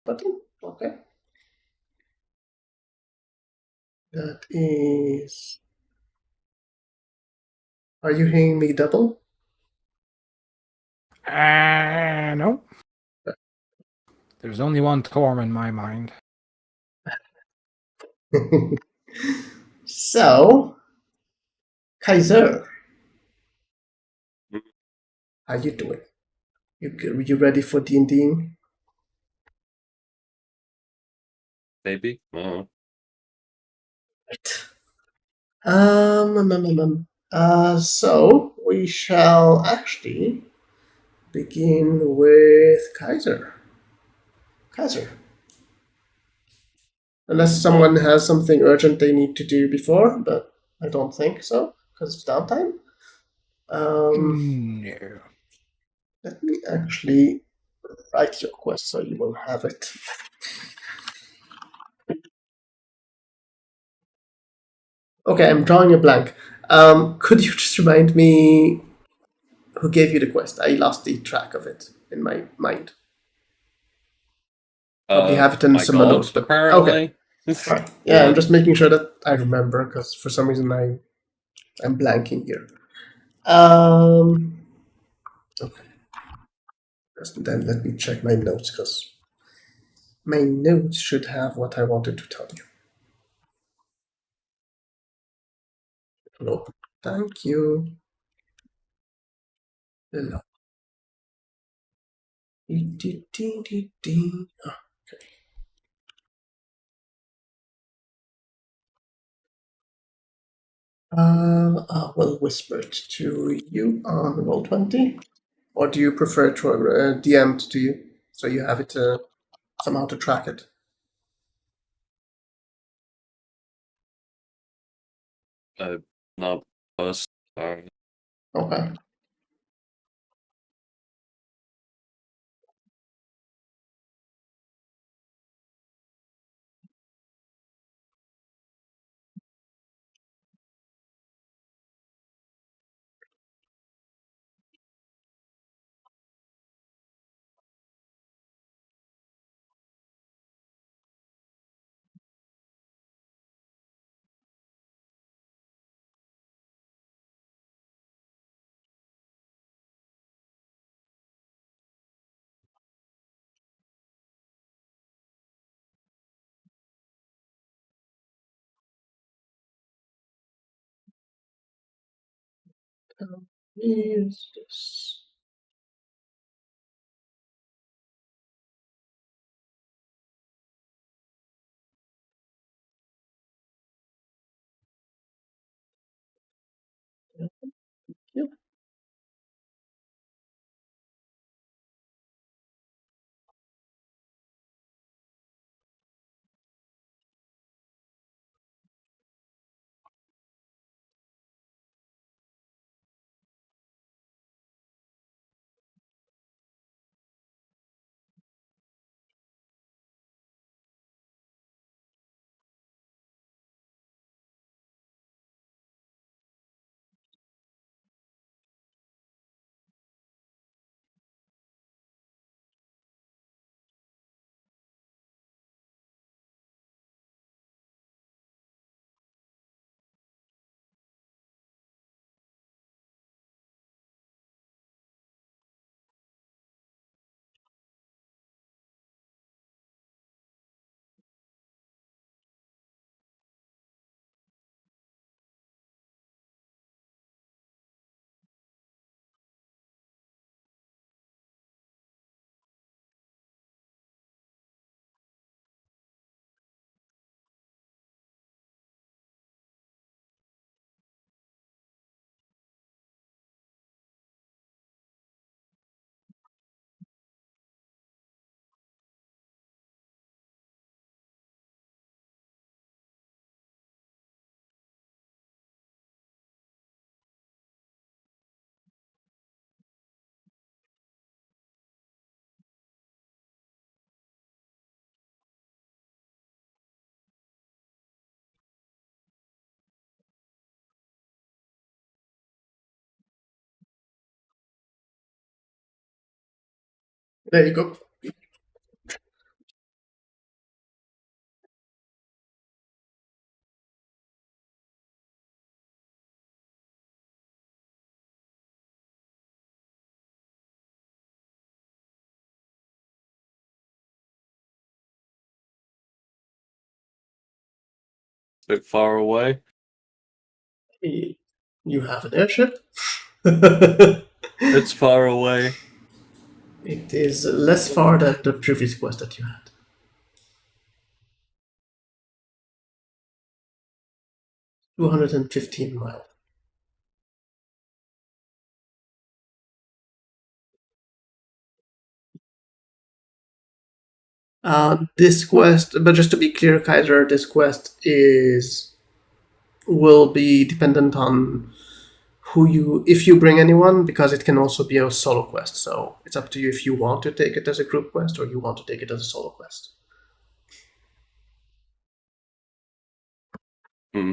button. Okay. That is. Are you hearing me double? No. There's only one Torm in my mind. So, Kaiser, how you doing? You ready for D&D? Maybe. Oh. Right. So we shall actually begin with Kaiser. Kaiser. Unless someone has something urgent they need to do before, but I don't think so, because it's downtime. No. Let me actually write your quest so you will have it. Okay, I'm drawing a blank. Could you just remind me who gave you the quest? I lost the track of it in my mind. Probably have it in My some god, notes, but okay. apparently. Right. Yeah, I'm just making sure that I remember because for some reason I'm blanking here. Okay. Then let me check my notes because my notes should have what I wanted to tell you. No, thank you. Hello. Ah, okay. Well, whisper it to you on Roll20, or do you prefer to DM to you so you have it somehow to track it? Not us. Sorry. Okay. Is this? Yep. There you go. bit far away. You have an airship. It's far away. It is less far than the previous quest that you had. 215 miles. This quest, but just to be clear, Kaiser, this quest will be dependent on if you bring anyone, because it can also be a solo quest. So it's up to you if you want to take it as a group quest or you want to take it as a solo quest. Hmm.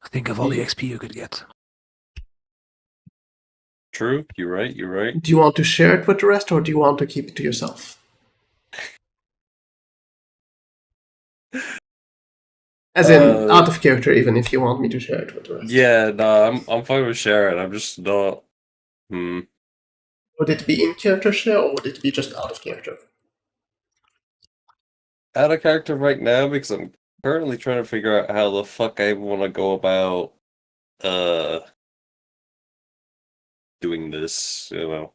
Think of all the Yeah. XP you could get. True. You're right. You're right. Do you want to share it with the rest or do you want to keep it to yourself? As in, out of character, even if you want me to share it with the rest. Yeah, no, I'm fine with sharing. I'm just not. Would it be in character share or would it be just out of character? Out of character right now because I'm currently trying to figure out how the fuck I want to go about uh doing this, you know.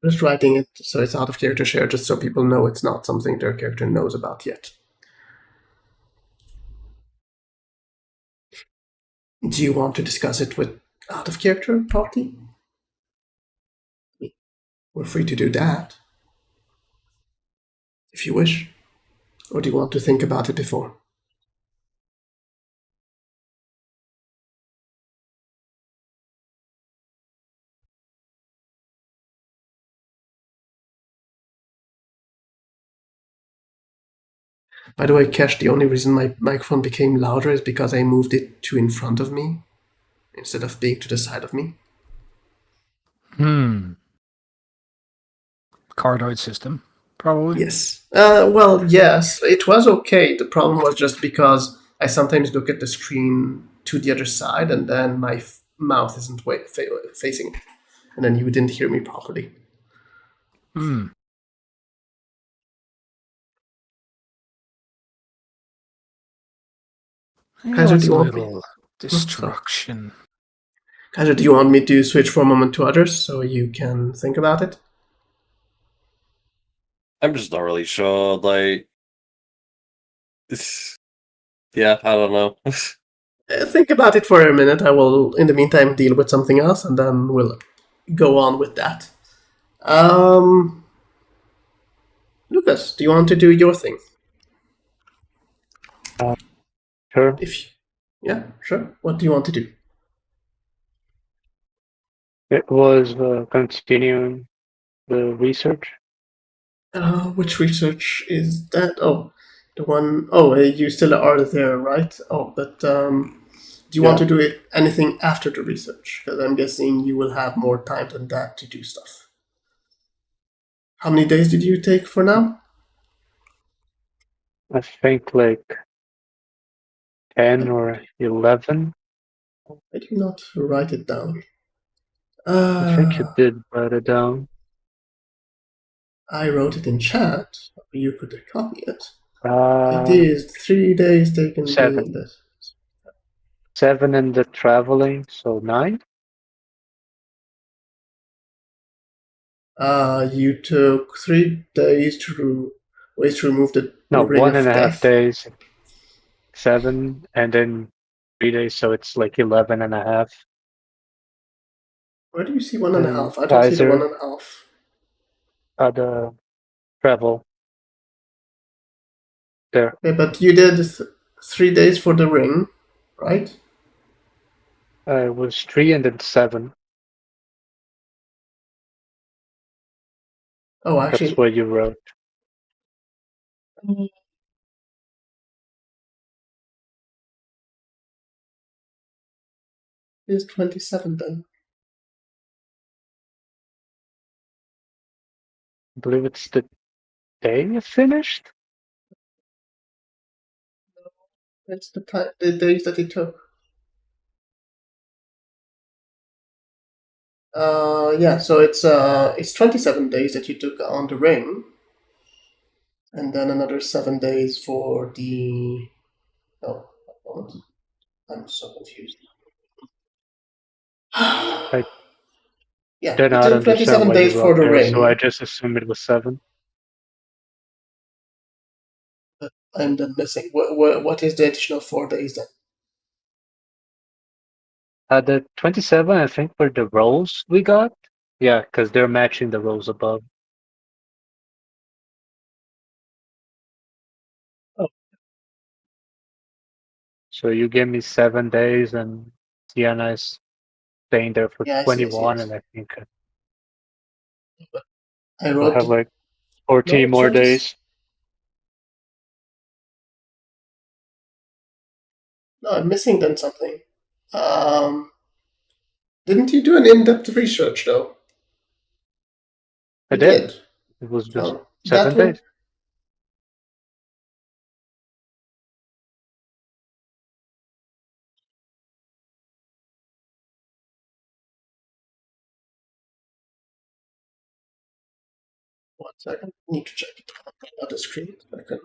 Just writing it so it's out of character share, just so people know it's not something their character knows about yet. Do you want to discuss it with out of character party? We're free to do that, if you wish. Or do you want to think about it before? By the way, Cash, the only reason my microphone became louder is because I moved it to in front of me instead of being to the side of me. Cardioid system, probably. Yes. Well, yes, it was okay. The problem was just because I sometimes look at the screen to the other side and then my mouth isn't facing it. And then you didn't hear me properly. Kaiser, do It's you a want me? little destruction. Kaiser, do you want me to switch for a moment to others so you can think about it? I'm just not really sure, like yeah, I don't know. Think about it for a minute. I will, in the meantime, deal with something else and then we'll go on with that. Lucas, do you want to do your thing? Sure. Yeah, sure. What do you want to do? It was continuing the research. Which research is that? Oh, the one oh you still are there, right? Oh, but do you want to do anything after the research? Because I'm guessing you will have more time than that to do stuff. How many days did you take for now? I think like 10 or 11. I do not write it down. I think you did write it down. I wrote it in chat. You could copy it. Uh, It is 3 days taken 7. being this. 7 in the traveling, so 9. You took 3 days to remove the No, ring one and of a half death. days. 7, and then 3 days, so it's like 11 and a half. Where do you see 1.5? I don't see the Kaiser, 1.5. the travel there. Okay, but you did 3 days for the ring, right? It was 3 and then 7. Oh, That's actually, what you wrote. it's 27 then. I believe it's the day you finished. It's the days that it took. Yeah. So it's 27 days that you took on the ring, and then another 7 days for the. Oh, what? I'm so confused. I Yeah, did you not took understand 27 what you days for wrote the there, so I ring, just assumed it was 7. but I'm then missing. What is the additional 4 days then? The 27, I think, were the rolls we got. Yeah, because they're matching the rolls above. Oh, So you gave me 7 days, and Sienna is staying there for yeah, I see, I see, I 21, and see. I think I we'll wrote have the, like no, 14 it's more 20. days. No, I'm missing then something. Um, didn't you do an in-depth research though? I You did. did. It was just Oh, that 7 would. days. One second. Need to check it on the screen. Second.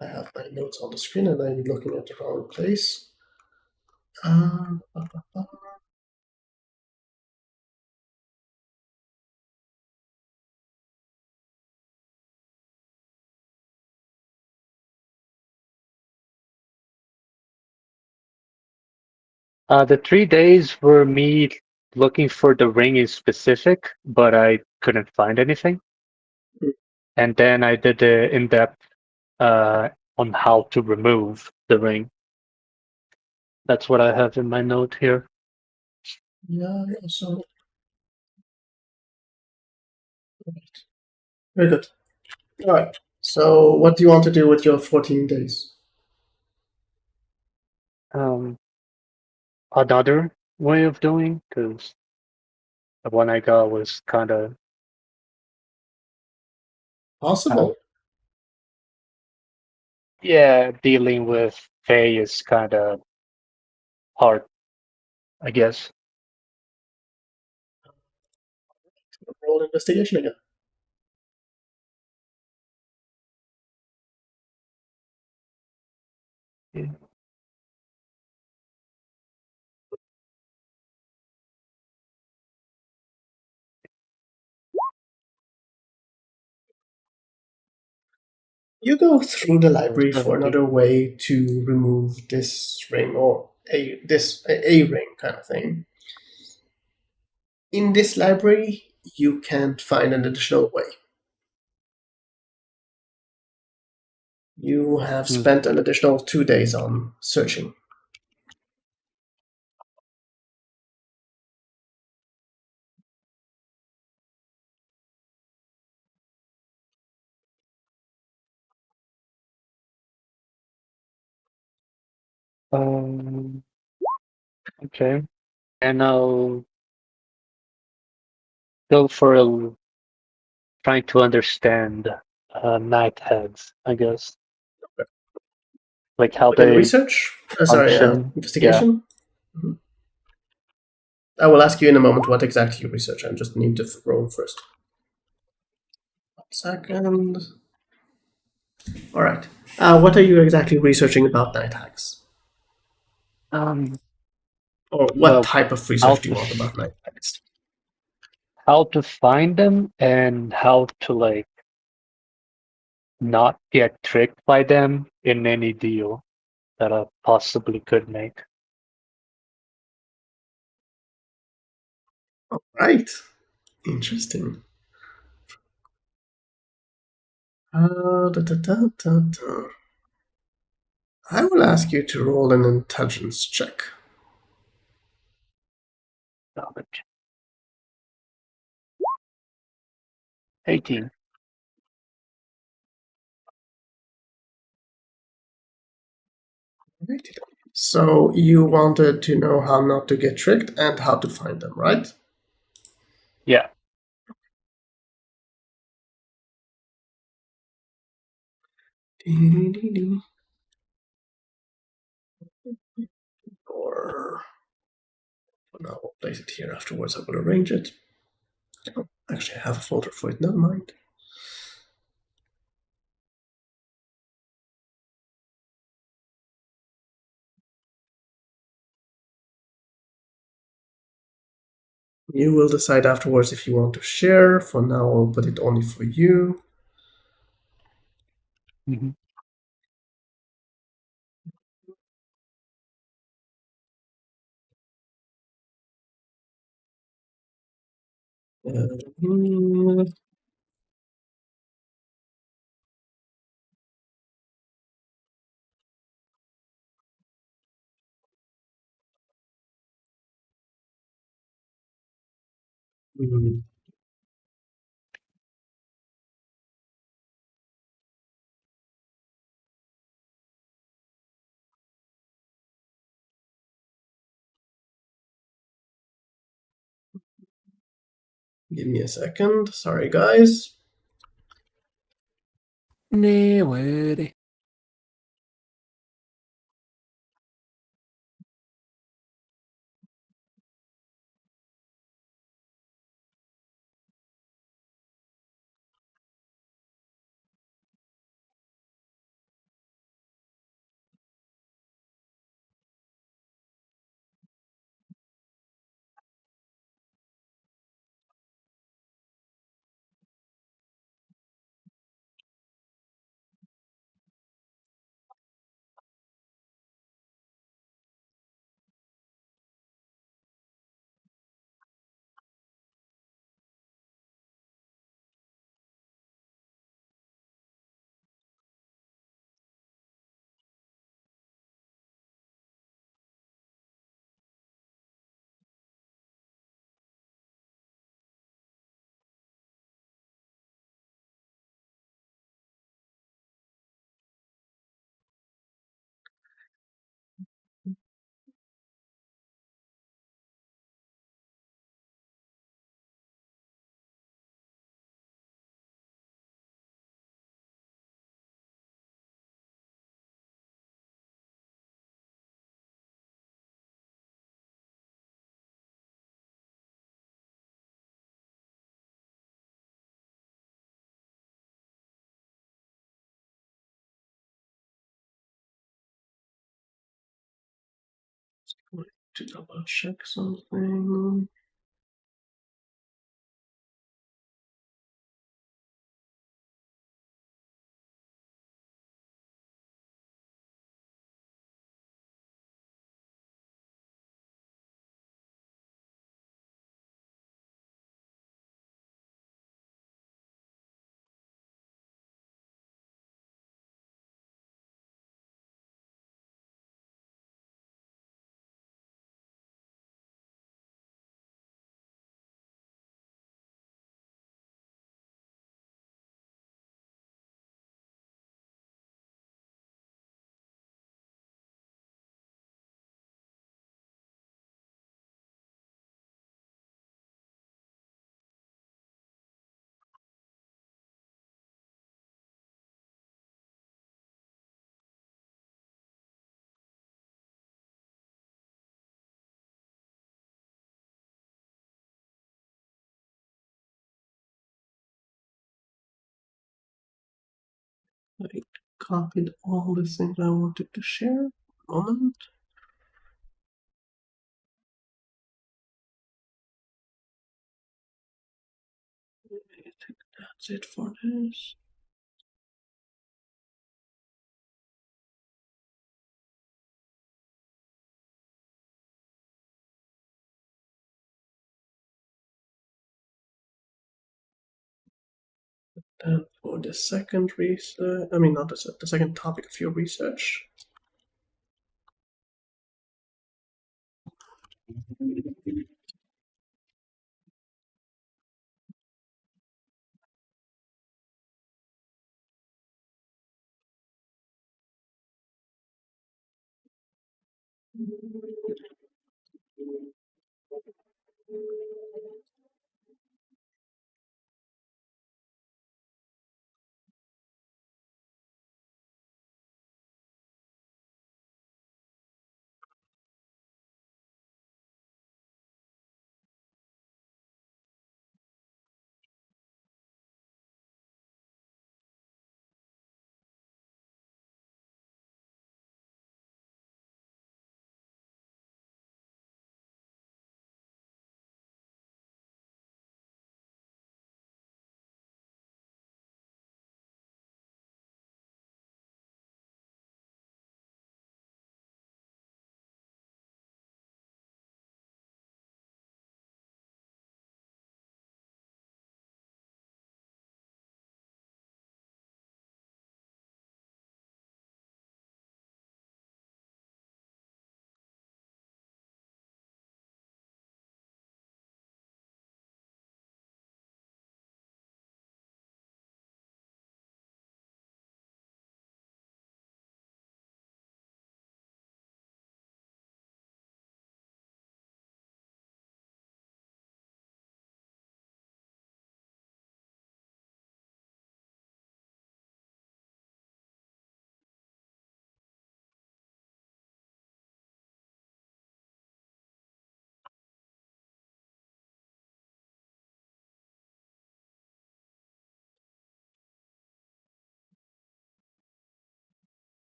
I have my notes on the screen and I'm looking at the wrong place. Uh, The 3 days were me looking for the ring in specific, but I couldn't find anything. And then I did the in-depth uh, on how to remove the ring. That's what I have in my note here. yeah, I also. Very good. All right. So, what do you want to do with your 14 days? Um, Another way of doing, because the one I got was kind of Possible. yeah, dealing with Faye is kind of hard, I guess. Roll investigation again. Yeah. You go through the So library for 17. another way to remove this ring or a ring kind of thing. In this library, you can't find an additional way. You have Hmm. spent an additional 2 days on searching. Um, okay. And I'll go for trying to understand night heads, I guess, like how Within they research, function. Yeah. investigation. Mhm. I will ask you in a moment what exactly you research. I just need to roll first. 1 second. All right. What are you exactly researching about night hacks? Um, Or what well, type of how research do you to want about night hacks? how to find them and how to like not get tricked by them in any deal that I possibly could make. All right. Interesting. Da, da, da, da, da. I will ask you to roll an intelligence check. Knowledge. 18. Right. So you wanted to know how not to get tricked and how to find them, right? Yeah. Or For now, I'll place it here. Afterwards, I will arrange it. Oh, actually, I have a folder for it. Never mind. You will decide afterwards if you want to share. For now, I'll put it only for you. Mm-hmm. Uh, hmm. Give me a second. Sorry, guys. No worry. To double check something. I copied all the things I wanted to share. Moment. I think that's it for this. And for the second research, I mean, not the second topic of your research.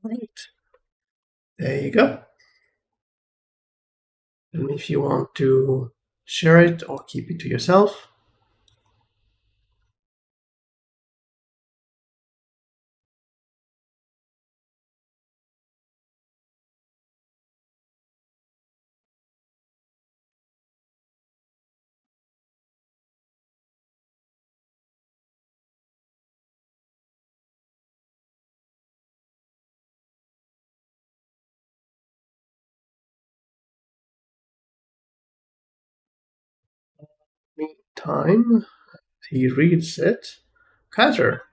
Right. There you go. And if you want to share it or keep it to yourself. Meantime, he reads it. Carter,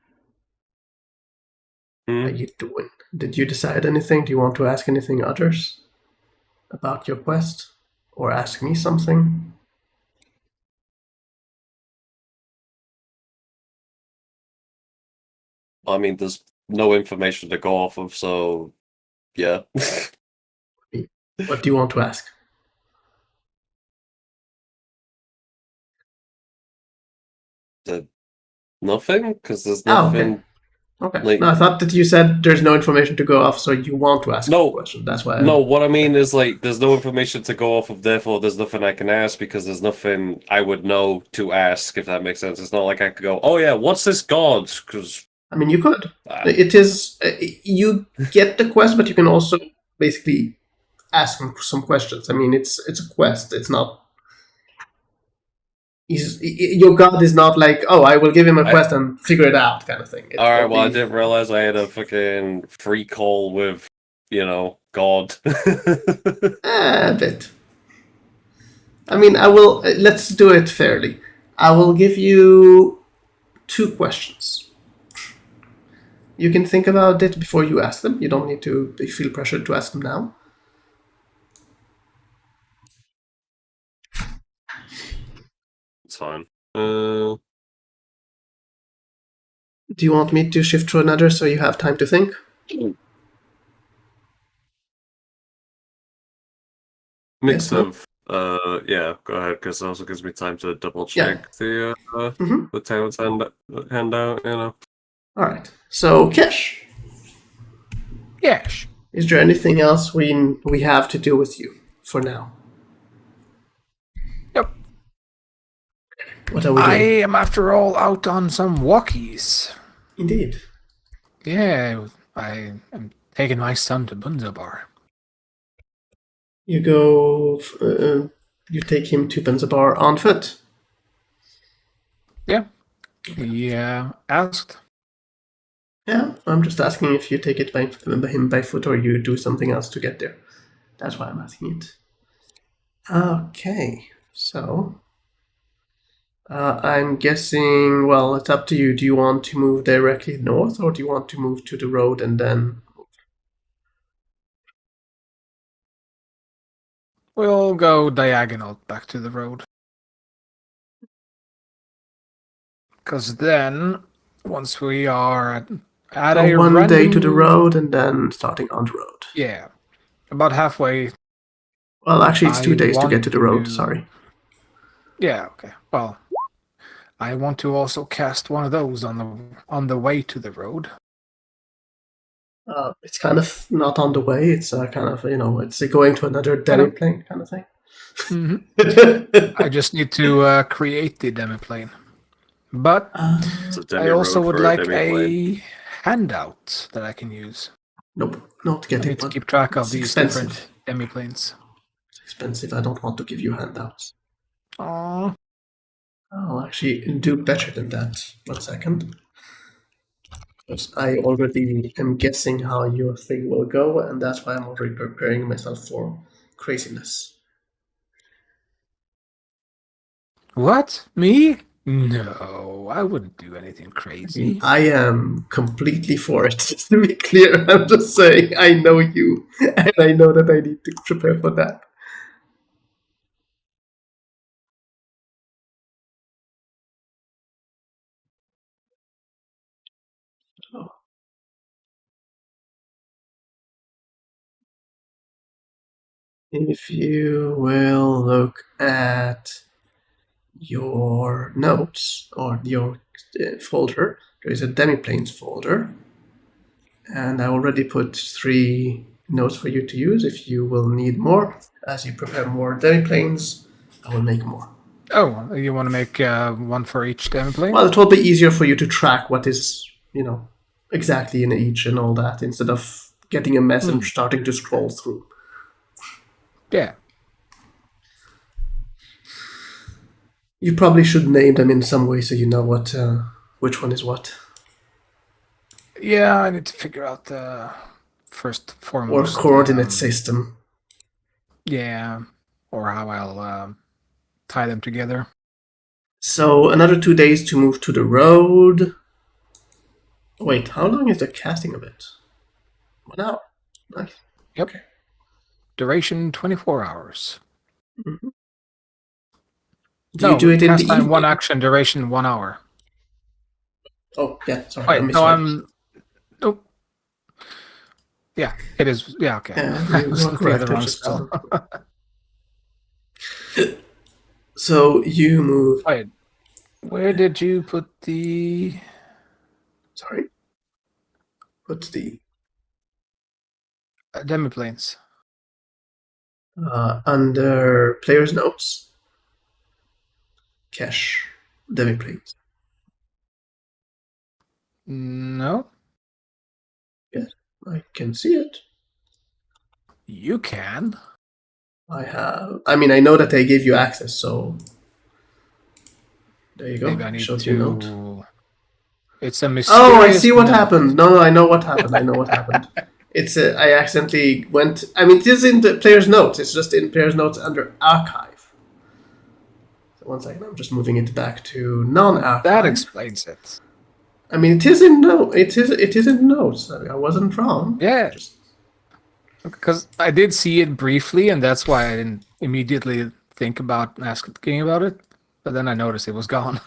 how you doing? Did you decide anything? Do you want to ask anything others about your quest? Or ask me something? I mean, there's no information to go off of, so yeah. What do you want to ask? Nothing? Because there's Oh, okay. nothing. Okay. Like, No, I thought that you said there's no information to go off, so you want to ask a no, question. That's why. no, what I mean is, like, there's no information to go off of, therefore there's nothing I can ask because there's nothing I would know to ask, if that makes sense. It's not like I could go, oh yeah, what's this god? Because I mean, you could. It is. You get the quest, but you can also basically ask him some questions. I mean, it's a quest. It's not. Your god is not like, oh, I will give him a quest and figure it out, kind of thing. It Alright, will well, I be didn't realize I had a fucking free call with, God. a bit. I mean, I will. Let's do it fairly. I will give you 2 questions. You can think about it before you ask them. You don't need to feel pressured to ask them now. It's fine. Do you want me to shift to another so you have time to think? Mix Yes, no? of, yeah, go ahead, because it also gives me time to double Yeah. check the Mhm. the town's handout, All right. So, Kesh, Yes. is there anything else we have to do with you for now? Yep. What are we I doing? am, after all, out on some walkies. Indeed. Yeah, I am taking my son to Bunzabar. You go. You take him to Benzabar on foot. Yeah. He asked. Yeah, I'm just asking if you take it by him by foot or you do something else to get there. That's why I'm asking it. Okay, so I'm guessing. Well, it's up to you. Do you want to move directly north, or do you want to move to the road and then? We'll go diagonal back to the road. Because then, once we are at So a one day random... to the road and then starting on the road. Yeah. About halfway. Well, actually, it's 2 I days to want get to the road. to- Sorry. Yeah, okay. Well, I want to also cast one of those on the way to the road. It's kind of not on the way. It's kind of it's going to another I know. demiplane kind of thing. Mm-hmm. I just need to create the demiplane. But It's a I demi also road would for like demi-plane. a handout that I can use. Nope, not I getting need to one. keep track of It's these expensive. different demiplanes. It's expensive. I don't want to give you handouts. Aww. I'll actually do better than that. 1 second. Because I already am guessing how your thing will go, and that's why I'm already preparing myself for craziness. What? Me? No, I wouldn't do anything crazy. I am completely for it, just to be clear. I'm just saying, I know you, and I know that I need to prepare for that. If you will look at your notes or your folder, there is a demiplanes folder, And I already put 3 notes for you to use if you will need more. As you prepare more demiplanes, I will make more. Oh, you want to make one for each demiplane? Well, it will be easier for you to track what is, exactly in each and all that, instead of getting a mess and starting to scroll through. Yeah. You probably should name them in some way so you know what which one is what. Yeah, I need to figure out the first Or foremost. coordinate system. Yeah, or how I'll tie them together. So another 2 days to move to the road. Wait, how long is the casting of it? 1 hour. Nice. Yep. Okay. Duration 24 hours. Mm-hmm. Do No, you do it in cast the time evening? 1 action, duration 1 hour. Oh, yeah, sorry, I Wait, no, misread. Nope. Yeah, it is. Yeah, okay. Yeah, I you was are looking at the correct. I wrong just. spell. So you move. Wait, where did you put the Sorry. Put the demiplanes? under player's notes. Cache demiplane. No, Yes, I can see it. you can. I have. I mean, I know that they gave you access, so there you go. Maybe I need Showed you a note. to. It's a mysterious. Oh, I see what note. happened. No, I know what happened. I know what happened. It's I accidentally went. I mean, it is in the player's notes. It's just in player's notes under archive. So 1 second, I'm just moving it back to non-archive. That explains it. I mean, it is in no. It is in notes. I wasn't wrong. Yeah, Just, because I did see it briefly, and that's why I didn't immediately think about asking about it. But then I noticed it was gone.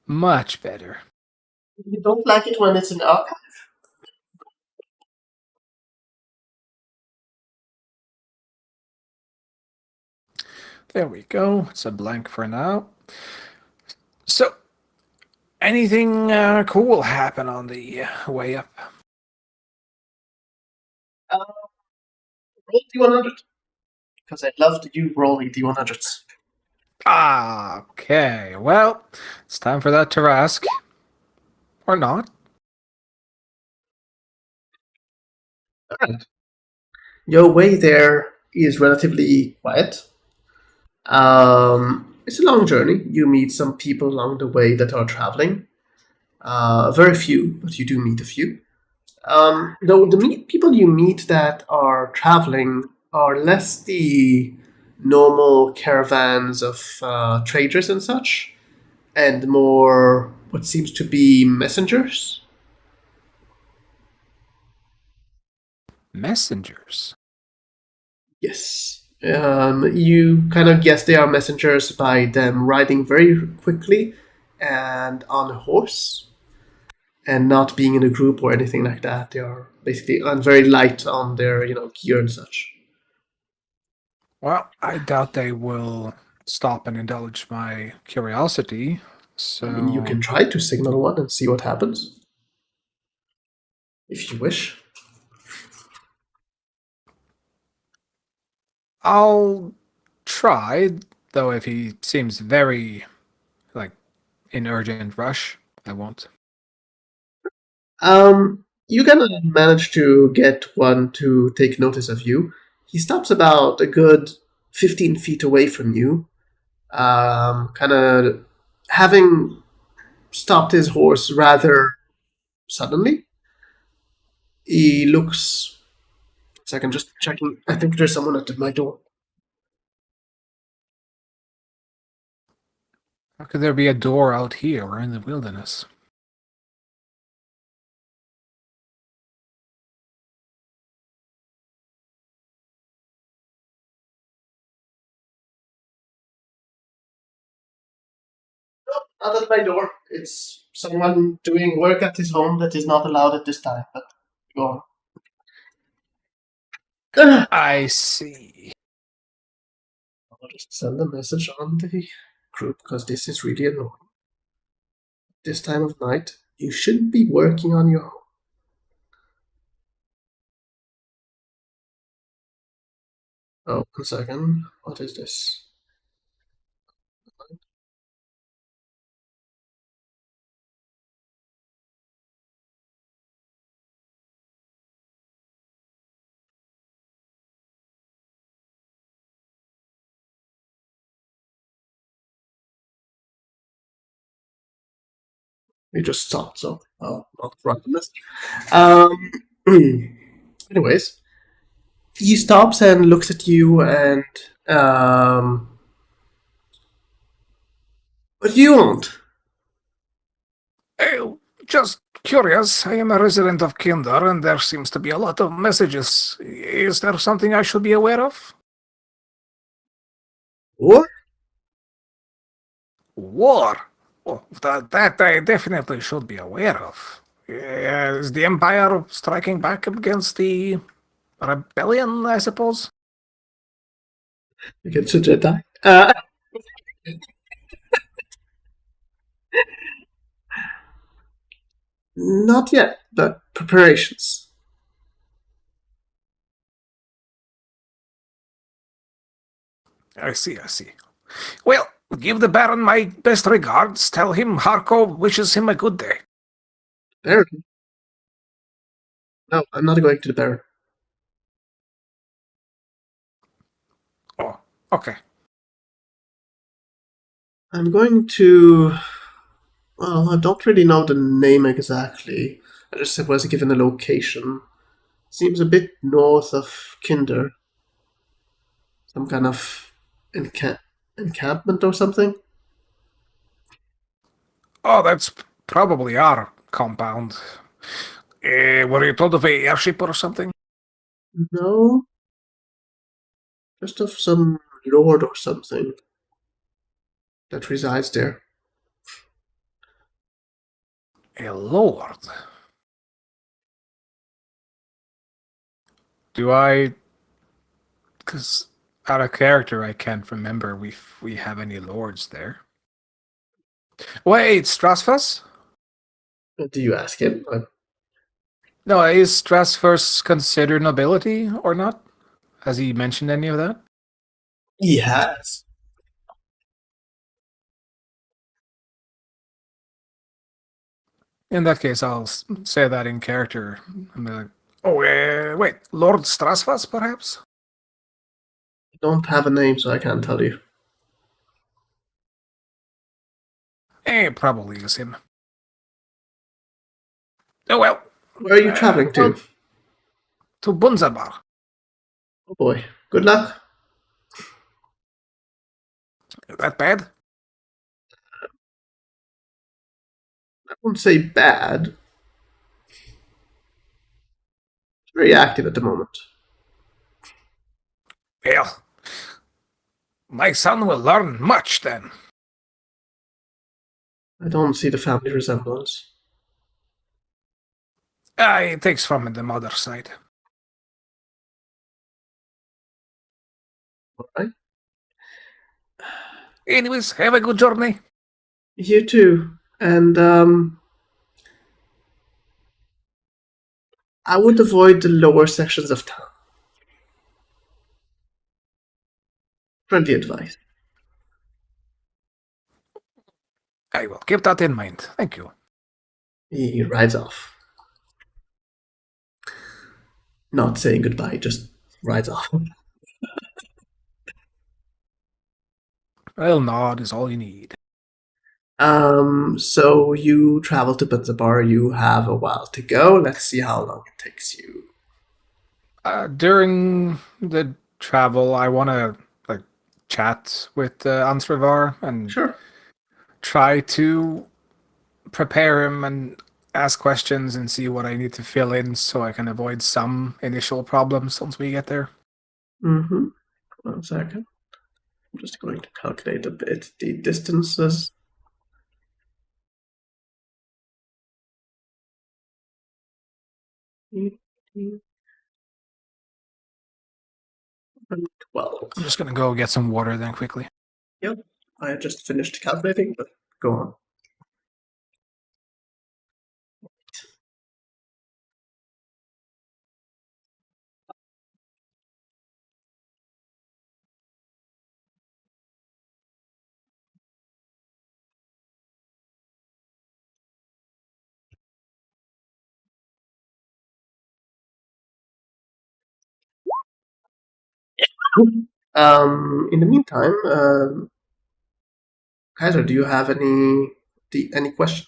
Much better. you don't like it when it's in archive. There we go. It's a blank for now. So, anything cool happen on the way up? Roll D100 because I loved you rolling D100s. Ah, okay. Well, it's time for that Tarask. Or not. Your way there is relatively quiet. It's a long journey. You meet some people along the way that are traveling. Very few, but you do meet a few. Though the people you meet that are traveling are less the normal caravans of traders and such, and more what seems to be messengers. Messengers. Yes. You kind of guess they are messengers by them riding very quickly and on a horse, and not being in a group or anything like that. They are basically very light on their gear and such. Well, I doubt they will stop and indulge my curiosity. So I mean, you can try to signal one and see what happens, if you wish. I'll try, though if he seems very in urgent rush, I won't. You kind of manage to get one to take notice of you. He stops about a good 15 feet away from you, kind of having stopped his horse rather suddenly. He looks. So I can just checking. I think there's someone at my door. How could there be a door out here or in the wilderness? Not at my door. It's someone doing work at his home that is not allowed at this time. But go on. I see. I'll just send a message on the group because this is really annoying. This time of night. You should be working on your. Oh, 1 second. What is this? We just stopped, so I'll not run this. Um, anyways, he stops and looks at you and what do you want? Just curious. I am a resident of Kinder, and there seems to be a lot of messages. Is there something I should be aware of? What? War. Oh, that I definitely should be aware of. Is the Empire striking back against the rebellion, I suppose? Against a Jedi? Not yet, but preparations. I see, I see. Well, give the Baron my best regards. Tell him Harko wishes him a good day. Baron? No, I'm not going to the Baron. Oh, okay. I'm going to. Well, I don't really know the name exactly. I just was given a location. Seems a bit north of Kinder. Some kind of encampment or something. Oh, that's probably our compound. Were you told of a airship or something? No, just of some lord or something that resides there. A lord. Do I? Because out of character, I can't remember we have any lords there. Wait, Strasfus? Do you ask him? No, is Strasfus considered nobility or not? Has he mentioned any of that? He has. In that case, I'll say that in character. I'm like, oh, wait, Lord Strasfus, perhaps? I don't have a name, so I can't tell you. Probably is him. Oh well. Where are you traveling to? Well, to Bunzabar. Oh boy. Good luck. That bad? I wouldn't say bad. It's very active at the moment. Well, my son will learn much then. I don't see the family resemblance. It takes from the mother's side. Alright. Anyways, have a good journey. You too. And I would avoid the lower sections of town. Friendly advice. I will keep that in mind. Thank you. He rides off. Not saying goodbye, just rides off. Well, nod is all you need. So you travel to Bunzabar, you have a while to go. Let's see how long it takes you. During the travel, I want to like chat with Ansrivar and Sure. try to prepare him and ask questions and see what I need to fill in so I can avoid some initial problems once we get there. Mm-hmm. 1 second. I'm just going to calculate a bit the distances. And 12. I'm just gonna go get some water then quickly. Yep. I just finished calculating, but go on. In the meantime, Kaiser, do you have any question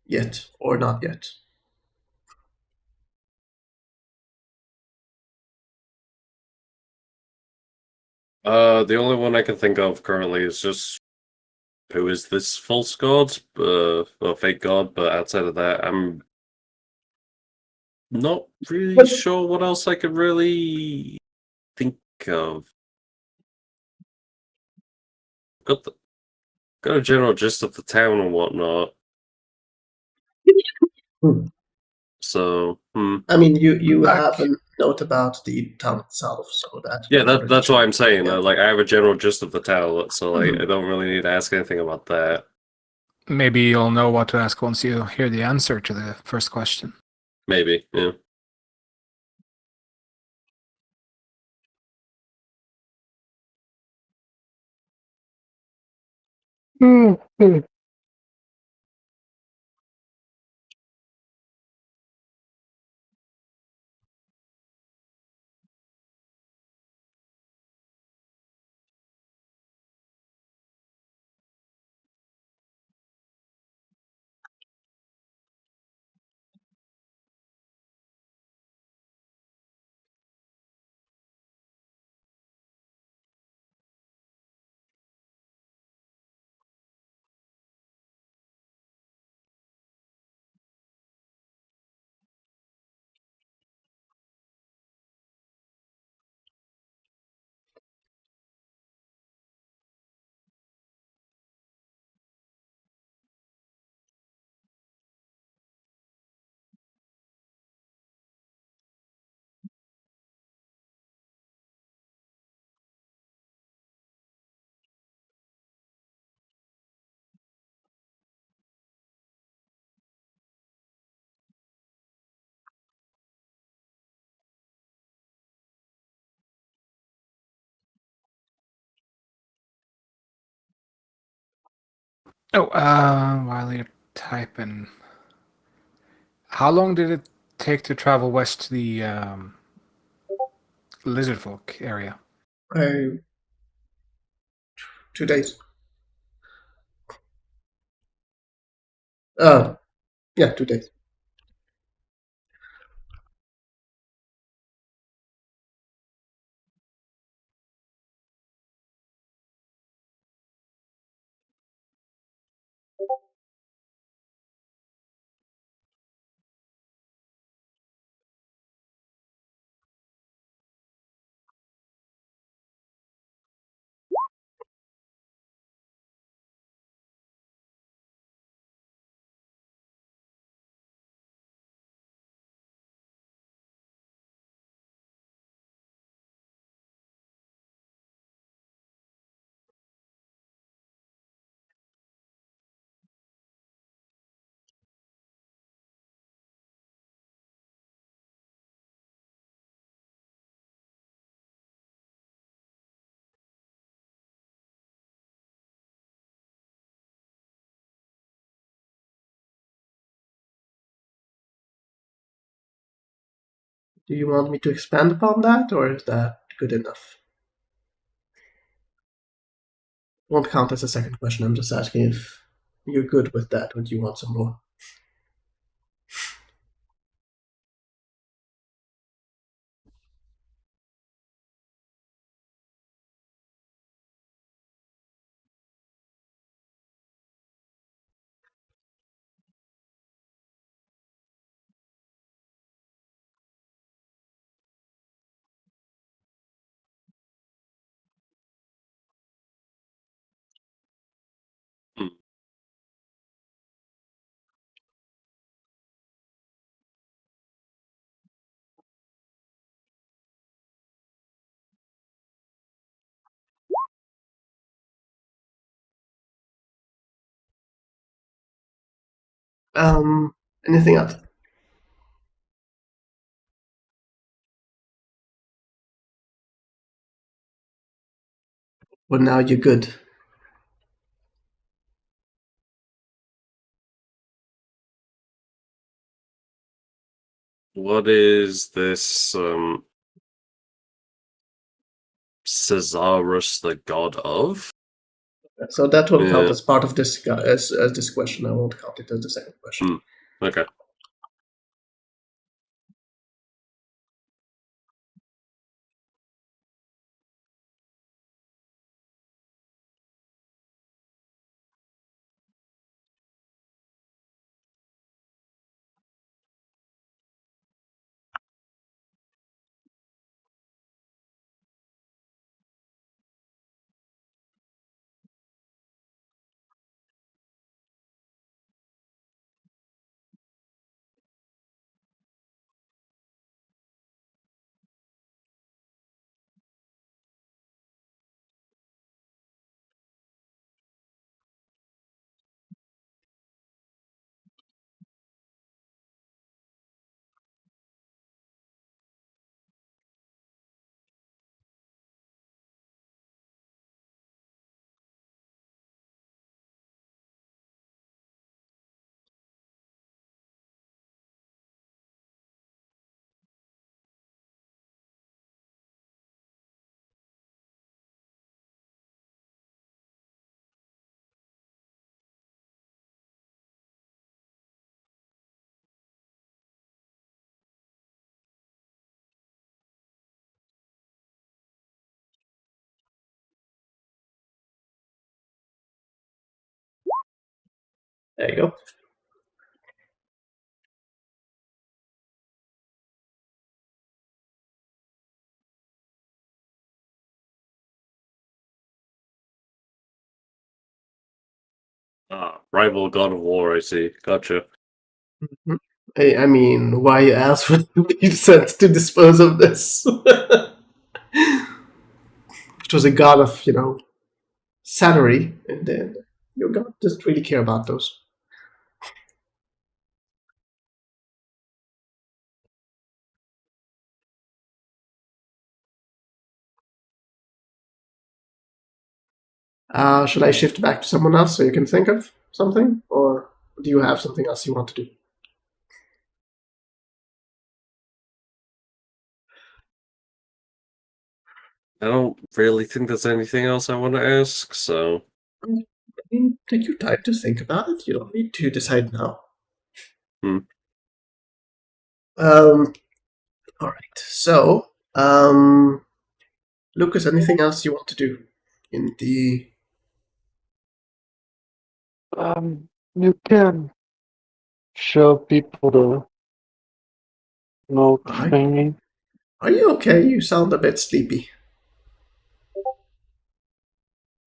yet or not yet? The only one I can think of currently is just who is this false god, or fake god, but outside of that, I'm not really sure what else I could really think of. Got the, got a general gist of the town and whatnot. Hmm. So, I mean, you Back. have a note about the town itself, so that yeah, would already that's what change. I'm saying. Yeah. Like, I have a general gist of the town, so like, Mhm. I don't really need to ask anything about that. Maybe you'll know what to ask once you hear the answer to the first question. Maybe, yeah. Oh, while you're typing, how long did it take to travel west to the Lizard Folk area? 2 days. Yeah, 2 days. Do you want me to expand upon that, or is that good enough? Won't count as a second question. I'm just asking if you're good with that, or do you want some more? Hmm. Anything else? Well, now you're good. What is this, Caesarus the god of? So that will count Yeah. as part of this as this question. I won't count it as the second question. Okay. There you go. Rival god of war, I see. Gotcha. Mhm. I mean, why you ask for the sent to dispose of this? It was a god of, salary, and then your god doesn't really care about those. Should I shift back to someone else so you can think of something? Or do you have something else you want to do? I don't really think there's anything else I want to ask, so. I mean, take your time to think about it. You don't need to decide now. Hmm. All right. So, Lucas, anything else you want to do in the? You can show people the note Are, thingy. are you okay? You sound a bit sleepy.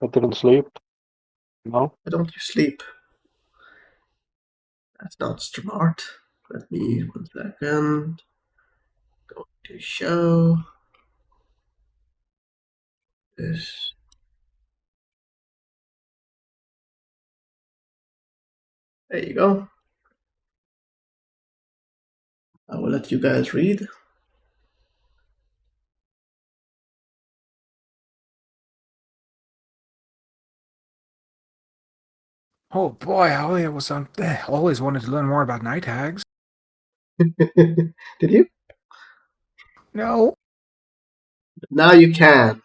I didn't sleep. No. Why don't you sleep? That's not smart. Let me 1 second. Go to show this. There you go. I will let you guys read. Oh boy, always wanted to learn more about night hags. Did you? No. Now you can.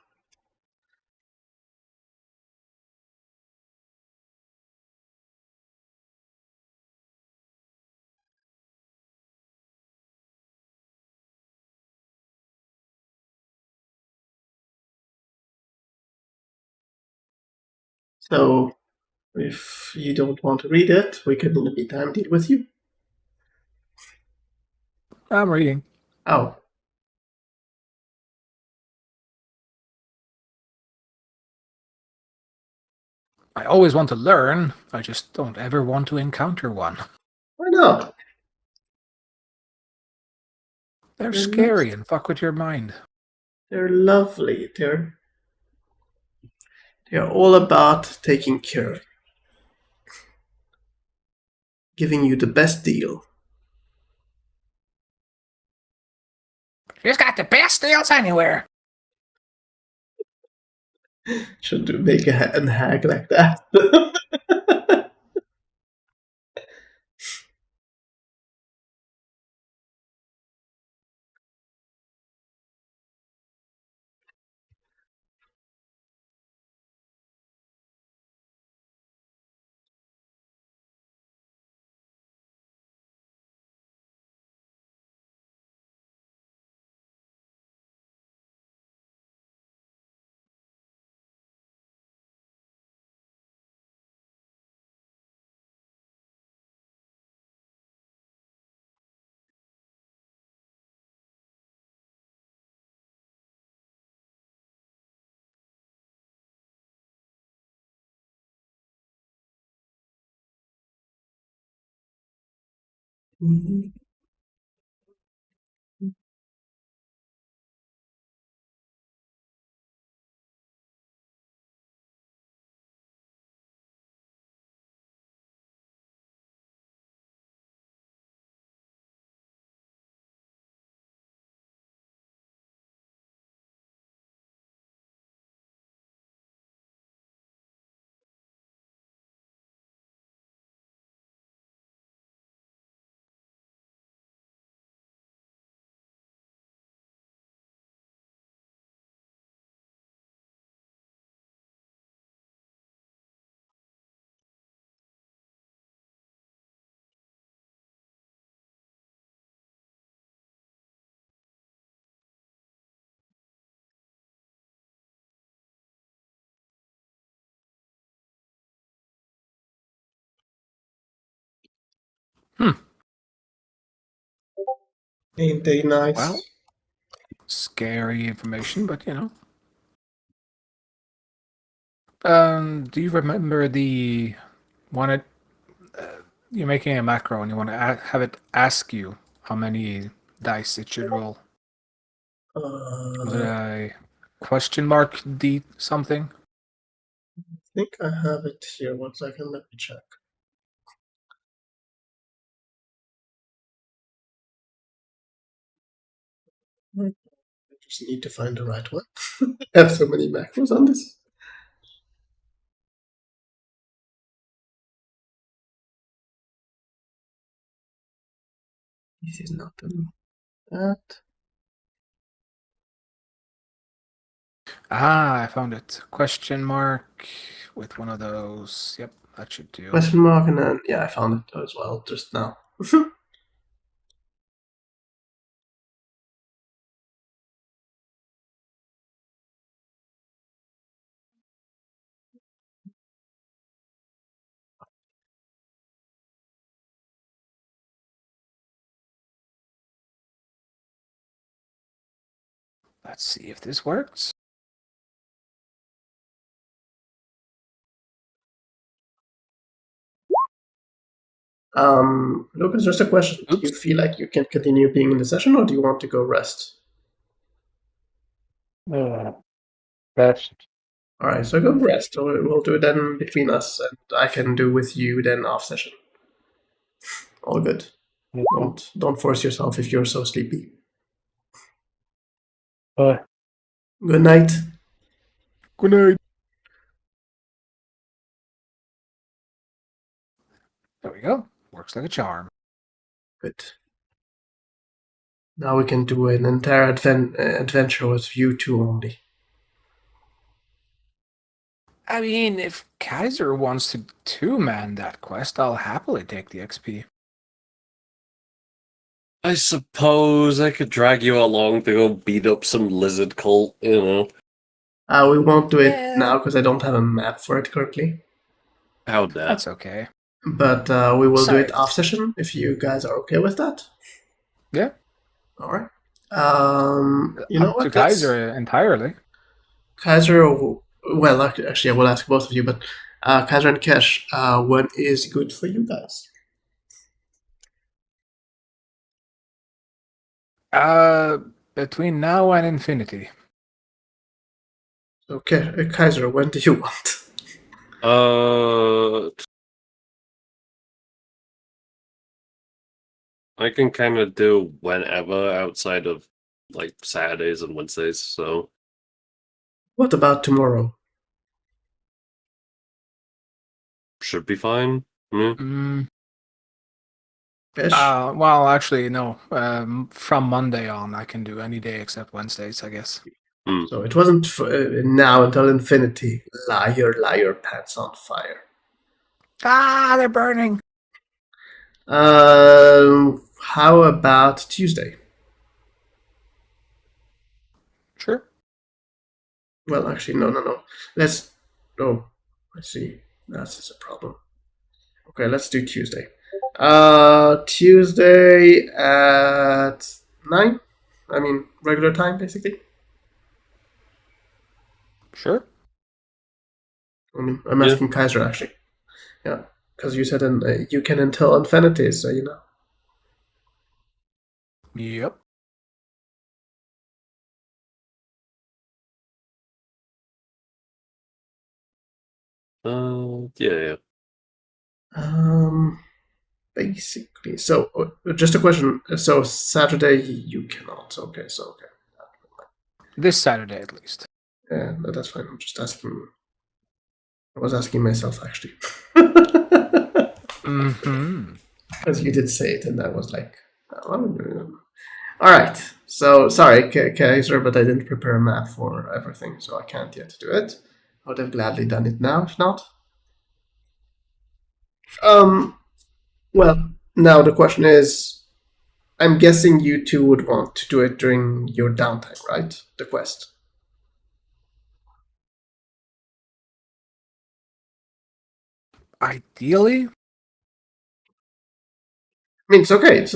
So, if you don't want to read it, we can in the meantime deal with you. I'm reading. Oh, I always want to learn, I just don't ever want to encounter one. why not? They're They're lo- scary and fuck with your mind. they're lovely. They're all about taking care of you, giving you the best deal. She's got the best deals anywhere. Should do make a hag like that. Mhm. Hmm. Ain't they nice? Well, scary information, but you know. Do you remember the one it, you're making a macro and you want to have it ask you how many dice it should roll? Was it I a question mark D something? think I have it here. 1 second, let me check. I just need to find the right one. I have so many macros on this. This is not that. Ah, I found it. Question mark with one of those. Yep, that should do. Question mark, and then, yeah, I found it as well just now. Let's see if this works. Lucas, just a question. Do Oops. you feel like you can continue being in the session, or do you want to go rest? Rest. All right, so go rest. We'll do it then between us, and I can do with you then off session. All good. Okay. Don't force yourself if you're so sleepy. Bye. Good night. Good night. There we go. Works like a charm. Good. Now we can do an entire adventure with you two only. I mean, if Kaiser wants to two-man that quest, I'll happily take the XP. I suppose I could drag you along to go beat up some lizard cult, you know. We won't do it Yeah. now because I don't have a map for it currently. How that? That's okay. But we will do it Besides- off session if you guys are okay with that. Yeah. All right. You know Up to what? Let's- Kaiser entirely. Kaiser. Well, actually, I will ask both of you, but Kaiser and Cash, when is good for you guys? Between now and infinity. Okay, Kaiser, when do you want? I can kind of do whenever outside of like Saturdays and Wednesdays, so What about tomorrow? should be fine. Mm, Cash? well, actually, no. From Monday on, I can do any day except Wednesdays, I guess. So it wasn't now until infinity. Liar, liar, pants on fire. Ah, they're burning. How about Tuesday? Sure. Well, actually, no. Let's. Oh, I see. That's a problem. Okay, let's do Tuesday. Tuesday at 9. I mean, regular time, basically. Sure. I mean, I'm Yeah. asking Kaiser actually. Yeah, because you said you can until infinity, so you know. Yep. Yeah. Basically. So, just a question. So Saturday you cannot. Okay. So okay. This Saturday at least. Yeah, that's fine. I'm just asking. I was asking myself actually. Mm-hmm. Because you did say it, and I was like, oh, all right. So sorry, Kaiser, but I didn't prepare a map for everything, so I can't yet do it. I would have gladly done it now, if not. Um. Well, now the question is, I'm guessing you two would want to do it during your downtime, right? The quest. Ideally, I mean, it's okay. It's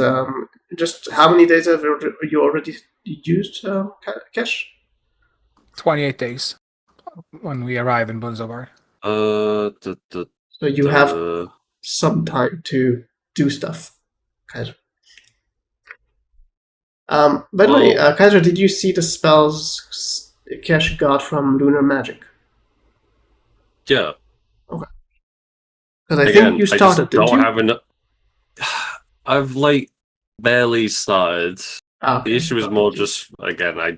just how many days have you already used cash? 28 days when we arrive in Bunzobar. So you have some time to do stuff, Kaiser. By the way, Kaiser, did you see the spells Cash got from Lunar Magic? Yeah. Okay. Because I Again, think you I just started, didn't don't you? have enough. I've like barely started. Okay. The issue is more just again, I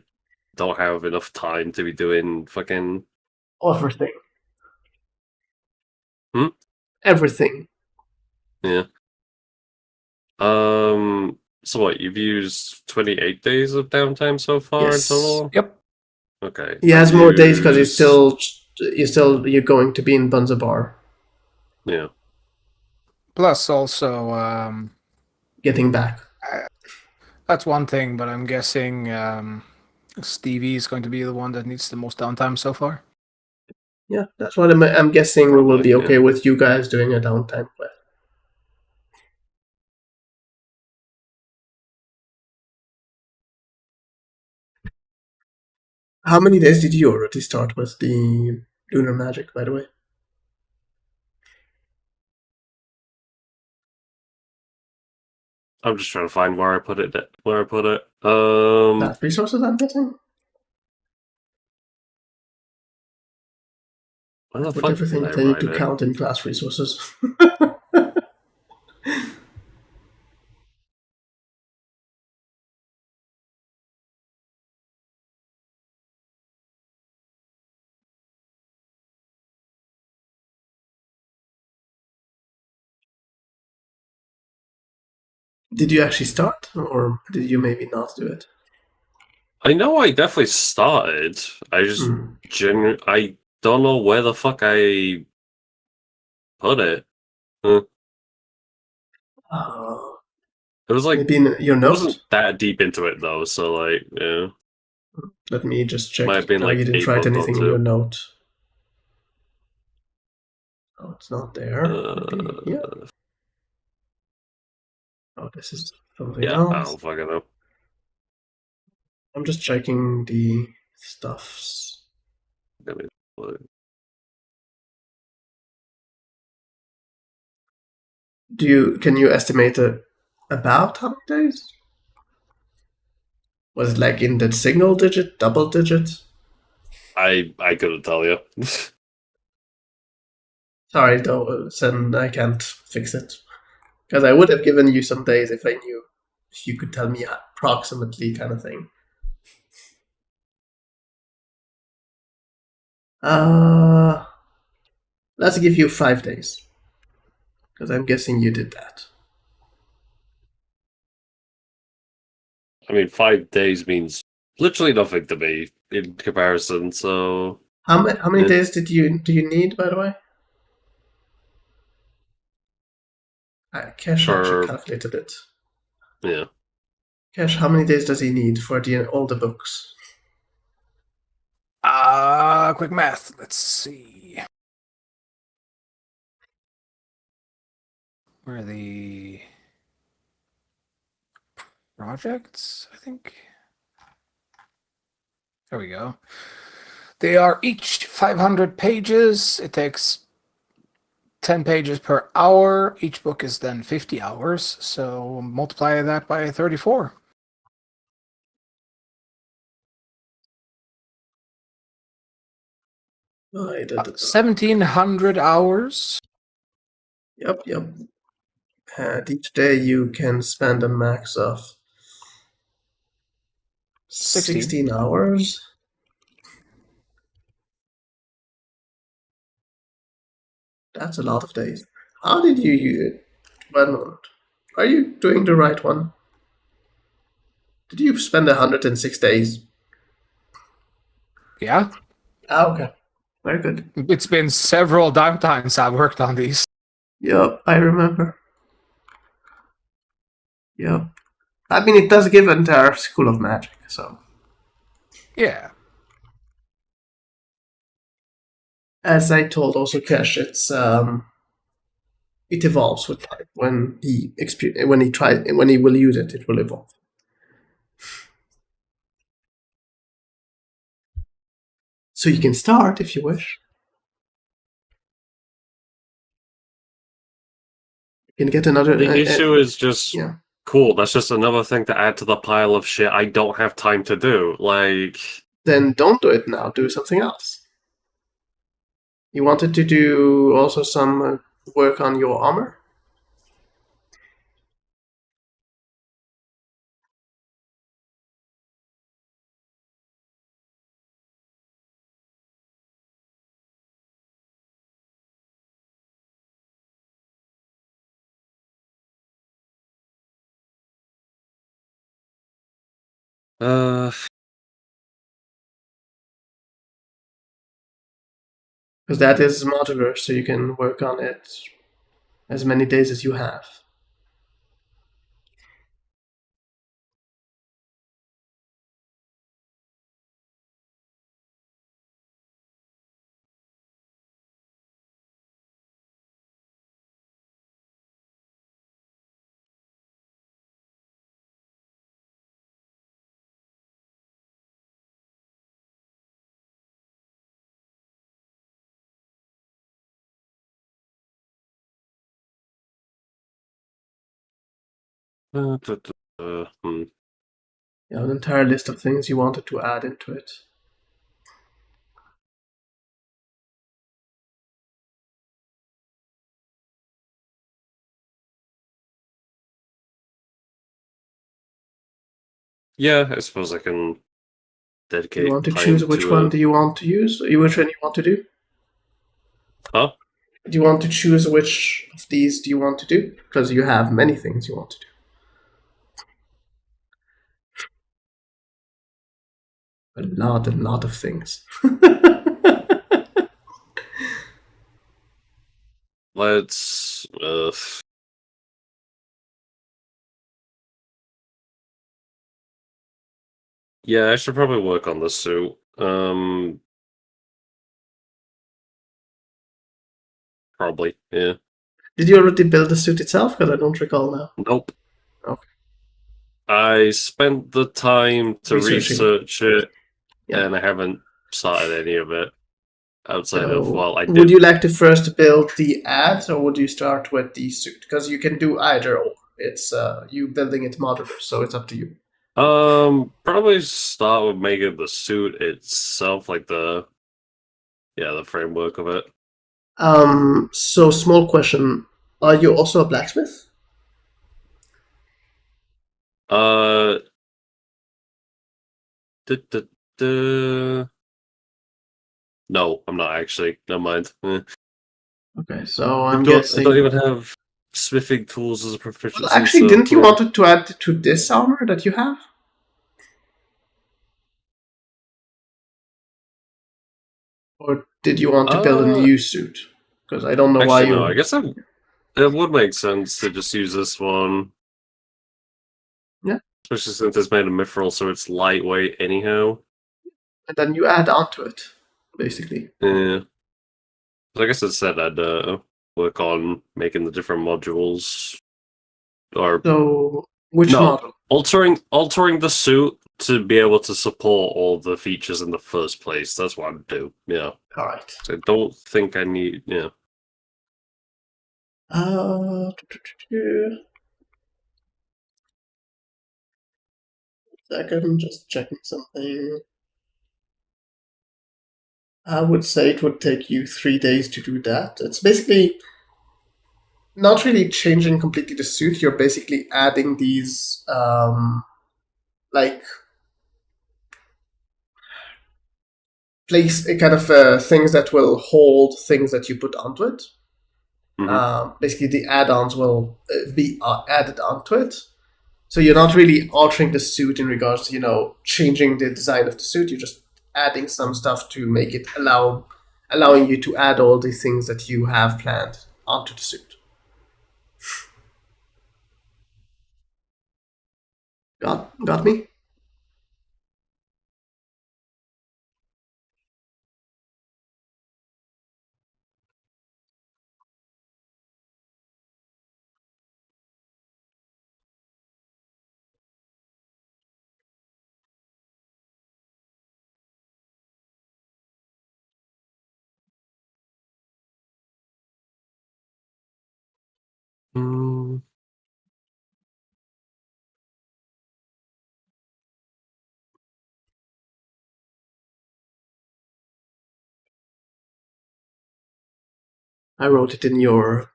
don't have enough time to be doing fucking Everything. Hmm? Everything. yeah. So what? You've used 28 days of downtime so far in Yes. total. Yep. Okay. He has I've more days because used- you're going to be in Bunzabar. Yeah. Plus, also, Getting back. that's one thing, but I'm guessing Stevie is going to be the one that needs the most downtime so far. Yeah, that's what I'm guessing. We will Probably, be okay yeah. with you guys doing a downtime quest. How many days did you already start with the Lunar Magic, by the way? I'm just trying to find where I put it. Last resources, I'm guessing? Where the Put fuck did everything I that I need write to it? count in class resources. Did you actually start, or did you maybe not do it? I know I definitely started. I just I don't know where the fuck I put it. Huh. It was like Maybe in your I wasn't note? that deep into it though, so like yeah, Let me just check. might have been No, you like didn't a write month or anything in your two. note. Oh, it's not there. Maybe here. Oh, this is something Yeah, I else. don't fucking know. I'm just checking the stuffs. Let me look. Can you estimate about how many days? Was it like in the single digit, double digit? I couldn't tell you. Sorry, though, Sen, I can't fix it. Because I would have given you some days if I knew. If you could tell me approximately, kind of thing. Uh, let's give you 5 days. Because I'm guessing you did that. I mean, 5 days means literally nothing to me in comparison. So How many Yeah. days do you need, by the way? Cash actually for calculated it. yeah, Cash, how many days does he need for all the books? Quick math. Let's see. Where are the projects? I think. There we go. They are each 500 pages. It takes 10 pages per hour. Each book is then 50 hours. So multiply that by 34. Yep. 1,700 hours. Yep. And each day you can spend a max of 16 hours. That's a lot of days. How did you use it? 1 moment. Are you doing the right one? Did you spend 106 days? Yeah. Okay. Very good. It's been several downtimes I've worked on these. Yep, I remember. Yep. I mean, it does give an entire school of magic, so. Yeah. As I told also Kesh, it evolves with time. When he will use it, it will evolve. So you can start if you wish. You can get another. The issue is just yeah. cool. That's just another thing to add to the pile of shit I don't have time to do. Like, Then don't do it now. Do something else. You wanted to do also some work on your armor. uh, Because that is modular, so you can work on it as many days as you have. You have an entire list of things you wanted to add into it. yeah, I suppose I can dedicate You want to time choose which one do you want to use? Which one you want to do? Huh? Do you want to choose which of these do you want to do? Because you have many things you want to do. A lot of things. Let's. Yeah, I should probably work on the suit. Probably. Yeah. Did you already build the suit itself? Because I don't recall now. Nope. Okay. I spent the time to Researching. research it, Yeah. and I haven't started any of it outside of, So, well, I would did. you like to first build the ads, or would you start with the suit? Because you can do either or. It's you building it modular, so it's up to you. Probably start with making the suit itself, like the framework of it. So small question: are you also a blacksmith? Uh, duh, duh, duh. No, I'm not actually. Never mind. Okay, so I I'm don't guessing. even have smithing tools as a Well, proficiency. actually, So didn't you want to add to this armor that you have? Or did you want to build a new suit? Because I don't know why actually, you. no. I guess it would make sense to just use this one. Yeah. Especially since it's made of mithril, so it's lightweight anyhow. And then you add onto it, basically. Yeah. So I guess it said I'd work on making the different modules, or So, which no, model? altering the suit to be able to support all the features in the first place. That's what I'd do. Yeah. All right. So I don't think I need. Yeah. Uh, Second, just checking something. I would say it would take you 3 days to do that. It's basically not really changing completely the suit. You're basically adding these like place kind of things that will hold things that you put onto it. Hmm. Basically, the add-ons will be added onto it. So you're not really altering the suit in regards to changing the design of the suit. You're just adding some stuff to make it allowing you to add all the things that you have planned onto the suit. Got me? Mm, I wrote it in your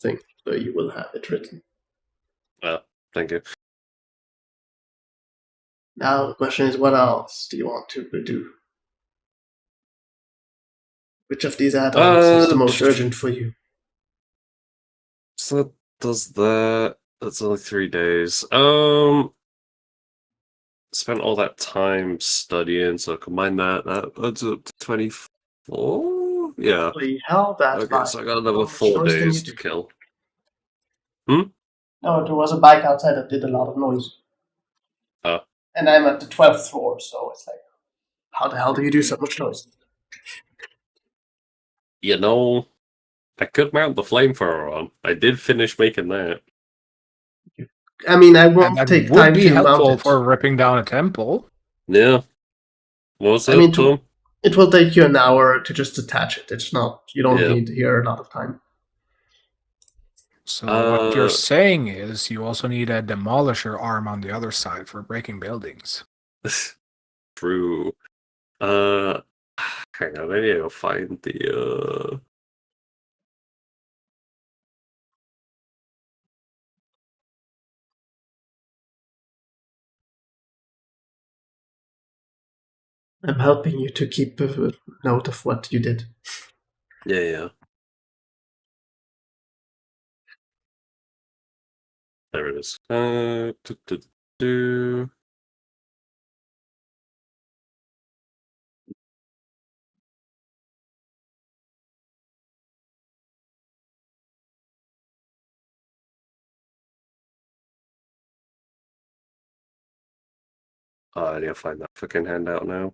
thing, so you will have it written. thank you. Now the question is, what else do you want to do? Which of these add-ons is the most urgent for you? So that does that. That's only 3 days. Spent all that time studying, so combine that's up to 24. Yeah. Holy hell, that Okay, bike. so I got How another much 4 noise can you days do? to kill. Hmm. No, there was a bike outside that did a lot of noise. Uh, And I'm at the 12th floor, so it's like, how the hell do you do so much noise? you know, I could mount the flamethrower on. I did finish making that. I mean, I And won't that take would time be to mount helpful it. for ripping down a temple. Yeah. What was I it, mean, Tom? it will take you an hour to just attach it. It's not, you don't Yeah. need here a lot of time. So what you're Uh, saying is you also need a demolisher arm on the other side for breaking buildings. true. Uh, hang on, I need to find the. I'm helping you to keep a note of what you did. Yeah. There it is. Do. I need to find that fucking handout now.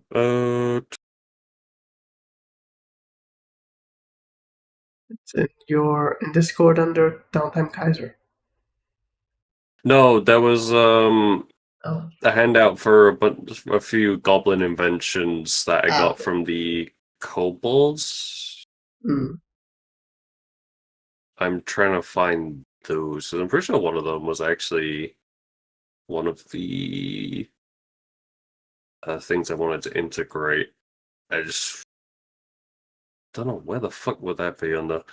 It's in Discord under Downtime Kaiser. No, there was Oh. a handout for a few goblin inventions that I got Okay. from the kobolds. Mm. I'm trying to find those. I'm pretty sure one of them was actually one of the things I wanted to integrate. I just don't know where the fuck would that be on the.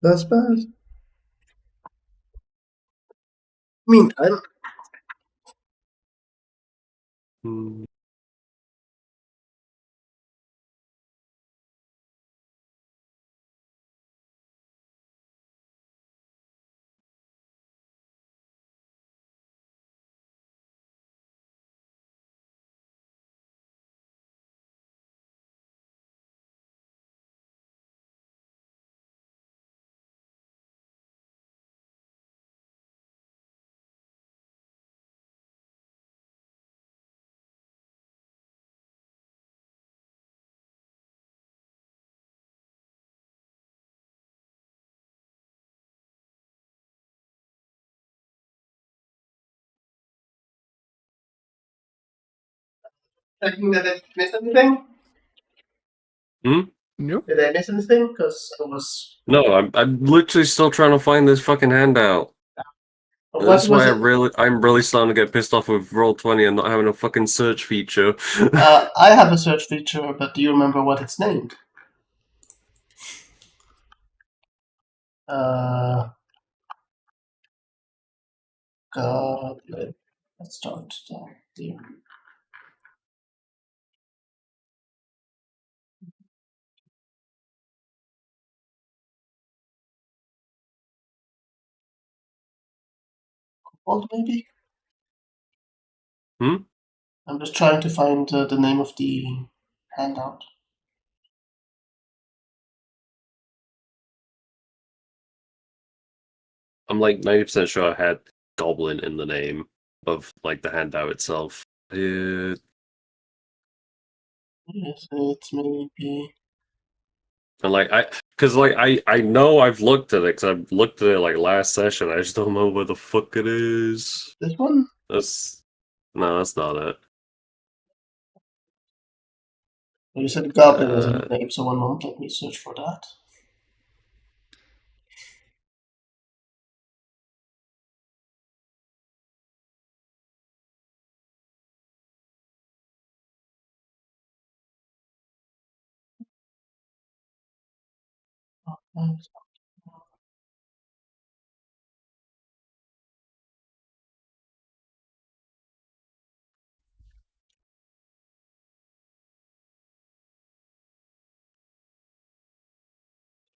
That's bad. Meantime, Hmm. Checking that I missed anything? Nope. Did I miss anything? Because I was. No, I'm literally still trying to find this fucking handout. What That's was why it? I'm really starting to get pissed off with Roll20 and not having a fucking search feature. I have a search feature, but do you remember what it's named? God, let's start there. Cobalt, maybe? Hmm? I'm just trying to find the name of the handout. I'm like 90% sure I had Goblin in the name of like the handout itself. Yes, it's maybe And like I know I've looked at it because I've looked at it like last session. I just don't know where the fuck it is. this one. That's that's not it. You said Goblin was in Uh, the name, so 1 moment, let me search for that.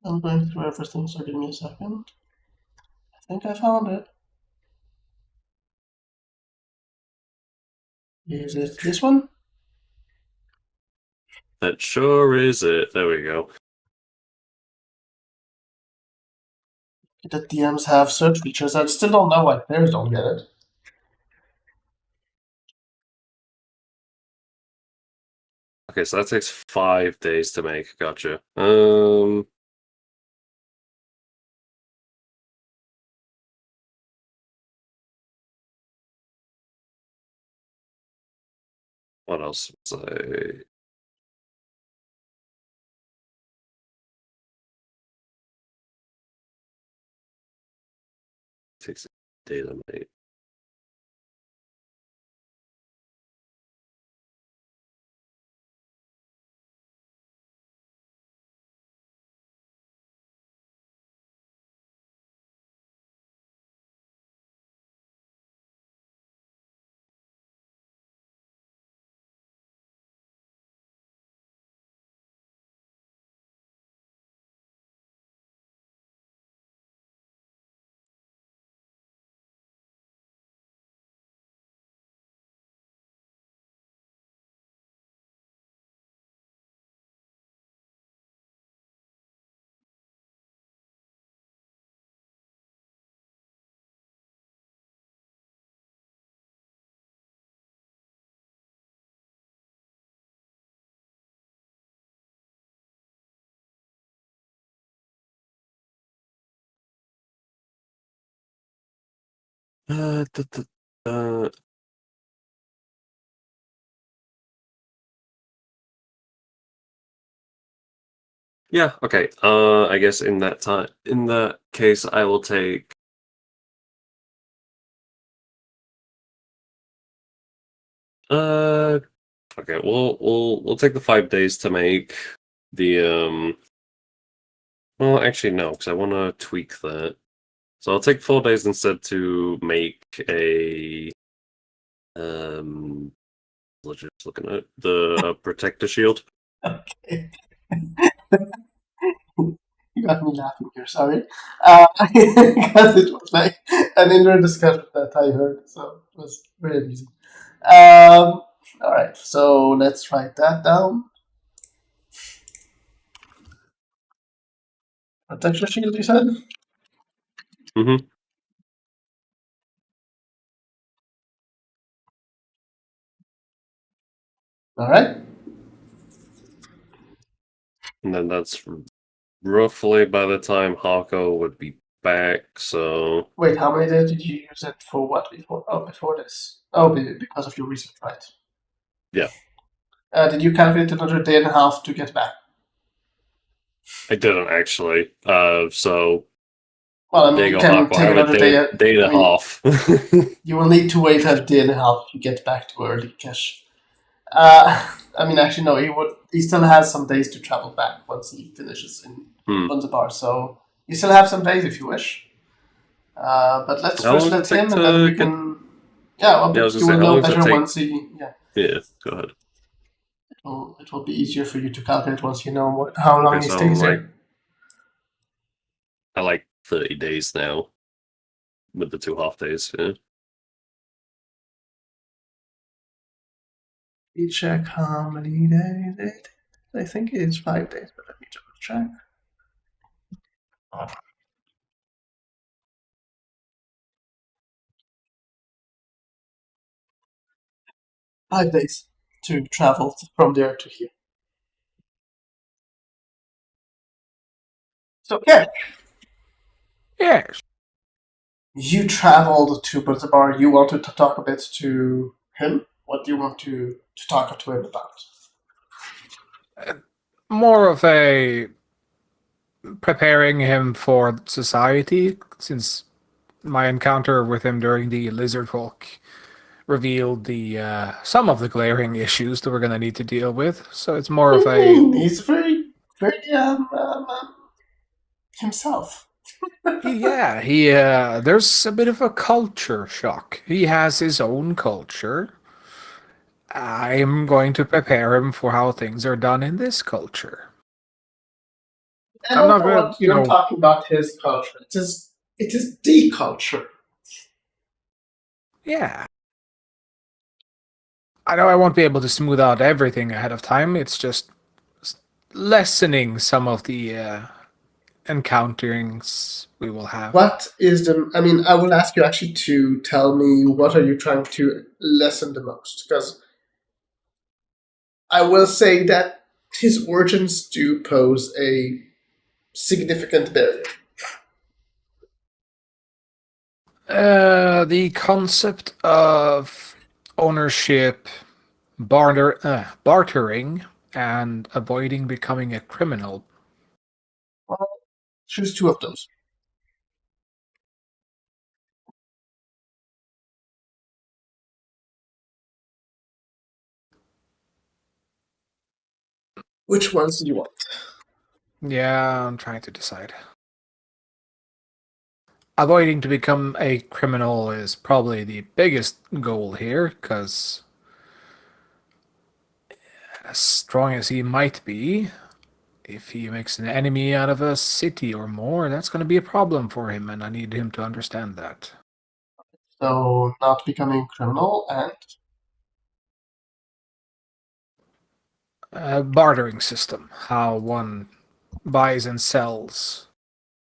I'm going through everything, so give me a second. I think I found it. Is it this one? that sure is it. There we go. The DMs have search features. I still don't know why players don't get it. Okay, so that takes 5 days to make. Gotcha. What else was I? Takes a day to make. Uh, d- d- uh, yeah, okay. I guess in that case, I will take. Uh, okay. We'll take the 5 days to make the. Well, actually, no, because I want to tweak that. So I'll take 4 days instead to make a. Just looking at the protector shield. Okay. You got me laughing here, sorry. Because it was like an inner discussion that I heard, so it was very amusing. Alright, so let's write that down. Protection shield, you said? Mm-hmm. Alright. And then that's roughly by the time Hako would be back. So Wait, how many days did you use it for what before? Oh, before this. Oh, because of your research, right? yeah. Did you calculate another day and a half to get back? I didn't actually. So Well, I mean, there you you go, can Hawk. I take have a another day. day and I a mean, half. you will need to wait a day and a half to get back to early cash. I mean, actually, no. He still has some days to travel back once he finishes in Bunzabar. So you still have some days if you wish. But let's How first long let does it take him, and then to we get? can. Yeah, well, Yeah, I was but gonna you say, will how know long does it better take? once he. Yeah, Yeah, go ahead. it will be easier for you to calculate once you know how long Okay, he so I'm stays like here. I like 30 days now with the 2 half days. Yeah. Let me check how many days it is. I think it is 5 days, but let me double check. 5 days to travel from there to here. So yeah, Yes. you traveled to Bunzabar. You wanted to talk a bit to him. What do you want to talk to him about? More of a preparing him for society, since my encounter with him during the lizard folk revealed the some of the glaring issues that we're going to need to deal with. So it's more of a He's very, very himself. yeah. He there's a bit of a culture shock. He has his own culture. I'm going to prepare him for how things are done in this culture. I I'm don't not know going to, what you're talking about. His culture. It is the culture. yeah. I know I won't be able to smooth out everything ahead of time. It's just lessening some of the encounterings we will have. What is the? I mean, I will ask you actually to tell me what are you trying to lessen the most, because I will say that his origins do pose a significant barrier. The concept of ownership, bartering, and avoiding becoming a criminal. Well, choose two of those. Which ones do you want? Yeah, I'm trying to decide. Avoiding to become a criminal is probably the biggest goal here, because as strong as he might be, if he makes an enemy out of a city or more, that's going to be a problem for him, and I need him to understand that. So, not becoming criminal and A bartering system, how one buys and sells.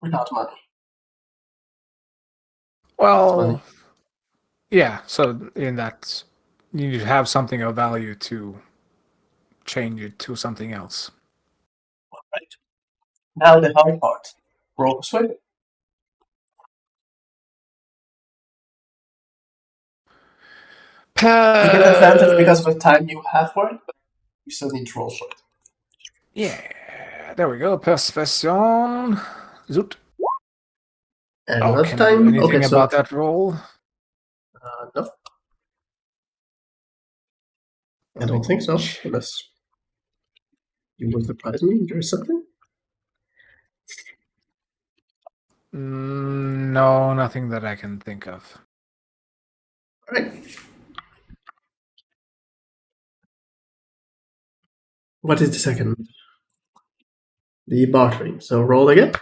without money. Well, Money. yeah, so in that, you need to have something of value to change it to something else. Right. Now the hard part. Roll persuasion. You get advantage because of the time you have for it, but you still need to roll for it. Yeah, there we go. Persuasion. Zoot. And Oh, another can I do time. anything Okay, so about that roll? no, I don't think so. Which- Unless you will surprise me. There's something. No, nothing that I can think of. All right. What is the second? The bartering. So roll again.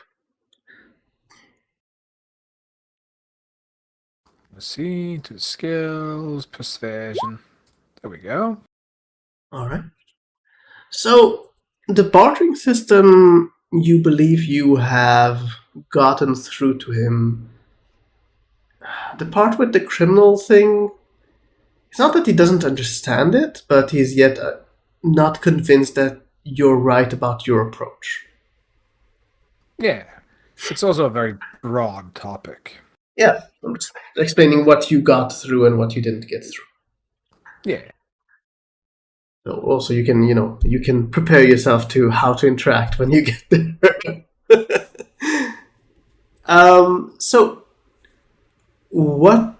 Let's see, to skills, persuasion. There we go. All right. So the bartering system, you believe you have gotten through to him. The part with the criminal thing, it's not that he doesn't understand it, but he's yet not convinced that you're right about your approach. Yeah, it's also a very broad topic. Yeah, I'm just explaining what you got through and what you didn't get through. Yeah. Also, you can you can prepare yourself to how to interact when you get there. So what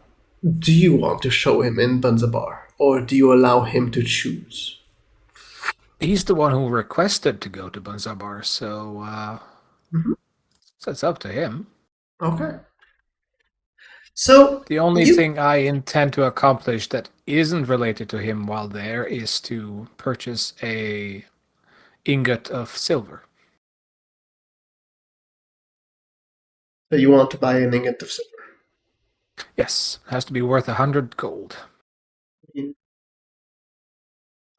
do you want to show him in Bunzabar, or do you allow him to choose? He's the one who requested to go to Bunzabar, so Mhm. so it's up to him. Okay. So The only you thing I intend to accomplish that isn't related to him while there is to purchase a ingot of silver. you want to buy an ingot of silver. Yes, it has to be worth 100 gold.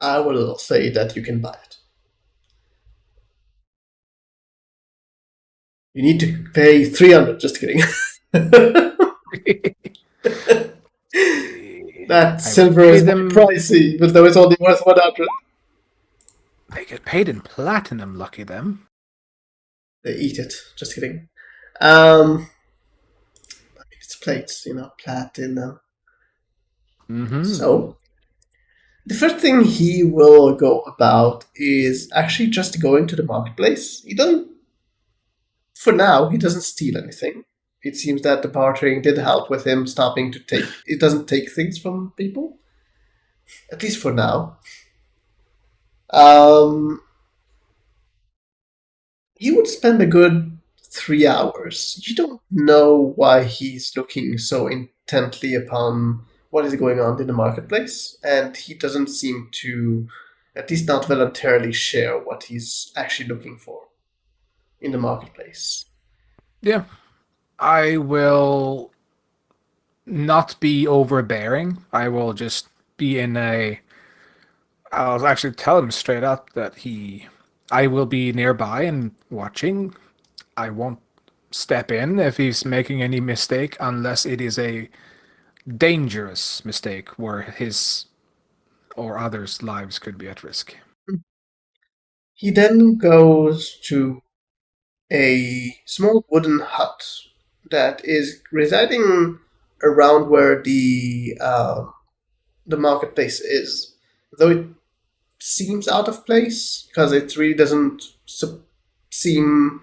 I will say that you can buy it. You need to pay 300. Just kidding. That I will silver pay is more them. pricey, but though it's only worth 100. They get paid in platinum, lucky them. They eat it. Just kidding. I mean, it's plates, platinum. Mm-hmm. So the first thing he will go about is actually just going to the marketplace. He doesn't, for now, he doesn't steal anything. It seems that the bartering did help with him stopping to take. It doesn't take things from people, at least for now. Um, he would spend a good 3 hours. You don't know why he's looking so intently upon what is going on in the marketplace, and he doesn't seem to, at least not voluntarily, share what he's actually looking for in the marketplace. Yeah, I will not be overbearing. I will just be in a. I'll actually tell him straight up that I will be nearby and watching. I won't step in if he's making any mistake unless it is a dangerous mistake where his or others' lives could be at risk. He then goes to a small wooden hut that is residing around where the marketplace is, though it seems out of place because it really doesn't seem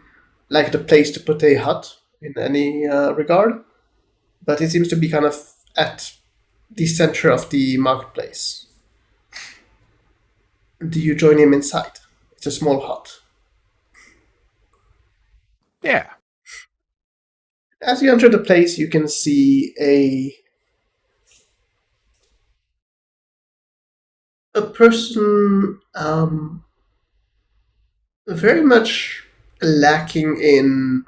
like the place to put a hut in any regard. But it seems to be kind of at the center of the marketplace. Do you join him inside? It's a small hut. Yeah. As you enter the place, you can see a person very much lacking in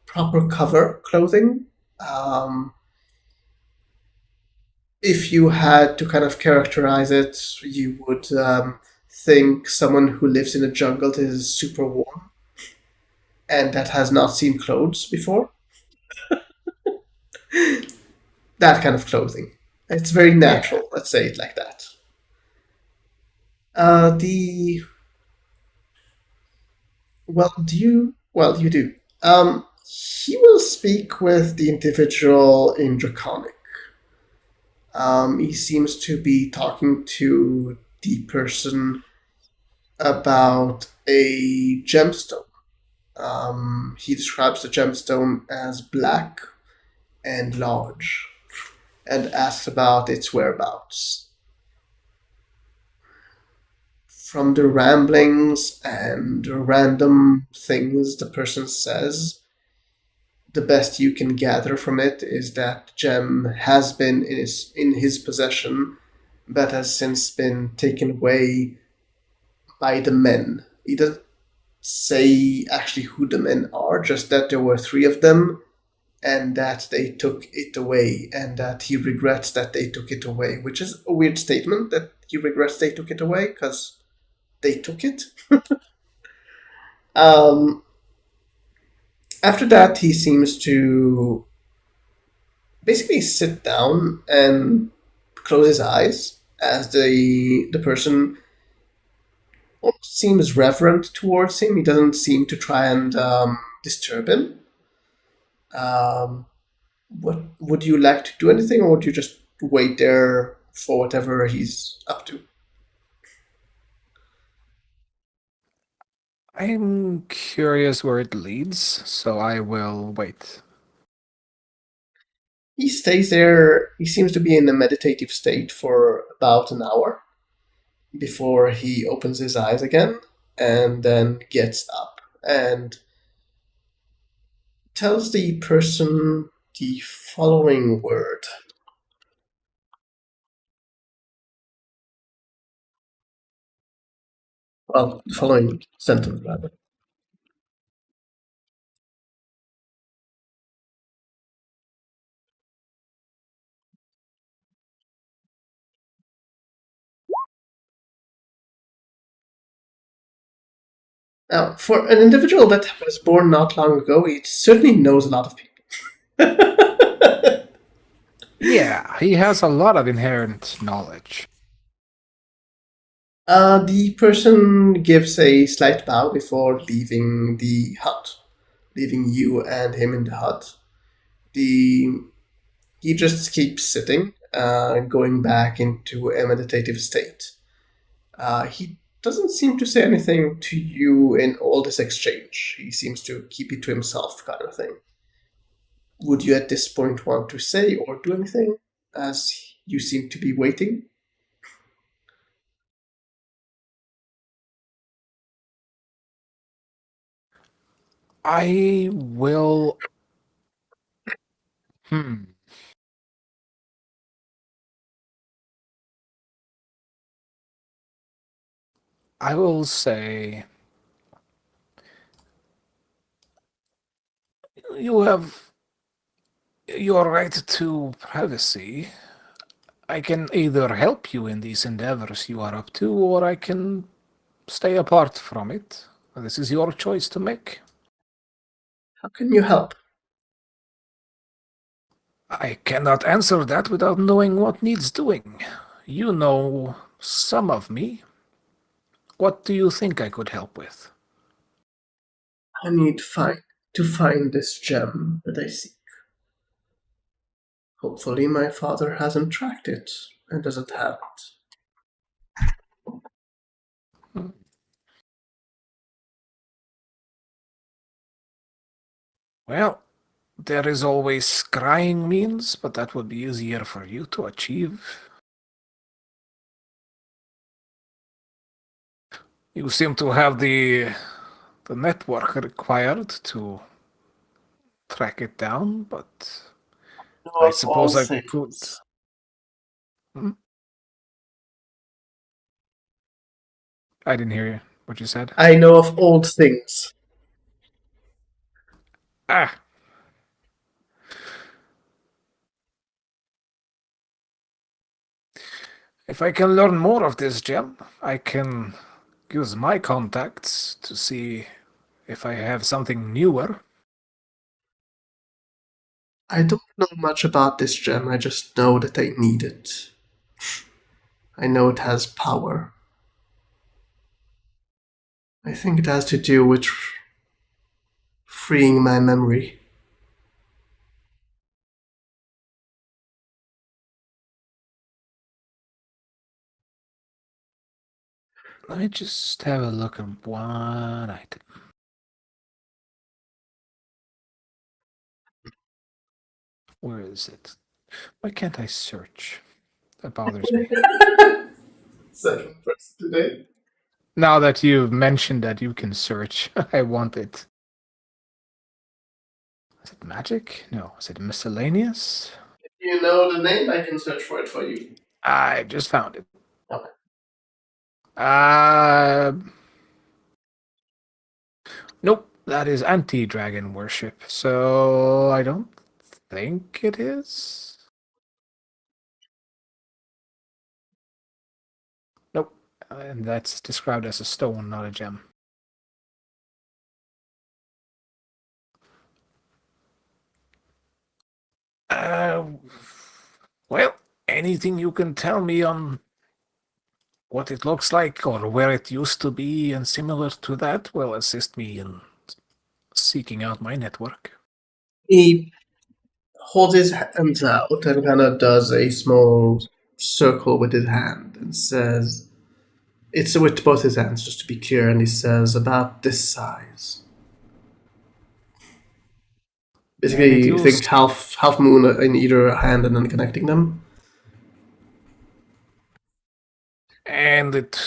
proper cover clothing. Um, if you had to kind of characterize it, you would think someone who lives in a jungle that is super warm and that has not seen clothes before. That kind of clothing. It's very Yeah. natural, let's say it like that. The Well, do you? Well, you do. He will speak with the individual in Draconic. He seems to be talking to the person about a gemstone. He describes the gemstone as black and large and asks about its whereabouts. From the ramblings and the random things the person says, the best you can gather from it is that gem has been in his possession, but has since been taken away by the men. He doesn't say actually who the men are, just that there were three of them, and that they took it away, and that he regrets that they took it away, which is a weird statement that he regrets they took it away, because they took it. um, After that, he seems to basically sit down and close his eyes as the person almost seems reverent towards him. He doesn't seem to try and disturb him. Um, what would you like to do anything, or would you just wait there for whatever he's up to? I'm curious where it leads, so I will wait. He stays there. He seems to be in a meditative state for about an hour before he opens his eyes again and then gets up and tells the person the following word. Well, the following sentence, rather. Now, for an individual that was born not long ago, he certainly knows a lot of people. Yeah, he has a lot of inherent knowledge. The person gives a slight bow before leaving the hut, leaving you and him in the hut. The He just keeps sitting, going back into a meditative state. He doesn't seem to say anything to you in all this exchange. He seems to keep it to himself, kind of thing. Would you at this point want to say or do anything, as you seem to be waiting? I will. Hmm. I will say you have your right to privacy. I can either help you in these endeavors you are up to, or I can stay apart from it. This is your choice to make. How can you help? I cannot answer that without knowing what needs doing. You know some of me. What do you think I could help with? I need to find this gem that I seek. Hopefully, my father hasn't tracked it and doesn't have it. Well, there is always scrying means, but that would be easier for you to achieve. You seem to have the network required to track it down, but I Of all suppose I could. things, Hmm? I didn't hear you. What you said? I know of old things. Ah, if I can learn more of this gem, I can use my contacts to see if I have something newer. I don't know much about this gem, I just know that I need it. I know it has power. I think it has to do with freeing my memory. Let me just have a look at one item. Where is it? Why can't I search? That bothers me. Second person today. Now that you've mentioned that you can search, I want it. Is it magic? No. Is it miscellaneous? If you know the name, I can search for it for you. I just found it. Okay. Uh, nope. That is anti-dragon worship, so I don't think it is. Nope. And that's described as a stone, not a gem. Uh, well, anything you can tell me on what it looks like or where it used to be and similar to that will assist me in seeking out my network. He holds his hands out and kind of does a small circle with his hand and says, It's with both his hands, just to be clear, and he says about this size. And it Basically, you think used half moon in either hand and then connecting them. and it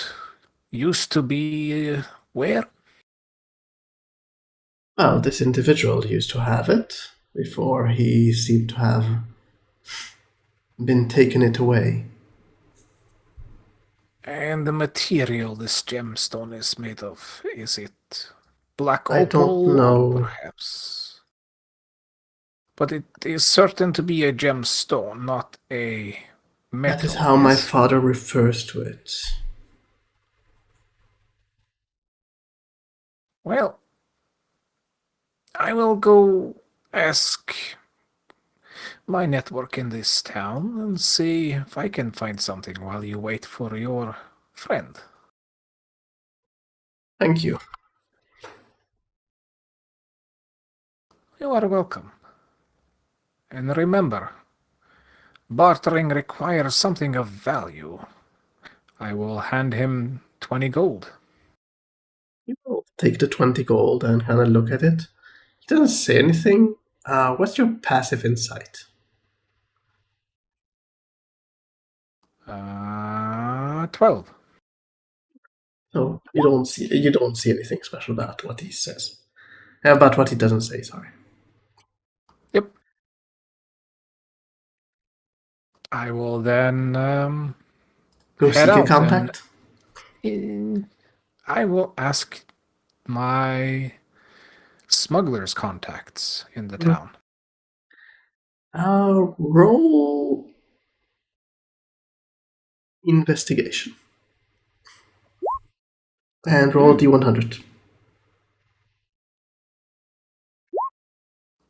used to be where? Well, this individual used to have it before he seemed to have been taken it away. And the material this gemstone is made of, is it black I don't opal or know. perhaps? But it is certain to be a gemstone, not a metal. That is how my yes? father refers to it. Well, I will go ask my network in this town and see if I can find something while you wait for your friend. Thank you. You are welcome. And remember, bartering requires something of value. I will hand him 20 gold. He will take the 20 gold and kind of look at it. He doesn't say anything. What's your passive insight? 12. So you don't see anything special about what he says. About what he doesn't say, sorry. Yep. I will then Go head seek a out contact. and I will ask my smuggler's contacts in the town. Roll investigation. And roll D100.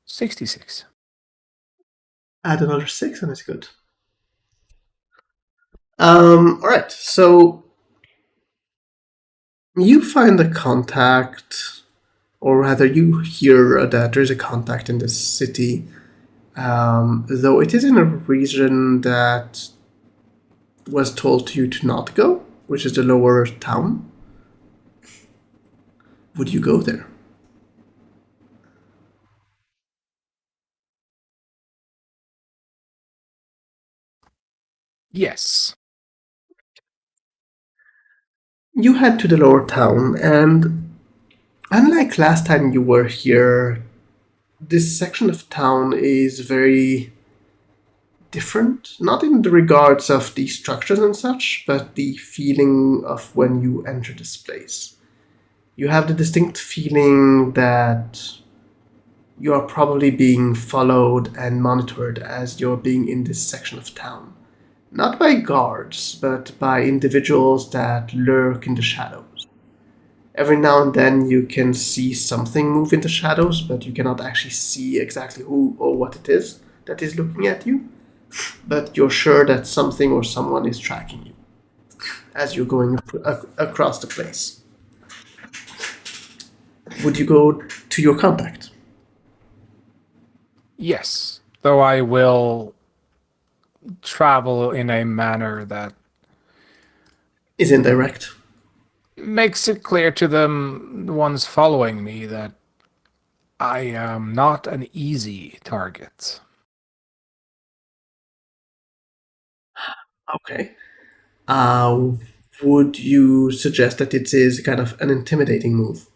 66. Add another 6 and it's good. Alright, so you find a contact, or rather you hear that there's a contact in this city, though it is in a region that was told to you to not go, which is the lower town. Would you go there? Yes. You head to the lower town, and unlike last time you were here, this section of town is very different. Not in the regards of the structures and such, but the feeling of when you enter this place. You have the distinct feeling that you are probably being followed and monitored as you're being in this section of town. Not by guards, but by individuals that lurk in the shadows. Every now and then you can see something move in the shadows, but you cannot actually see exactly who or what it is that is looking at you. But you're sure that something or someone is tracking you as you're going across the place. Would you go to your contact? Yes. Though I will travel in a manner that Is indirect. makes it clear to them, the ones following me, that I am not an easy target. Okay. Would you suggest that it is kind of an intimidating move?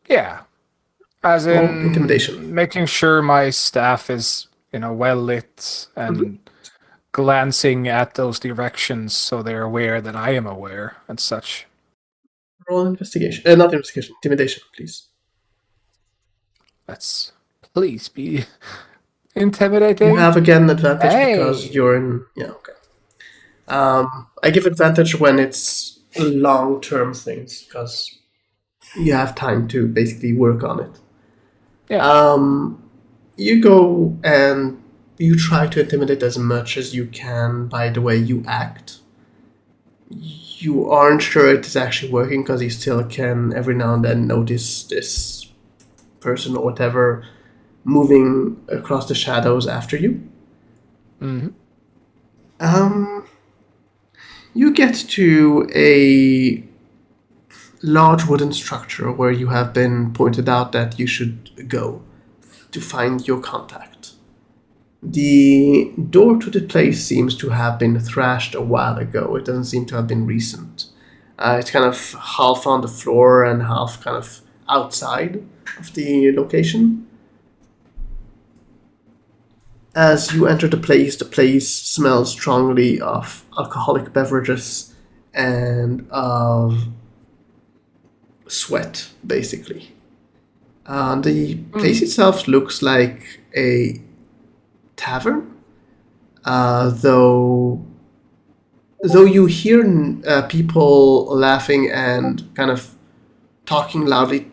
Yeah. As Roll intimidation. in making sure my staff is, well lit and glancing at those directions so they're aware that I am aware and such. Roll investigation. Not investigation. Intimidation, please. Let's please be intimidating. You have again advantage because Hey. you're in. Yeah, okay. I give advantage when it's long-term things because you have time to basically work on it. Yeah. You go and you try to intimidate as much as you can by the way you act. You aren't sure it is actually working because you still can every now and then notice this person or whatever moving across the shadows after you. Mm-hmm. Um, you get to a large wooden structure where you have been pointed out that you should go to find your contact. The door to the place seems to have been thrashed a while ago. It doesn't seem to have been recent. It's kind of half on the floor and half kind of outside of the location. As you enter the place smells strongly of alcoholic beverages and of sweat, basically. The place itself looks like a tavern, though you hear people laughing and kind of talking loudly.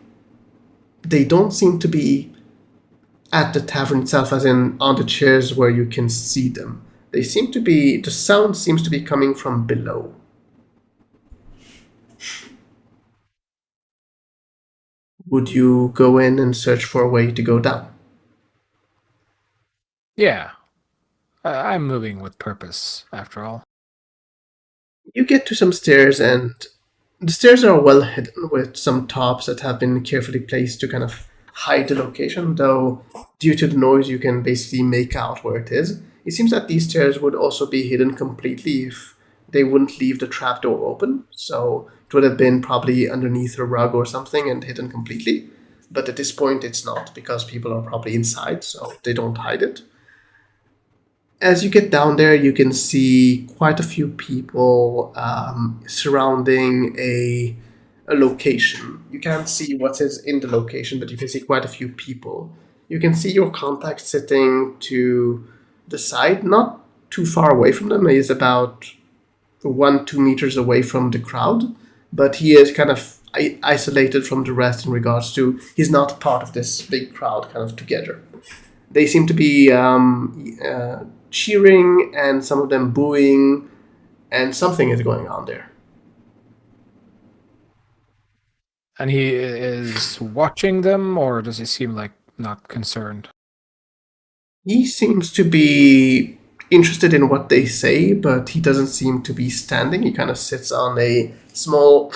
They don't seem to be at the tavern itself, as in on the chairs where you can see them. They seem to be. The sound seems to be coming from below. Would you go in and search for a way to go down? Yeah, I'm moving with purpose, after all. You get to some stairs, and the stairs are well hidden with some tops that have been carefully placed to kind of hide the location, though due to the noise you can basically make out where it is. It seems that these stairs would also be hidden completely if they wouldn't leave the trapdoor open, so it would have been probably underneath a rug or something and hidden completely. But at this point it's not, because people are probably inside, so they don't hide it. As you get down there, you can see quite a few people surrounding a location. You can't see what is in the location, but you can see quite a few people. You can see your contact sitting to the side, not too far away from them. He's about 1, 2 meters away from the crowd, but he is kind of isolated from the rest in regards to he's not part of this big crowd kind of together. They seem to be cheering and some of them booing, and something is going on there. And he is watching them, or does he seem like not concerned? He seems to be interested in what they say, but he doesn't seem to be standing. He kind of sits on a small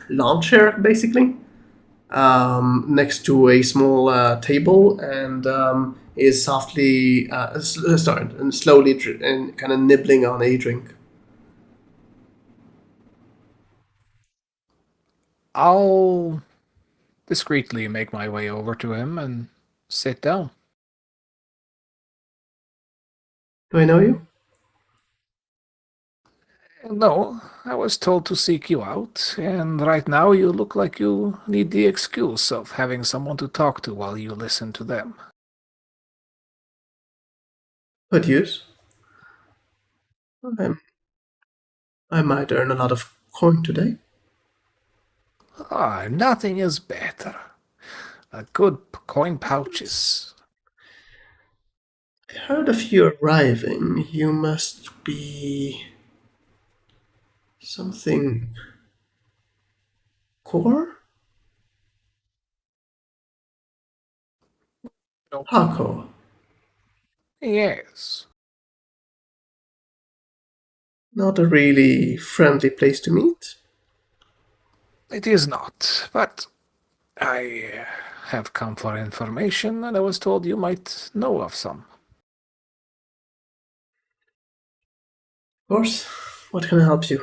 lawn chair, basically, next to a small table, and is softly, sorry, and slowly and kind of nibbling on a drink. I'll discreetly make my way over to him and sit down. Do I know you? No, I was told to seek you out, and right now you look like you need the excuse of having someone to talk to while you listen to them. Could use. I'm, I might earn a lot of coin today. Ah, nothing is better. A good coin pouches. I heard of you arriving. You must be something core? No. Hako. Yes. Not a really friendly place to meet. It is not, but I have come for information, and I was told you might know of some. Of course. What can I help you?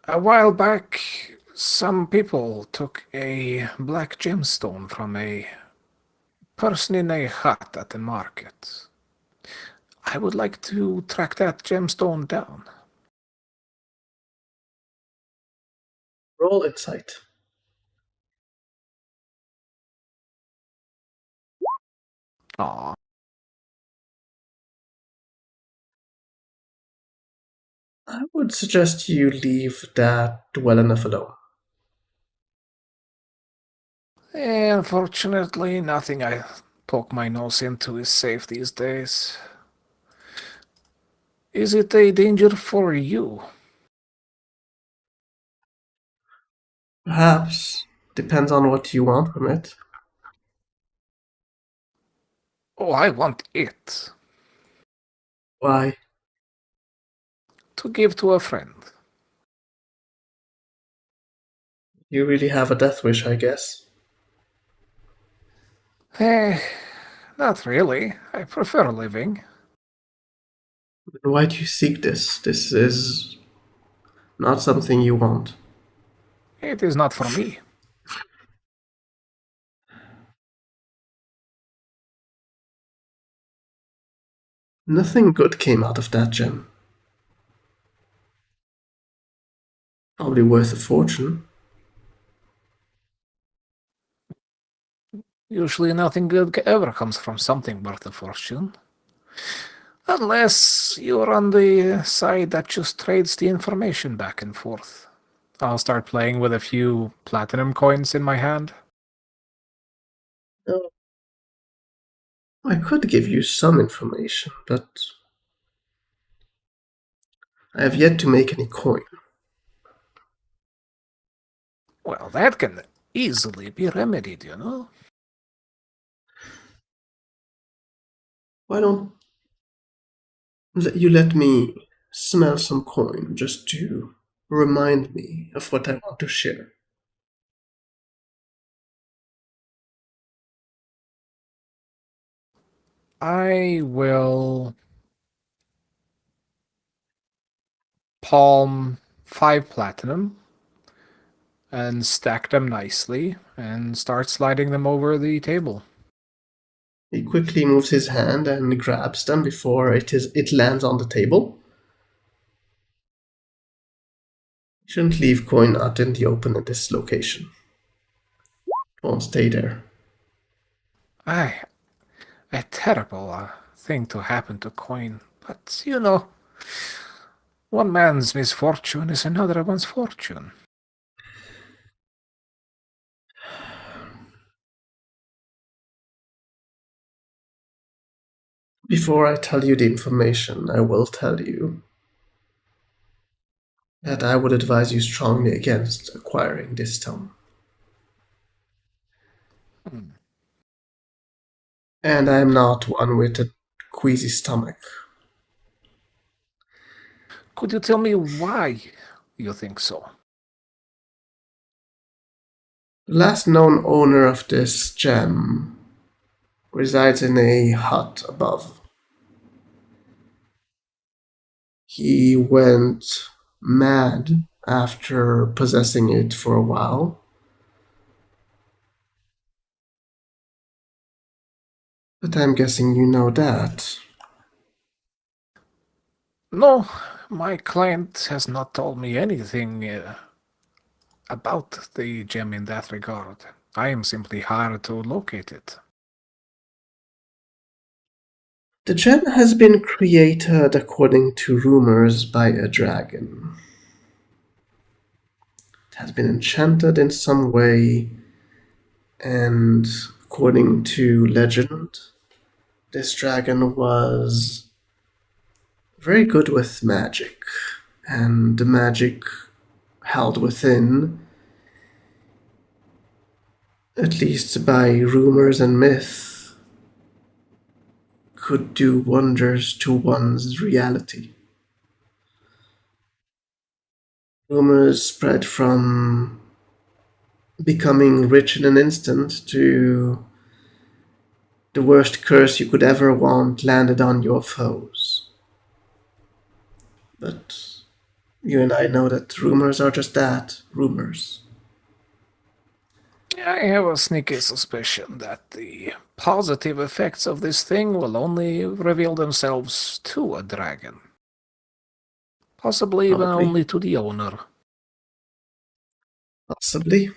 A while back, some people took a black gemstone from a person in a hut at the market. I would like to track that gemstone down. Roll insight. Aw. I would suggest you leave that well enough alone. Unfortunately, nothing I poke my nose into is safe these days. Is it a danger for you? Perhaps. Depends on what you want from it. Oh, I want it. Why? To give to a friend. You really have a death wish, I guess. Eh, not really. I prefer living. Why do you seek this? This is not something you want. It is not for me. Nothing good came out of that gem. Probably worth a fortune. Usually nothing good ever comes from something worth a fortune. Unless you're on the side that just trades the information back and forth. I'll start playing with a few platinum coins in my hand. Oh. I could give you some information, but I have yet to make any coin. Well, that can easily be remedied, you know? Why don't you let me smell some coin just to remind me of what I want to share? I will palm 5 platinum and stack them nicely and start sliding them over the table. He quickly moves his hand and grabs them before it lands on the table. You shouldn't leave coin out in the open at this location. It won't stay there. Aye, a terrible thing to happen to coin. But, you know, one man's misfortune is another one's fortune. Before I tell you the information, I will tell you that I would advise you strongly against acquiring this stone. And I am not one with a queasy stomach. Could you tell me why you think so? The last known owner of this gem resides in a hut above. He went mad after possessing it for a while. But I'm guessing you know that. No, my client has not told me anything about the gem in that regard. I am simply hired to locate it. The gem has been created according to rumors by a dragon. It has been enchanted in some way, and according to legend, this dragon was very good with magic, and the magic held within, at least by rumors and myth, could do wonders to one's reality. Rumors spread from becoming rich in an instant to the worst curse you could ever want landed on your foes. But you and I know that rumors are just that, rumors. I have a sneaky suspicion that the positive effects of this thing will only reveal themselves to a dragon. Possibly even Probably. only to the owner. Possibly.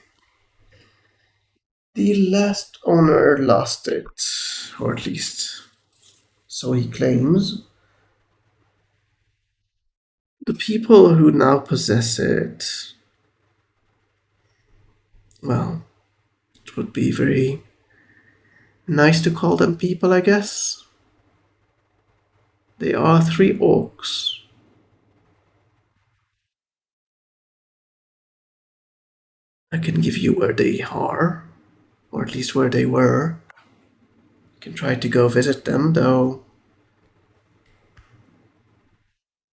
The last owner lost it, or at least so he claims. The people who now possess it, well, it would be very nice to call them people, I guess. They are 3 orcs. I can give you where they are, or at least where they were. You can try to go visit them, though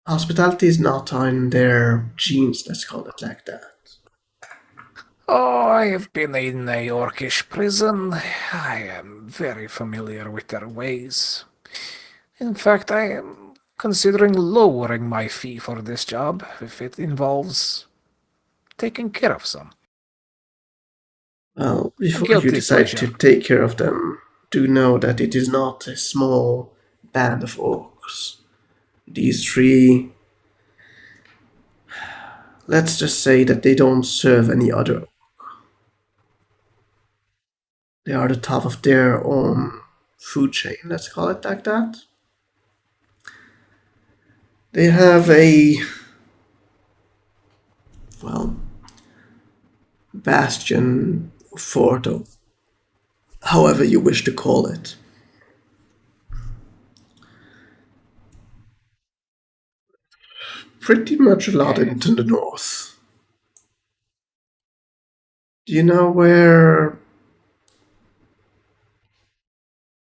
Hospitality is not in their genes, let's call it like that. Oh, I have been in a orcish prison. I am very familiar with their ways. In fact, I am considering lowering my fee for this job if it involves taking care of some. Well, A before you guilty decide to pleasure. take care of them, do know that it is not a small band of orcs. These three, let's just say that they don't serve any other. They are the top of their own food chain, let's call it like that. They have a, well, bastion, fort, or however you wish to call it. Pretty much a lot Eh, into the north. Do you know where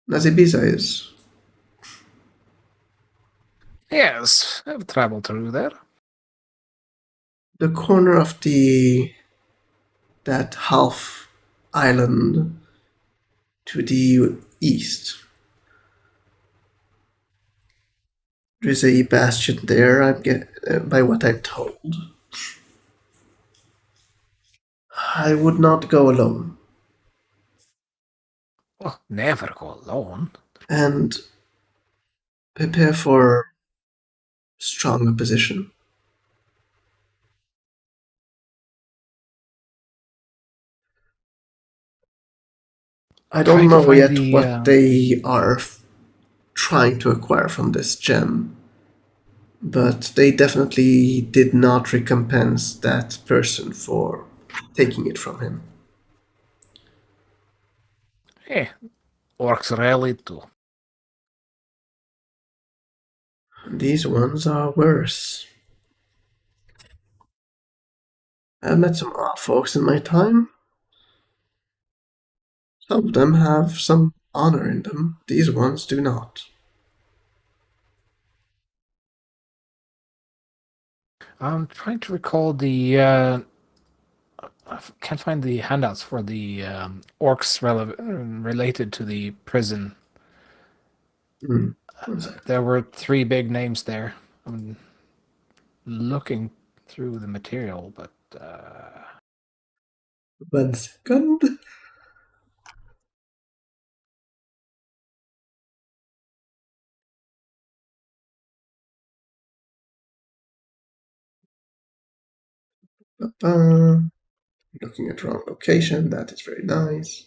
Nazibisa is? yes, I've traveled through there. The corner of the that half island to the east. There's a bastion there. By what I'm told. I would not go alone, Oh, never go alone. and prepare for strong opposition. I I'm don't trying to know find yet the. what they are trying to acquire from this gem, but they definitely did not recompense that person for taking it from him. Eh, orcs rarely do. These ones are worse. I've met some odd folks in my time. Some of them have some honor in them. These ones do not. I'm trying to recall the. I can't find the handouts for the orcs related to the prison. Hmm. One sec. There were three big names there. I'm looking through the material, but 1 second. Ba-ba. Looking at wrong location. That is very nice.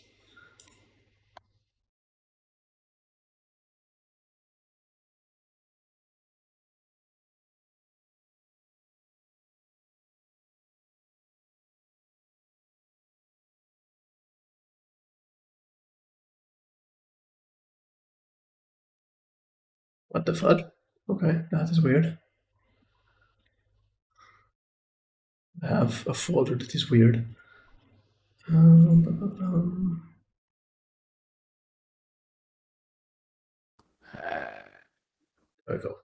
What the fud? Okay, that is weird. I have a folder that is weird. Ba-ba-bum. There we go.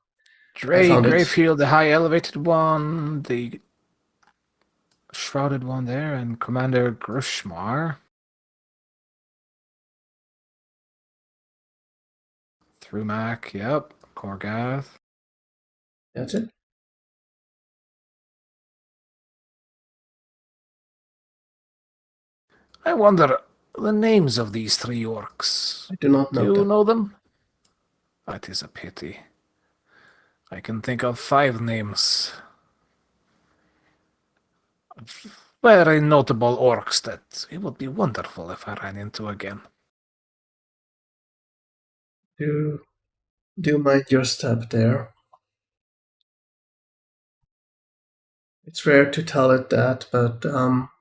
I Dre found it. Greyfield, the high elevated one, the shrouded one there, and Commander Grushmar. Through Mac, yep. Korgath. That's it. I wonder the names of these three orcs. I do not Do know you them. know them? That is a pity. I can think of 5 names. Very notable orcs that it would be wonderful if I ran into again. Do mind your step there. It's rare to tell it that, but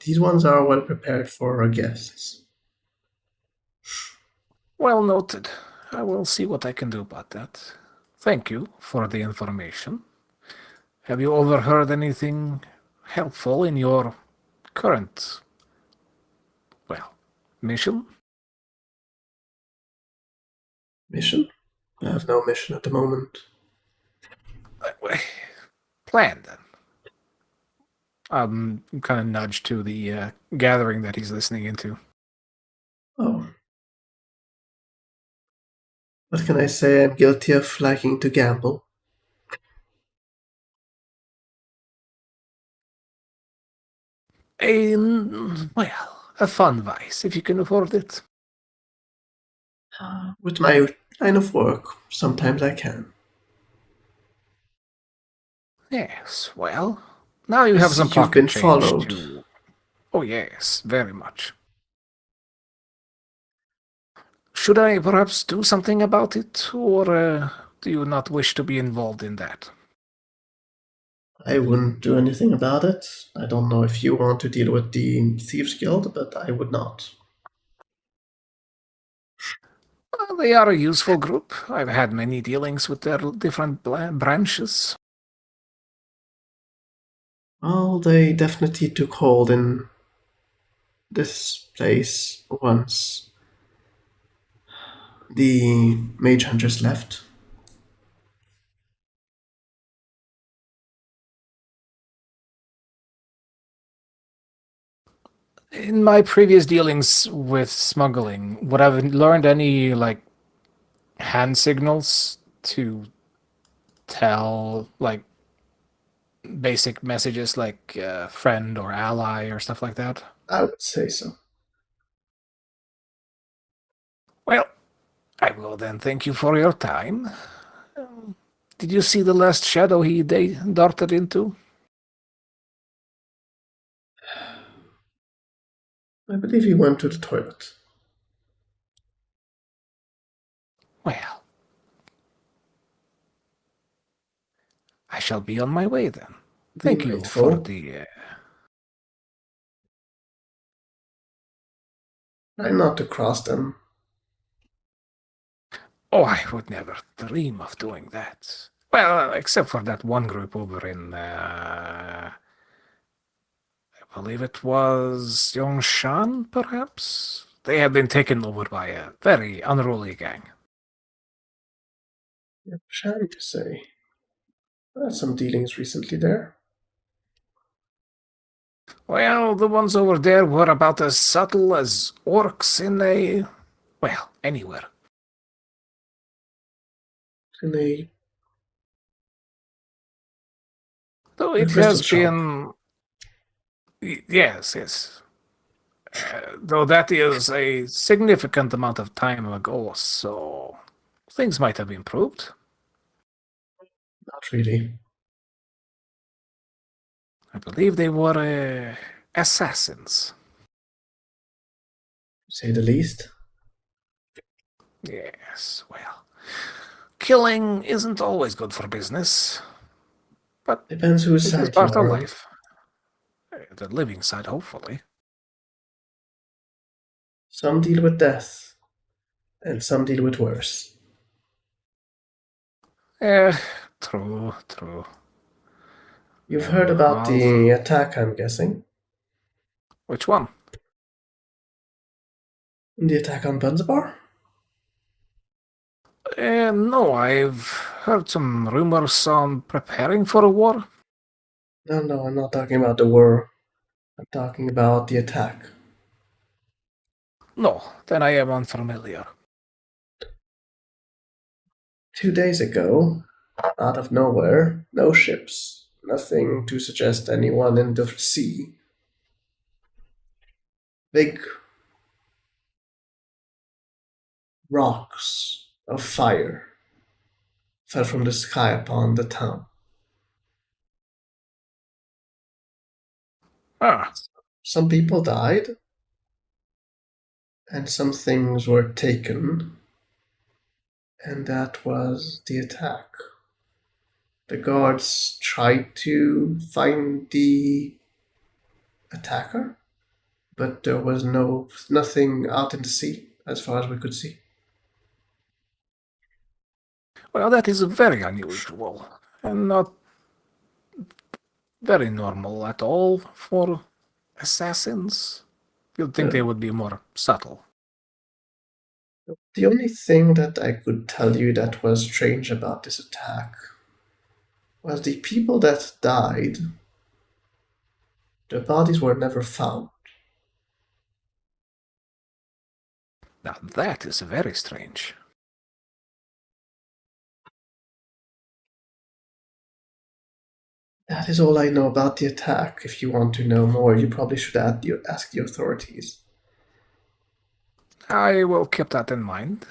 these ones are well prepared for our guests. Well noted. I will see what I can do about that. Thank you for the information. Have you overheard anything helpful in your current, well, mission? Mission? I have no mission at the moment. Plan then. Kind of nudge to the gathering that he's listening into. Oh. What can I say? I'm guilty of liking to gamble. A fun vice, if you can afford it. With my line of work, sometimes I can. Yes, well, now you I have see some you've pocket been change followed. to... Oh yes, very much. Should I perhaps do something about it, or do you not wish to be involved in that? I wouldn't do anything about it. I don't know if you want to deal with the Thieves Guild, but I would not. Well, they are a useful group. I've had many dealings with their different branches. Well, they definitely took hold in this place once the mage hunters left. In my previous dealings with smuggling, would I have learned any, like, hand signals to tell, like, basic messages like friend or ally or stuff like that? I would say so. Well, I will then thank you for your time. Did you see the last shadow he darted into? I believe he went to the toilet. Well, I shall be on my way then. Be Thank you for mindful. the... Try not to cross them. Oh, I would never dream of doing that. Well, except for that one group over in... I believe it was Yongshan, perhaps? They had been taken over by a very unruly gang. Shame to say. I had some dealings recently there. Well, the ones over there were about as subtle as orcs in a... well, anywhere. In a Though it crystal has shop. been... Yes. Though that is a significant amount of time ago, so things might have improved. Not really. I believe they were assassins. To say the least. Yes, well, killing isn't always good for business, but Depends whose it is side you part of are on. life. The living side, hopefully. Some deal with death, and some deal with worse. Eh, true. You've heard Yeah, about well, the attack, I'm guessing. which one? The attack on Bunzabar? No, I've heard some rumors on preparing for a war. No, I'm not talking about the war. I'm talking about the attack. No, then I am unfamiliar. 2 days ago, out of nowhere, no ships, nothing to suggest anyone in the sea. Big rocks of fire fell from the sky upon the town. Ah, Some people died, and some things were taken, and that was the attack. The guards tried to find the attacker, but there was nothing out in the sea as far as we could see. well, that is very unusual, and not very normal at all for assassins. You'd think they would be more subtle. The only thing that I could tell you that was strange about this attack Well, the people that died, their bodies were never found. Now that is very strange. That is all I know about the attack. If you want to know more, you probably should ask the authorities. I will keep that in mind.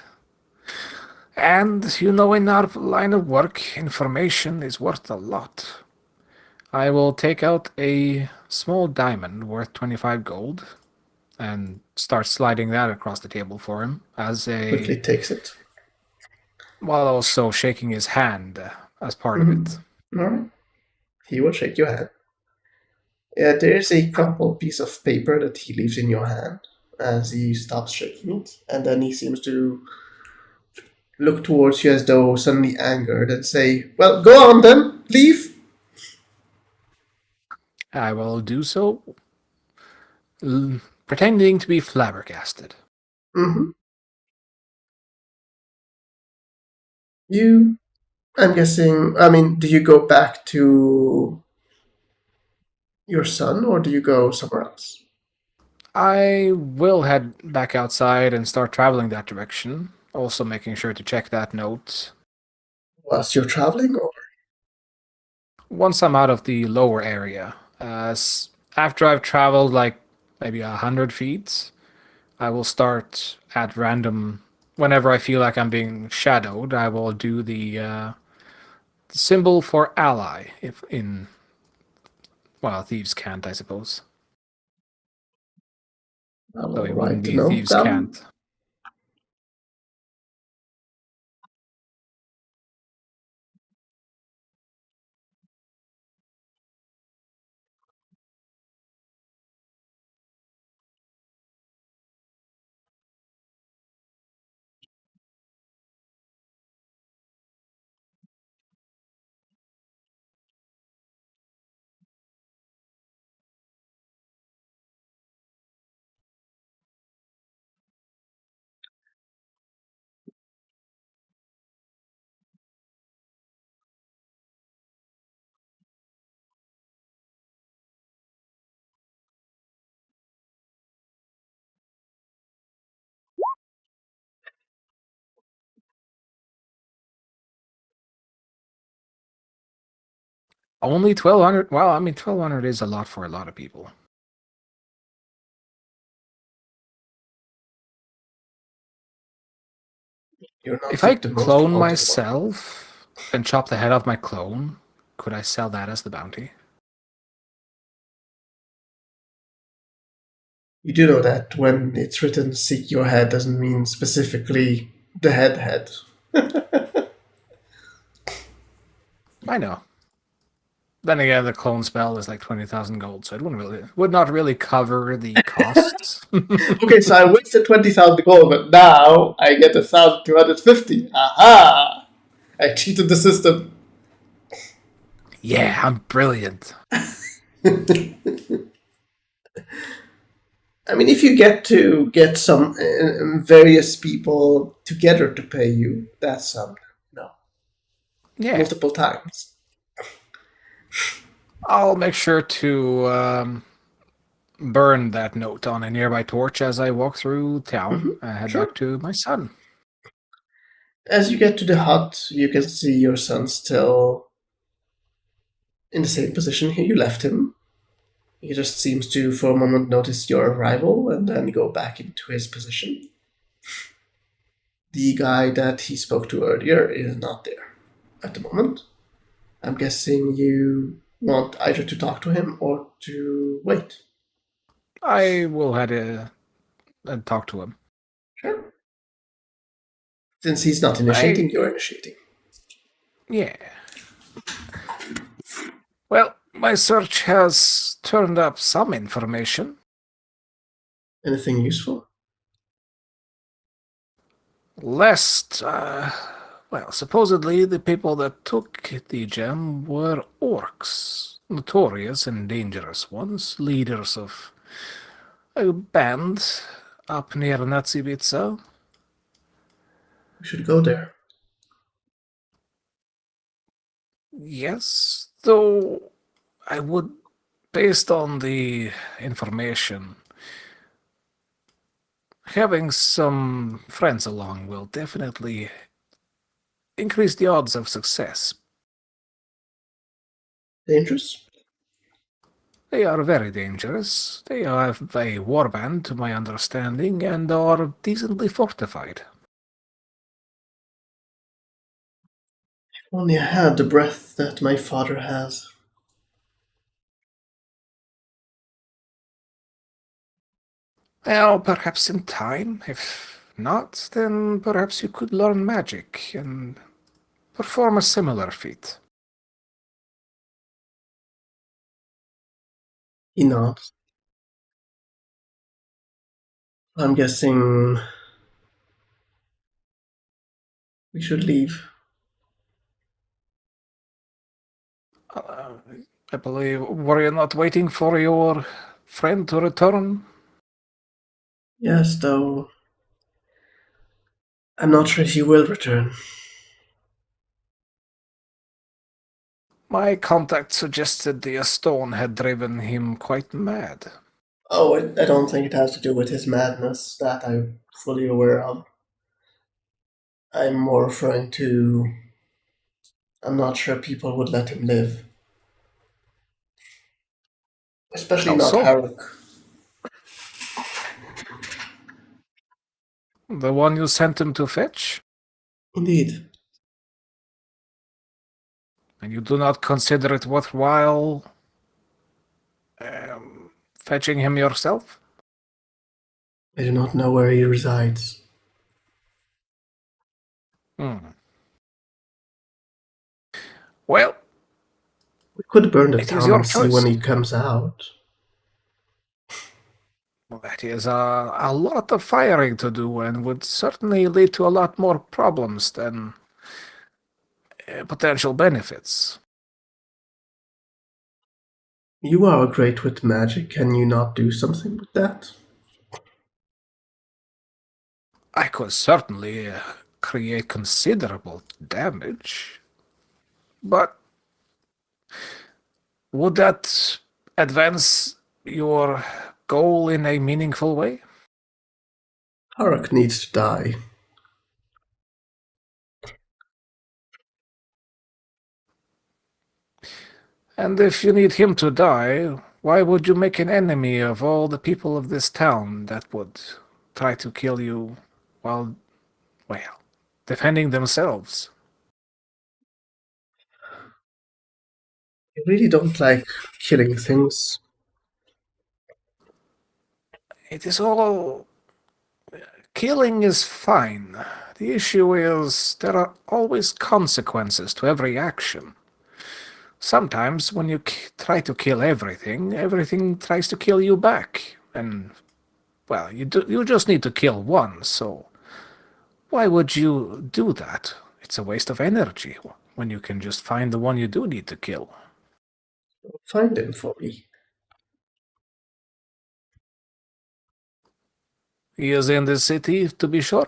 And, in our line of work, information is worth a lot. I will take out a small diamond worth 25 gold and start sliding that across the table for him Quickly takes it. while also shaking his hand as part of it. All right. He will shake your hand. There is a crumpled piece of paper that he leaves in your hand as he stops shaking it, and then he seems to look towards you as though suddenly angered and say, "Well, go on then, leave." I will do so, pretending to be flabbergasted. Mm-hmm. I'm guessing, do you go back to your son or do you go somewhere else? I will head back outside and start traveling that direction, also making sure to check that note. Whilst you're traveling, or? Once I'm out of the lower area, after I've traveled like maybe 100 feet, I will start at random. Whenever I feel like I'm being shadowed, I will do the symbol for ally. If in thieves can't, I suppose. I'll So it wouldn't write the be note thieves down. can't. Only 1,200. Well, 1,200 is a lot for a lot of people. You're not If I the most clone wanted one. myself and chop the head off my clone, could I sell that as the bounty? You do know that when it's written "seek your head" doesn't mean specifically the head. I know. Then again, the clone spell is like 20,000 gold, so it would not really cover the costs. Okay, so I wasted 20,000 gold, but now I get 1,250. Aha! I cheated the system. Yeah, I'm brilliant. If you get some various people together to pay you, that's Yeah, multiple times. I'll make sure to burn that note on a nearby torch as I walk through town and head Sure. back to my son. As you get to the hut, you can see your son still in the same position here you left him. He just seems to, for a moment, notice your arrival and then go back into his position. The guy that he spoke to earlier is not there at the moment. I'm guessing you want either to talk to him or to wait. I will head and talk to him. Sure. Since he's not initiating, you're initiating. Yeah. Well, my search has turned up some information. Anything useful? Lest, supposedly the people that took the gem were orcs, notorious and dangerous ones, leaders of a band up near Natsibitsa. We should go there. Yes, though I would, based on the information, having some friends along will definitely increase the odds of success. Dangerous? They are very dangerous. They have a warband, to my understanding, and are decently fortified. Only I had the breath that my father has. Well, perhaps in time. If not, then perhaps you could learn magic and perform a similar feat. He nods. I'm guessing we should leave. Uh, I believe, were you not waiting for your friend to return? Yes, though I'm not sure he will return. My contact suggested the stone had driven him quite mad. Oh, I don't think it has to do with his madness. That I'm fully aware of. I'm more referring to. I'm not sure people would let him live. Especially How not so? Haruk. The one you sent him to fetch? Indeed. And you do not consider it worthwhile fetching him yourself? I do not know where he resides. Hmm. Well, We could burn the it is town your and see when choice. he comes out. That is a lot of firing to do and would certainly lead to a lot more problems than potential benefits. You are great with magic. Can you not do something with that? I could certainly create considerable damage, but would that advance your goal in a meaningful way? Haruk needs to die. And if you need him to die, why would you make an enemy of all the people of this town that would try to kill you while, well, defending themselves? I really don't like killing things. It is all. Killing is fine. The issue is there are always consequences to every action. Sometimes when you try to kill everything, everything tries to kill you back. And, well, you just need to kill one, so why would you do that? It's a waste of energy when you can just find the one you do need to kill. Find him for me. He is in this city, to be sure.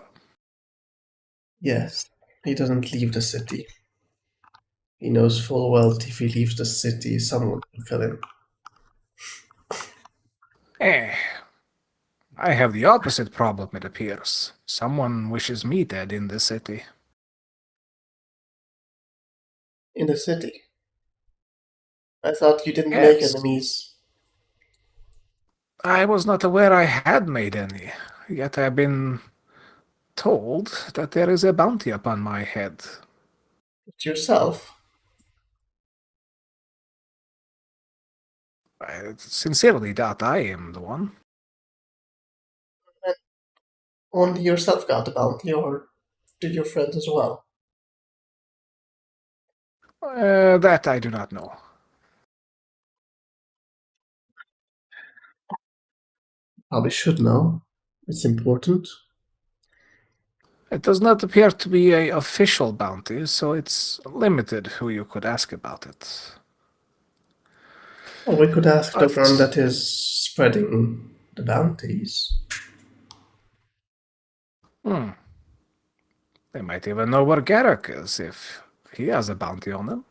Yes, he doesn't leave the city. He knows full well that if he leaves the city, someone will kill him. Eh, I have the opposite problem, it appears. Someone wishes me dead in this city. In the city? I thought you didn't make Yes. enemies. I was not aware I had made any, yet I've been told that there is a bounty upon my head. It's yourself. I sincerely doubt I am the one. And only yourself got the bounty, or did your friends as well? That I do not know. Probably should know. It's important. It does not appear to be a official bounty, so it's limited who you could ask about it. Well, we could ask the one But that is spreading the bounties. hmm, they might even know where Garrick is if he has a bounty on him.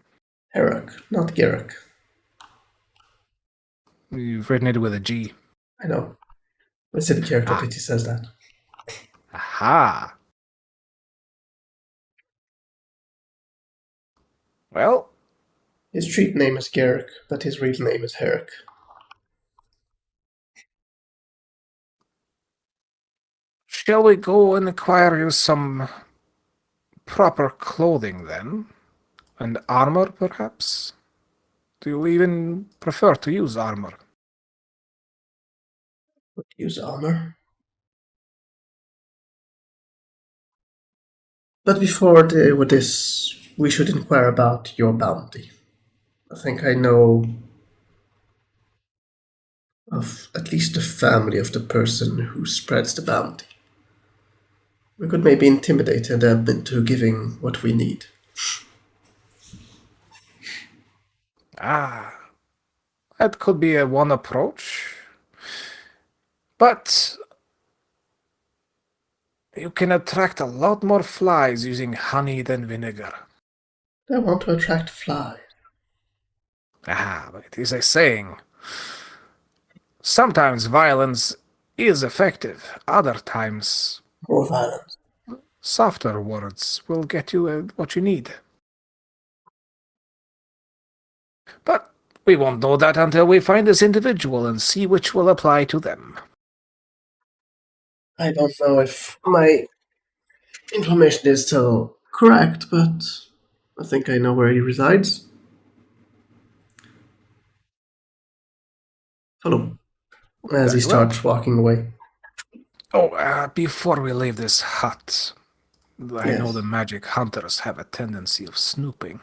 Herrick, not Garrick. You've written it with a G. I know. Let's say the character that he says that. Aha. Well, His street name is Garrick, but his real name is Herrick. shall we go and acquire you some proper clothing then? And armor, perhaps? Do you even prefer to use armor? Would use armor. But before with this, we should inquire about your bounty. I think I know of at least the family of the person who spreads the bounty. We could maybe intimidate them into giving what we need. Ah, that could be one approach. But you can attract a lot more flies using honey than vinegar. I want to attract flies. Ah, but it is a saying. Sometimes violence is effective. Other times, More violence. softer words will get you what you need. But we won't know that until we find this individual and see which will apply to them. I don't know if my information is still correct, but I think I know where he resides. Follow. As he Very well. starts walking away. Oh, before we leave this hut, I know Yes. the magic hunters have a tendency of snooping.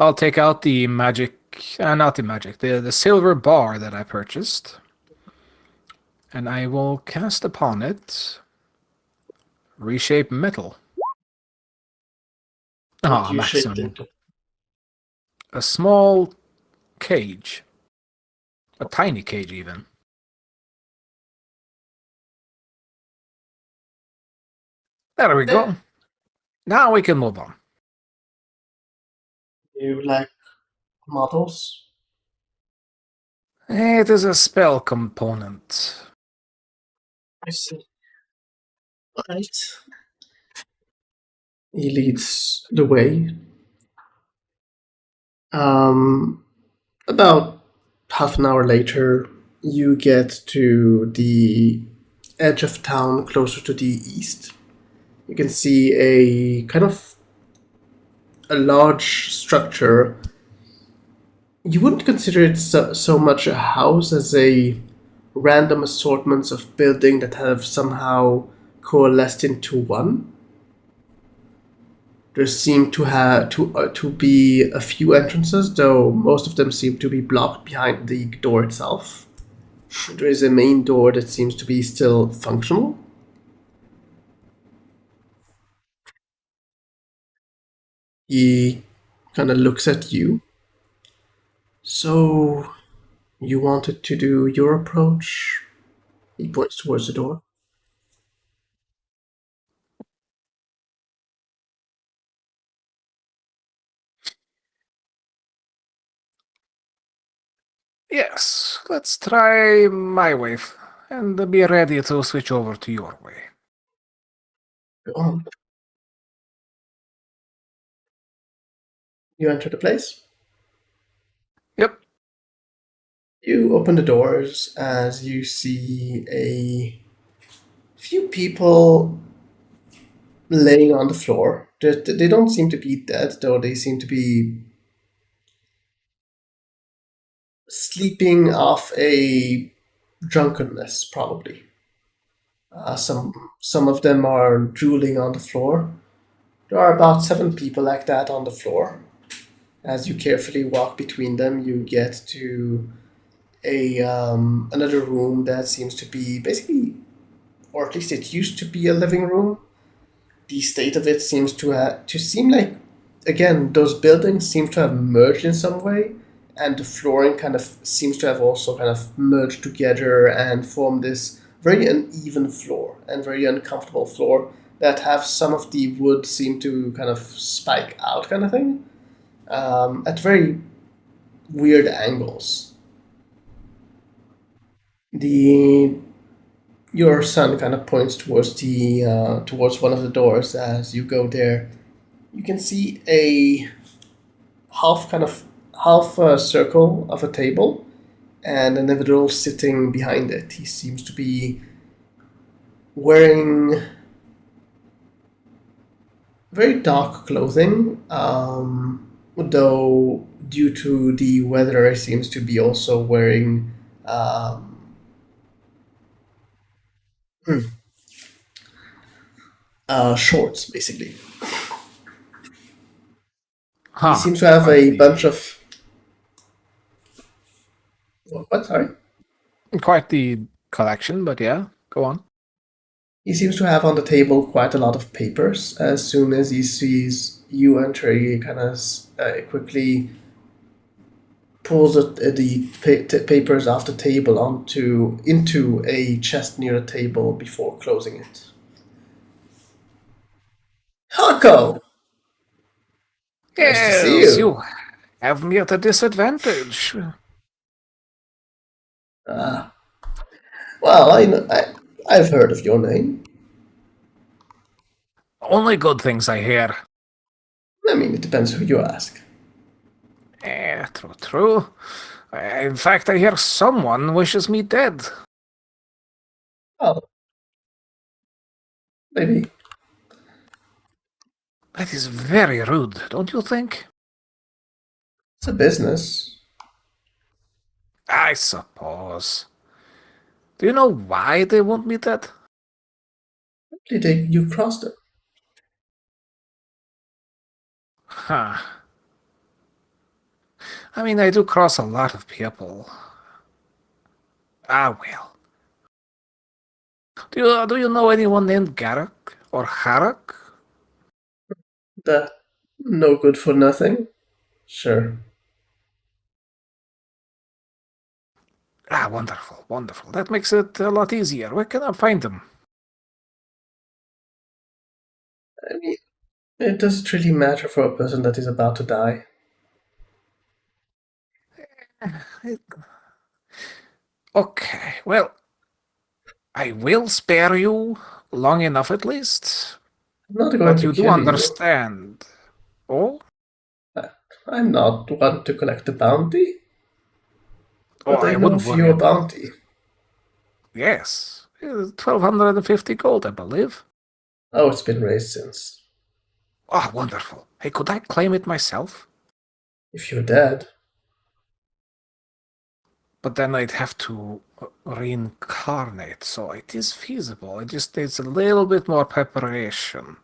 I'll take out the the silver bar that I purchased, and I will cast upon it reshape metal. What you shaped maximum. into. A small cage. A tiny cage, even. There we go. Now we can move on. You like models? It is a spell component. I see. Right. He leads the way. About half an hour later, you get to the edge of town closer to the east. You can see a kind of a large structure. You wouldn't consider it so much a house as a random assortments of building that have somehow coalesced into one. There seem to be a few entrances, though most of them seem to be blocked behind the door itself. There is a main door that seems to be still functional. He kind of looks at you. So, you wanted to do your approach? He points towards the door. Yes, let's try my way and be ready to switch over to your way. Go on. You enter the place. Yep. You open the doors as you see a few people laying on the floor. They don't seem to be dead, though they seem to be sleeping off a drunkenness, probably. Some of them are drooling on the floor. There are about 7 people like that on the floor. As you carefully walk between them, you get to a another room that seems to be basically, or at least it used to be a living room. The state of it seems to seem like, again, those buildings seem to have merged in some way, and the flooring kind of seems to have also kind of merged together and formed this very uneven floor and very uncomfortable floor that have some of the wood seem to kind of spike out, kind of thing. at very weird angles. The Your son kind of points towards the towards one of the doors as you go there. You can see a half kind of half circle of a table and an individual sitting behind it. He seems to be wearing very dark clothing, though due to the weather, he seems to be also wearing shorts, basically. He Huh. seems to have Quite a bunch the of what? Sorry. quite the collection, but yeah, go on. He seems to have on the table quite a lot of papers. As soon as he sees you enter, he kind of quickly pulls the papers off the table onto into a chest near the table before closing it. Hako, nice to see Yes, you. you have me at a disadvantage. Ah, well, I've heard of your name. Only good things I hear. I mean, it depends who you ask. True, true. In fact, I hear someone wishes me dead. Oh, maybe That is very rude, don't you think? it's a business. I suppose. Do you know why they want me dead? You crossed it. Huh. I mean, I do cross a lot of people. Ah, well. Do you know anyone named Garak or Harak? That no good for nothing. Sure. Ah, wonderful, wonderful. That makes it a lot easier. Where can I find them? I mean, it doesn't really matter for a person that is about to die. Okay, well, I will spare you long enough at least. I'm not going But to you do kill you. understand. Oh? I'm not one to collect a bounty, Oh, but I I know wouldn't of worry your about. bounty. Yes. 1,250 gold, I believe. Oh, it's been raised since. Oh, wonderful. Hey, could I claim it myself? If you're dead, But then I'd have to reincarnate, so it is feasible. It just needs a little bit more preparation.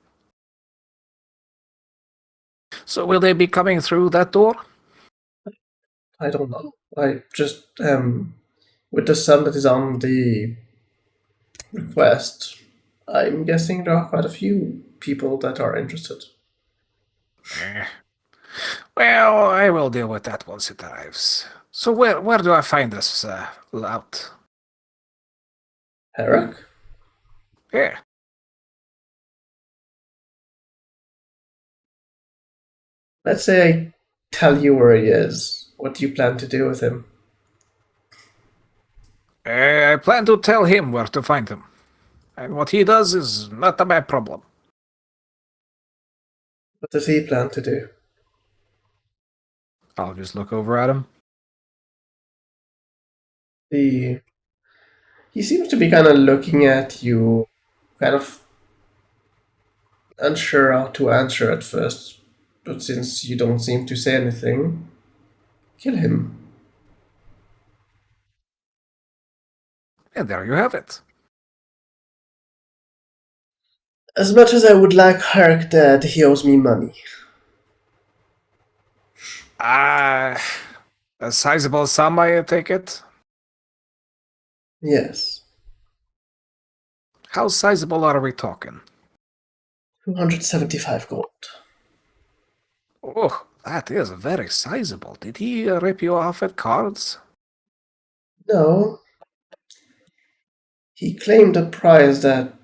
So will they be coming through that door? I don't know. I just with the sum that is on the request, I'm guessing there are quite a few people that are interested. Eh. Well, I will deal with that once it arrives. So where do I find this out? Herrick? Yeah. Let's say I tell you where he is. What do you plan to do with him? I plan to tell him where to find him. And what he does is not my problem. What does he plan to do? I'll just look over at him. The He seems to be kind of looking at you, kind of unsure how to answer at first. But since you don't seem to say anything, kill him. And there you have it. As much as I would like Herrick dead, he owes me money. A sizable sum, I take it? Yes. How sizable are we talking? 275 gold. Oh, that is very sizable. Did he rip you off at cards? No. He claimed a prize that,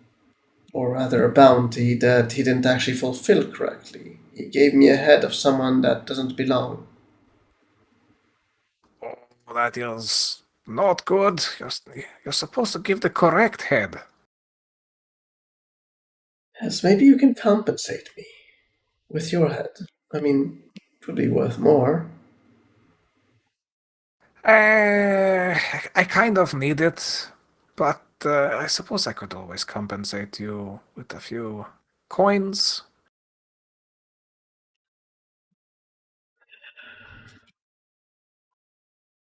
or rather a bounty, that he didn't actually fulfill correctly. He gave me a head of someone that doesn't belong. Oh, that is not good. You're supposed to give the correct head. Yes, maybe you can compensate me with your head. I mean, it would be worth more. I kind of need it, but I suppose I could always compensate you with a few coins.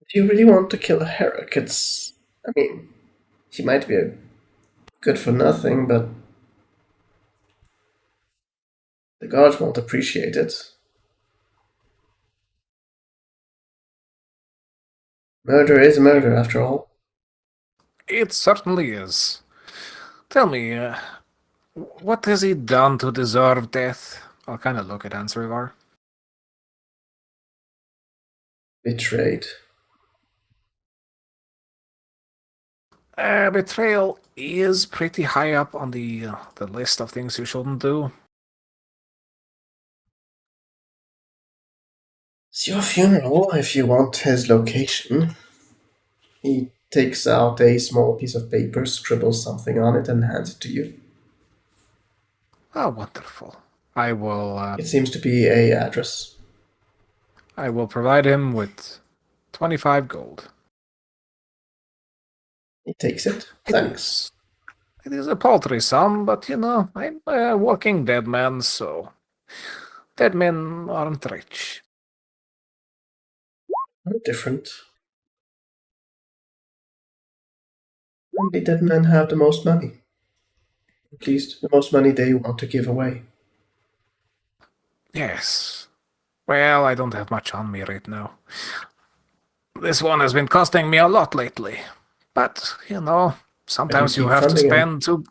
If you really want to kill a Herrick, I mean, he might be a good for nothing, but the gods won't appreciate it. Murder is murder, after all. It certainly is. Tell me, what has he done to deserve death? I'll kind of look at Ansrivar. Betrayed. Betrayal is pretty high up on the list of things you shouldn't do. It's your funeral if you want his location. He takes out a small piece of paper, scribbles something on it, and hands it to you. Oh, wonderful. I will. It seems to be a address. I will provide him with 25 gold. He takes it. It Thanks. is. It is a paltry sum, but you know, I'm a walking dead man, so dead men aren't rich. Very different. Only dead men have the most money. At least the most money they want to give away. Yes. Well, I don't have much on me right now. This one has been costing me a lot lately. But, you know, But you sometimes you keep have to funding him. spend to.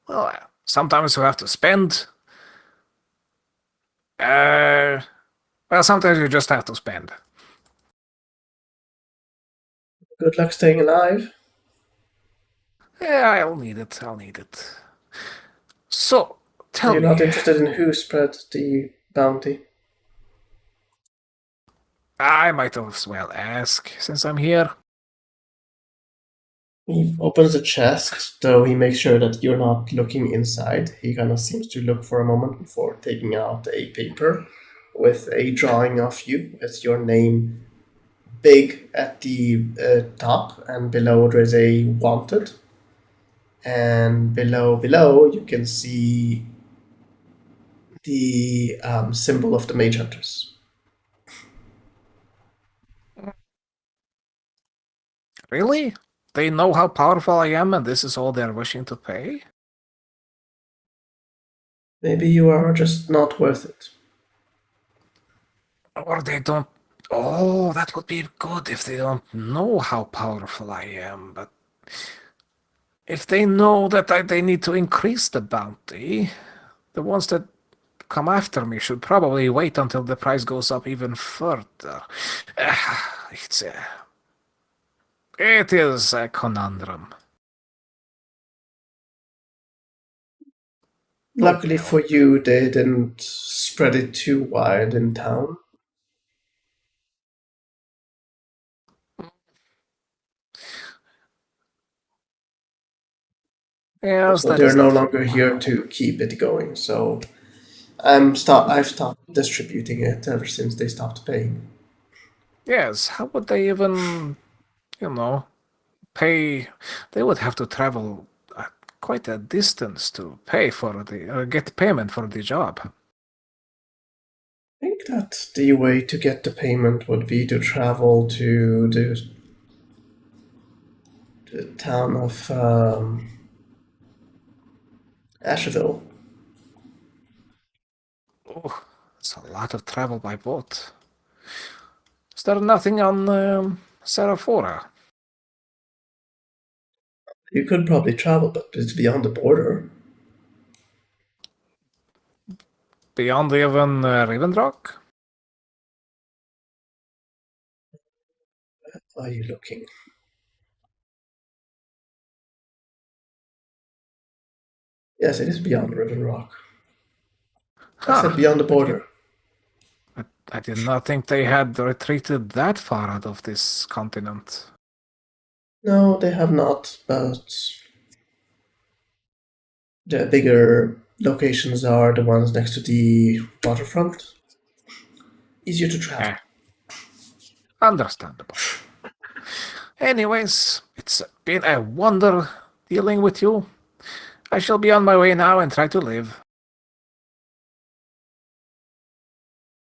Well, sometimes you have to spend. Well, sometimes you just have to spend. Good luck staying alive. Yeah, I'll need it. I'll need it. So, Are tell you not me. interested in who spread the bounty? I might as well ask, since I'm here. He opens the chest, though he makes sure that you're not looking inside. He kind of seems to look for a moment before taking out a paper with a drawing of you with your name big at the top, and below there is a wanted. And below you can see the symbol of the mage hunters. Really? They know how powerful I am, and this is all they're wishing to pay? Maybe you are just not worth it. Or they don't. Oh, that would be good if they don't know how powerful I am, but if they know that they need to increase the bounty, the ones that come after me should probably wait until the price goes up even further. It's a. It is a conundrum. Luckily for you, they didn't spread it too wide in town. Yes, Also, that they're is no definitely longer one. here to keep it going, so I've stopped distributing it ever since they stopped paying. Yes, how would they even, you know, pay? They would have to travel quite a distance to pay for get payment for the job. I think that the way to get the payment would be to travel to the town of Asheville. Oh, it's a lot of travel by boat. Is there nothing on Seraphora? You could probably travel, but it's beyond the border. Beyond even Rivendrock? Why are you looking? Yes, it is beyond Riven Rock. I said beyond the border. I did not think they had retreated that far out of this continent. No, they have not, but the bigger locations are the ones next to the waterfront. Easier to travel. Understandable. Anyways, it's been a wonder dealing with you. I shall be on my way now and try to live.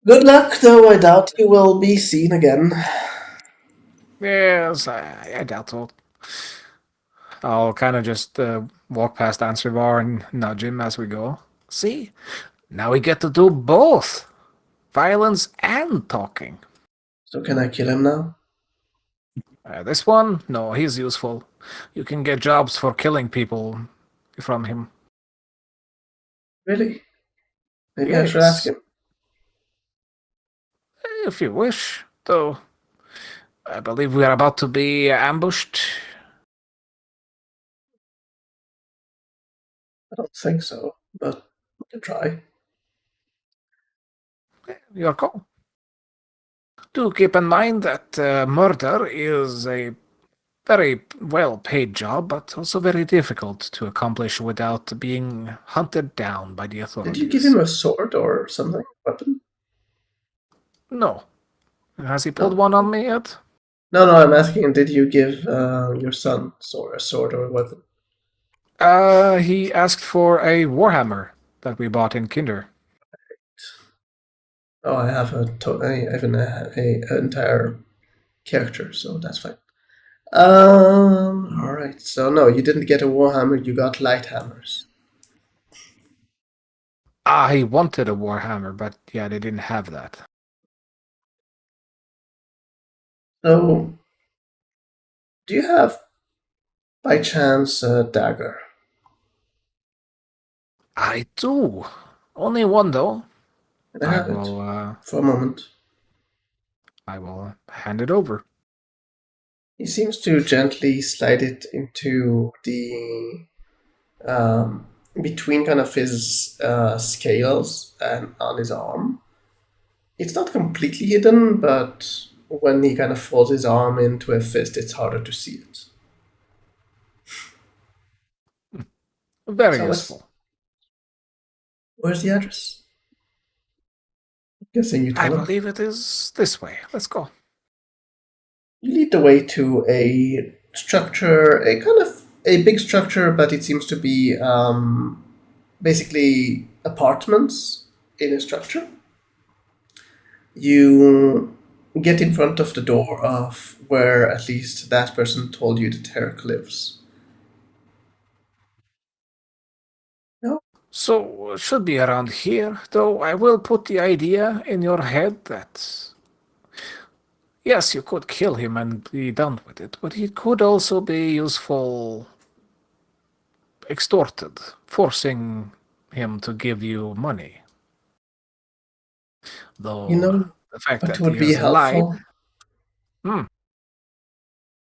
Good luck, though I doubt you will be seen again. Yes, I doubt so. I'll kind of just walk past Answer Bar and nudge him as we go. See? Now we get to do both. Violence and talking. So can I kill him now? This one? No, he's useful. You can get jobs for killing people from him. Really? Maybe I should ask him. If you wish, though. I believe we are about to be ambushed. I don't think so, but we can try. Your call. Do keep in mind that murder is a very well-paid job, but also very difficult to accomplish without being hunted down by the authorities. Did you give him a sword or something? Weapon? No. Has he pulled one on me yet? No, I'm asking, did you give your son a sword or a weapon? He asked for a warhammer that we bought in Kinder. Oh, I have an entire character, so that's fine. All right. So no, you didn't get a warhammer. You got light hammers. He wanted a warhammer, but yeah, they didn't have that. So, do you have, by chance, a dagger? I do. Only one though. Can I have it for a moment? I will hand it over. He seems to gently slide it into the between kind of his scales and on his arm. It's not completely hidden, but when he kind of folds his arm into a fist, it's harder to see it. Very useful. Where's the address? I'm guessing you tell him. I believe it is this way. Let's go. You lead the way to a structure, a kind of a big structure, but it seems to be basically apartments in a structure. You get in front of the door of where at least that person told you that Herrick lives. No? So, it should be around here, though I will put the idea in your head that yes, you could kill him and be done with it, but he could also be useful extorted, forcing him to give you money. Though the fact what that would he be has lied. helpful?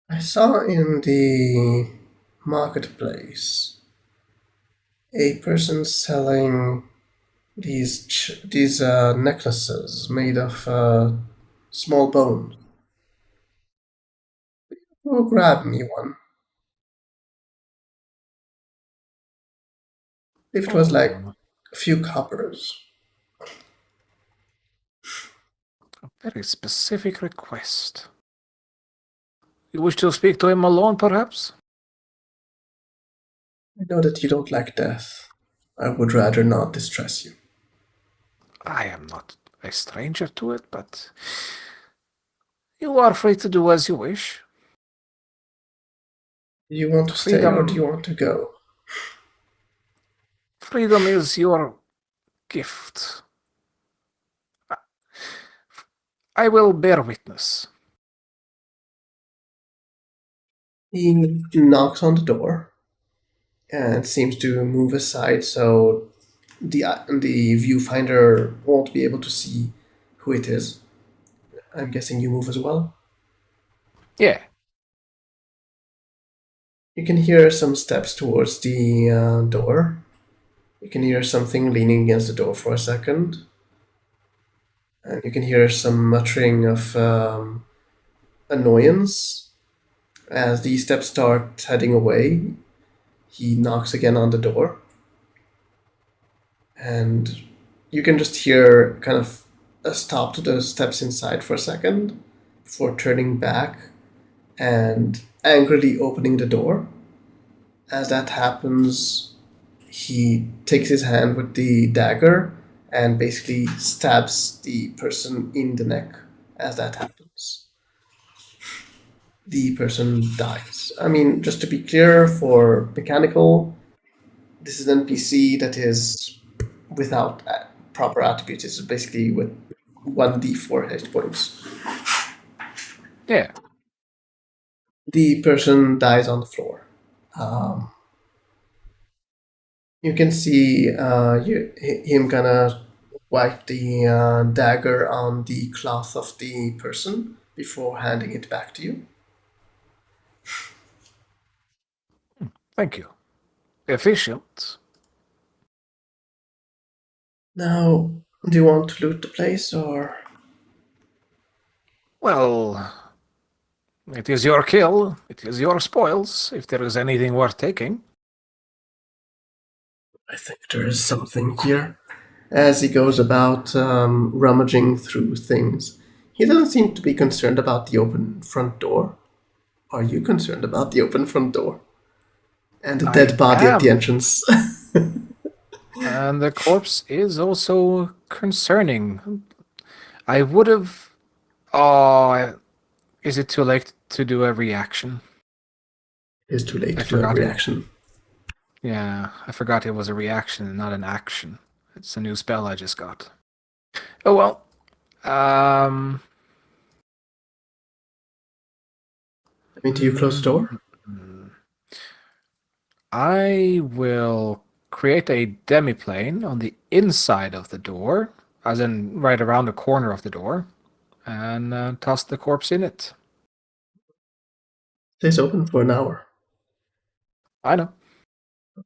I saw in the marketplace a person selling these necklaces made of small bones. Go grab me one. If it was like a few coppers. A very specific request. You wish to speak to him alone, perhaps? I know that you don't like death. I would rather not distress you. I am not a stranger to it, but you are free to do as you wish. Do you want to stay or do you want to go? Freedom is your gift. I will bear witness. He knocks on the door and seems to move aside so the viewfinder won't be able to see who it is. I'm guessing you move as well? Yeah. You can hear some steps towards the door. You can hear something leaning against the door for a second, and you can hear some muttering of annoyance. As the steps start heading away, he knocks again on the door, and you can just hear kind of a stop to the steps inside for a second before turning back and angrily opening the door. As that happens, he takes his hand with the dagger and basically stabs the person in the neck. As that happens, the person dies. I mean, just to be clear, for mechanical, this is an NPC that is without proper attributes. It's basically with 1d4 hit points. Yeah. The person dies on the floor. Um, you can see him kind of wipe the dagger on the cloth of the person before handing it back to you. Thank you. Efficient. Now, do you want to loot the place or? Well, it is your kill. It is your spoils, if there is anything worth taking. I think there is something here. As he goes about rummaging through things, he doesn't seem to be concerned about the open front door. Are you concerned about the open front door? And the dead I body at the am. entrance. And the corpse is also concerning. I would have. Oh, is it too late to do a reaction? It's too late I to do a forgot it. reaction. Yeah, I forgot it was a reaction, not an action. It's a new spell I just got. Oh well. I mean, do you close the door? I will create a demiplane on the inside of the door, as in right around the corner of the door, and toss the corpse in it. Stays open for an hour. I know.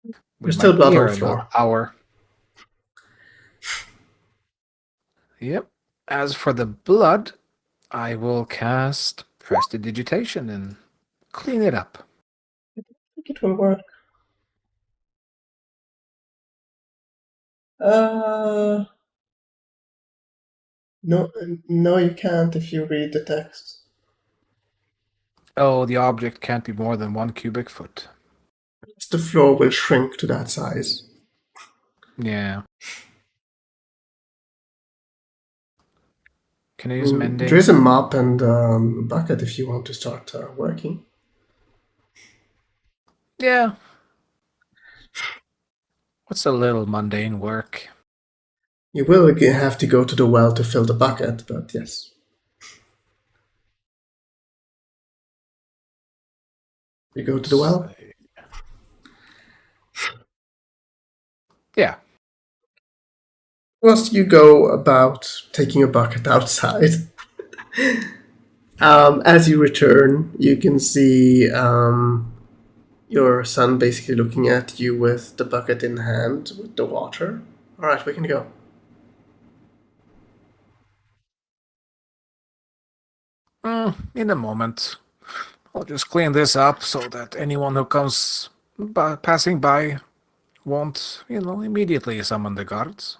We There's still might be blood on here the an floor. hour. Yep. As for the blood, I will cast Prestidigitation and clean it up. I think it will work. No, no, you can't if you read the text. Oh, the object can't be more than 1 cubic foot. The floor will shrink to that size. Yeah. Can I use There is mending? a mop and bucket if you want to start working. Yeah. What's a little mundane work? You will have to go to the well to fill the bucket, but yes. You go to the well? Yeah. Whilst you go about taking a bucket outside, as you return, you can see your son basically looking at you with the bucket in hand with the water. All right, we can go. In a moment. I'll just clean this up so that anyone who comes passing by won't, immediately summon the guards.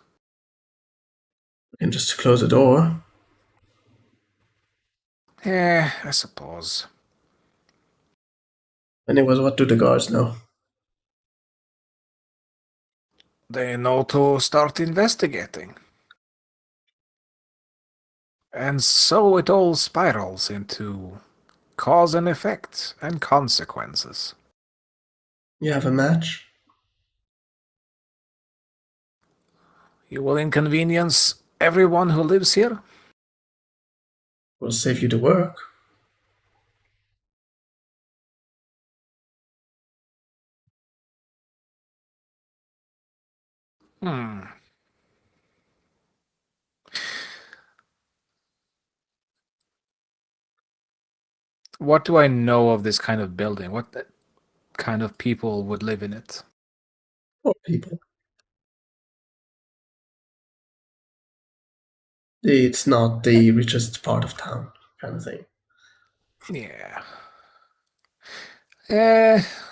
We can just close the door. I suppose. Anyways, what do the guards know? They know to start investigating. And so it all spirals into cause and effect and consequences. You have a match? You will inconvenience everyone who lives here? Will save you the work. What do I know of this kind of building? What kind of people would live in it? Poor people. It's not the richest part of town, kind of thing. Yeah.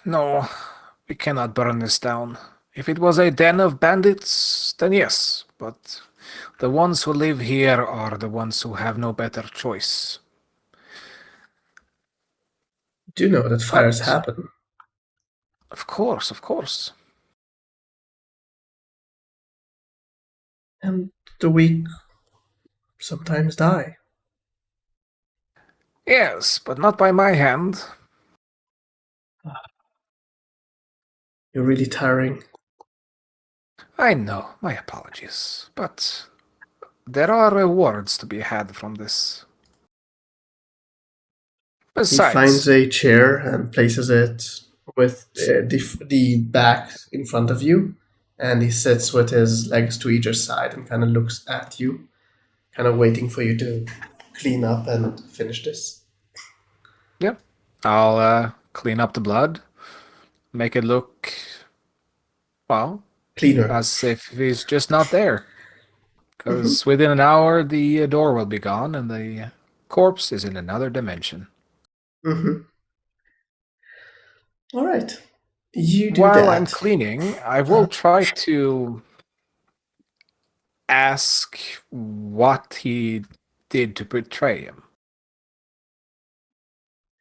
No. We cannot burn this down. If it was a den of bandits, then yes, but the ones who live here are the ones who have no better choice. Do you know that fires But, happen? of course, of course. And the weak sometimes die. Yes, but not by my hand. You're really tiring. I know, my apologies. But there are rewards to be had from this. He finds Besides, a chair and places it with the back in front of you, and he sits with his legs to either side and kind of looks at you, kind of waiting for you to clean up and finish this. yeah, I'll clean up the blood, make it look, well, Cleaner. as if he's just not there. Hmm. Because within an hour, the door will be gone and the corpse is in another dimension. Hmm. All right. You do While I'm that. cleaning, I will try to ask what he did to betray him.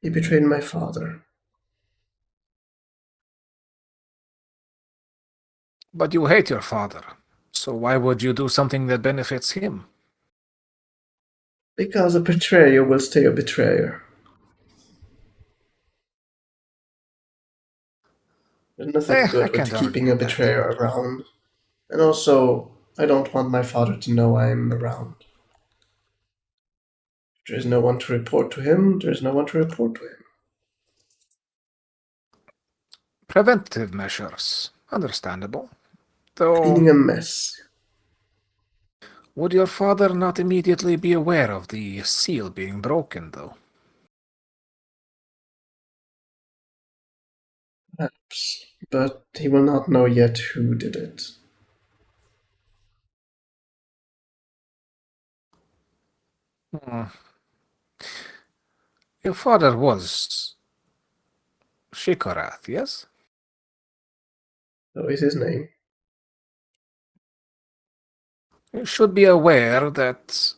He betrayed my father But you hate your father, so why would you do something that benefits him? because a betrayer will stay a betrayer. There's nothing I good can't with argue keeping a with that. betrayer around. And also, I don't want my father to know I'm around. If there's no one to report to him, there's no one to report to him. Preventive measures. Understandable. Though, Cleaning a mess. would your father not immediately be aware of the seal being broken, though? Perhaps. But he will not know yet who did it. Hmm. Your father was Shikorath, yes? So is his name. You should be aware that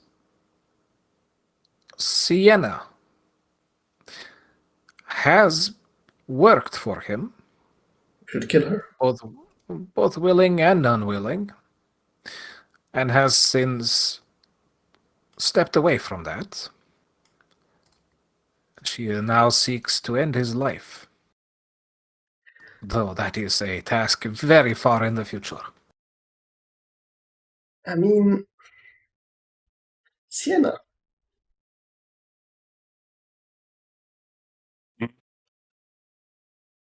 Sienna has worked for him, Should kill her. both willing and unwilling, and has since stepped away from that. She now seeks to end his life, though that is a task very far in the future. I mean, Sienna.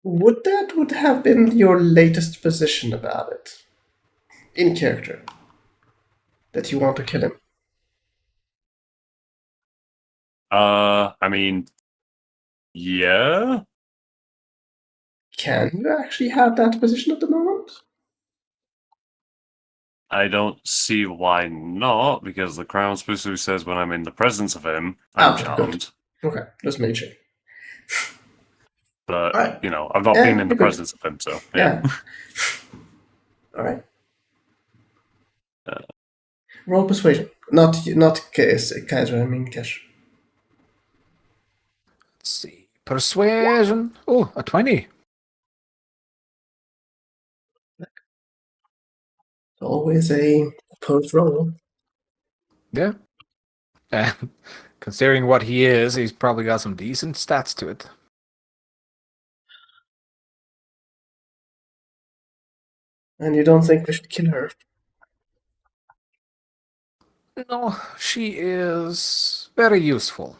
Would have been your latest position about it? In character. That you want to kill him. I mean, yeah. Can you actually have that position at the moment? I don't see why not, because the crown specifically says when I'm in the presence of him, I'm Okay, good. charmed. Okay, just made sure. But, Alright. I've not been in the You're good. presence of him, so, Yeah. Alright. Uh, Roll persuasion. Not Kaiser, I mean Cash. Let's see. Persuasion. Oh, a 20. Always a opposed roll. Yeah. And considering what he is, he's probably got some decent stats to it. And you don't think we should kill her? No, she is very useful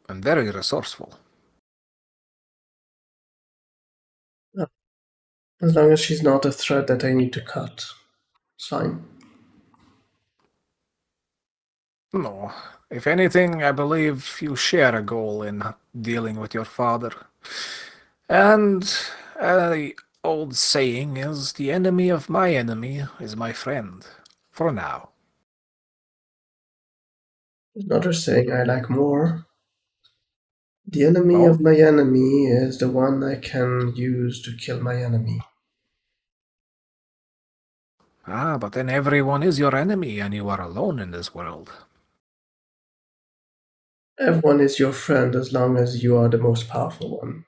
and very resourceful. No. As long as she's not a thread that I need to cut. It's fine. No, if anything, I believe you share a goal in dealing with your father. And the old saying is the enemy of my enemy is my friend. For now. Another saying I like more. The enemy Oh, of my enemy is the one I can use to kill my enemy. but then everyone is your enemy and you are alone in this world. Everyone is your friend as long as you are the most powerful one.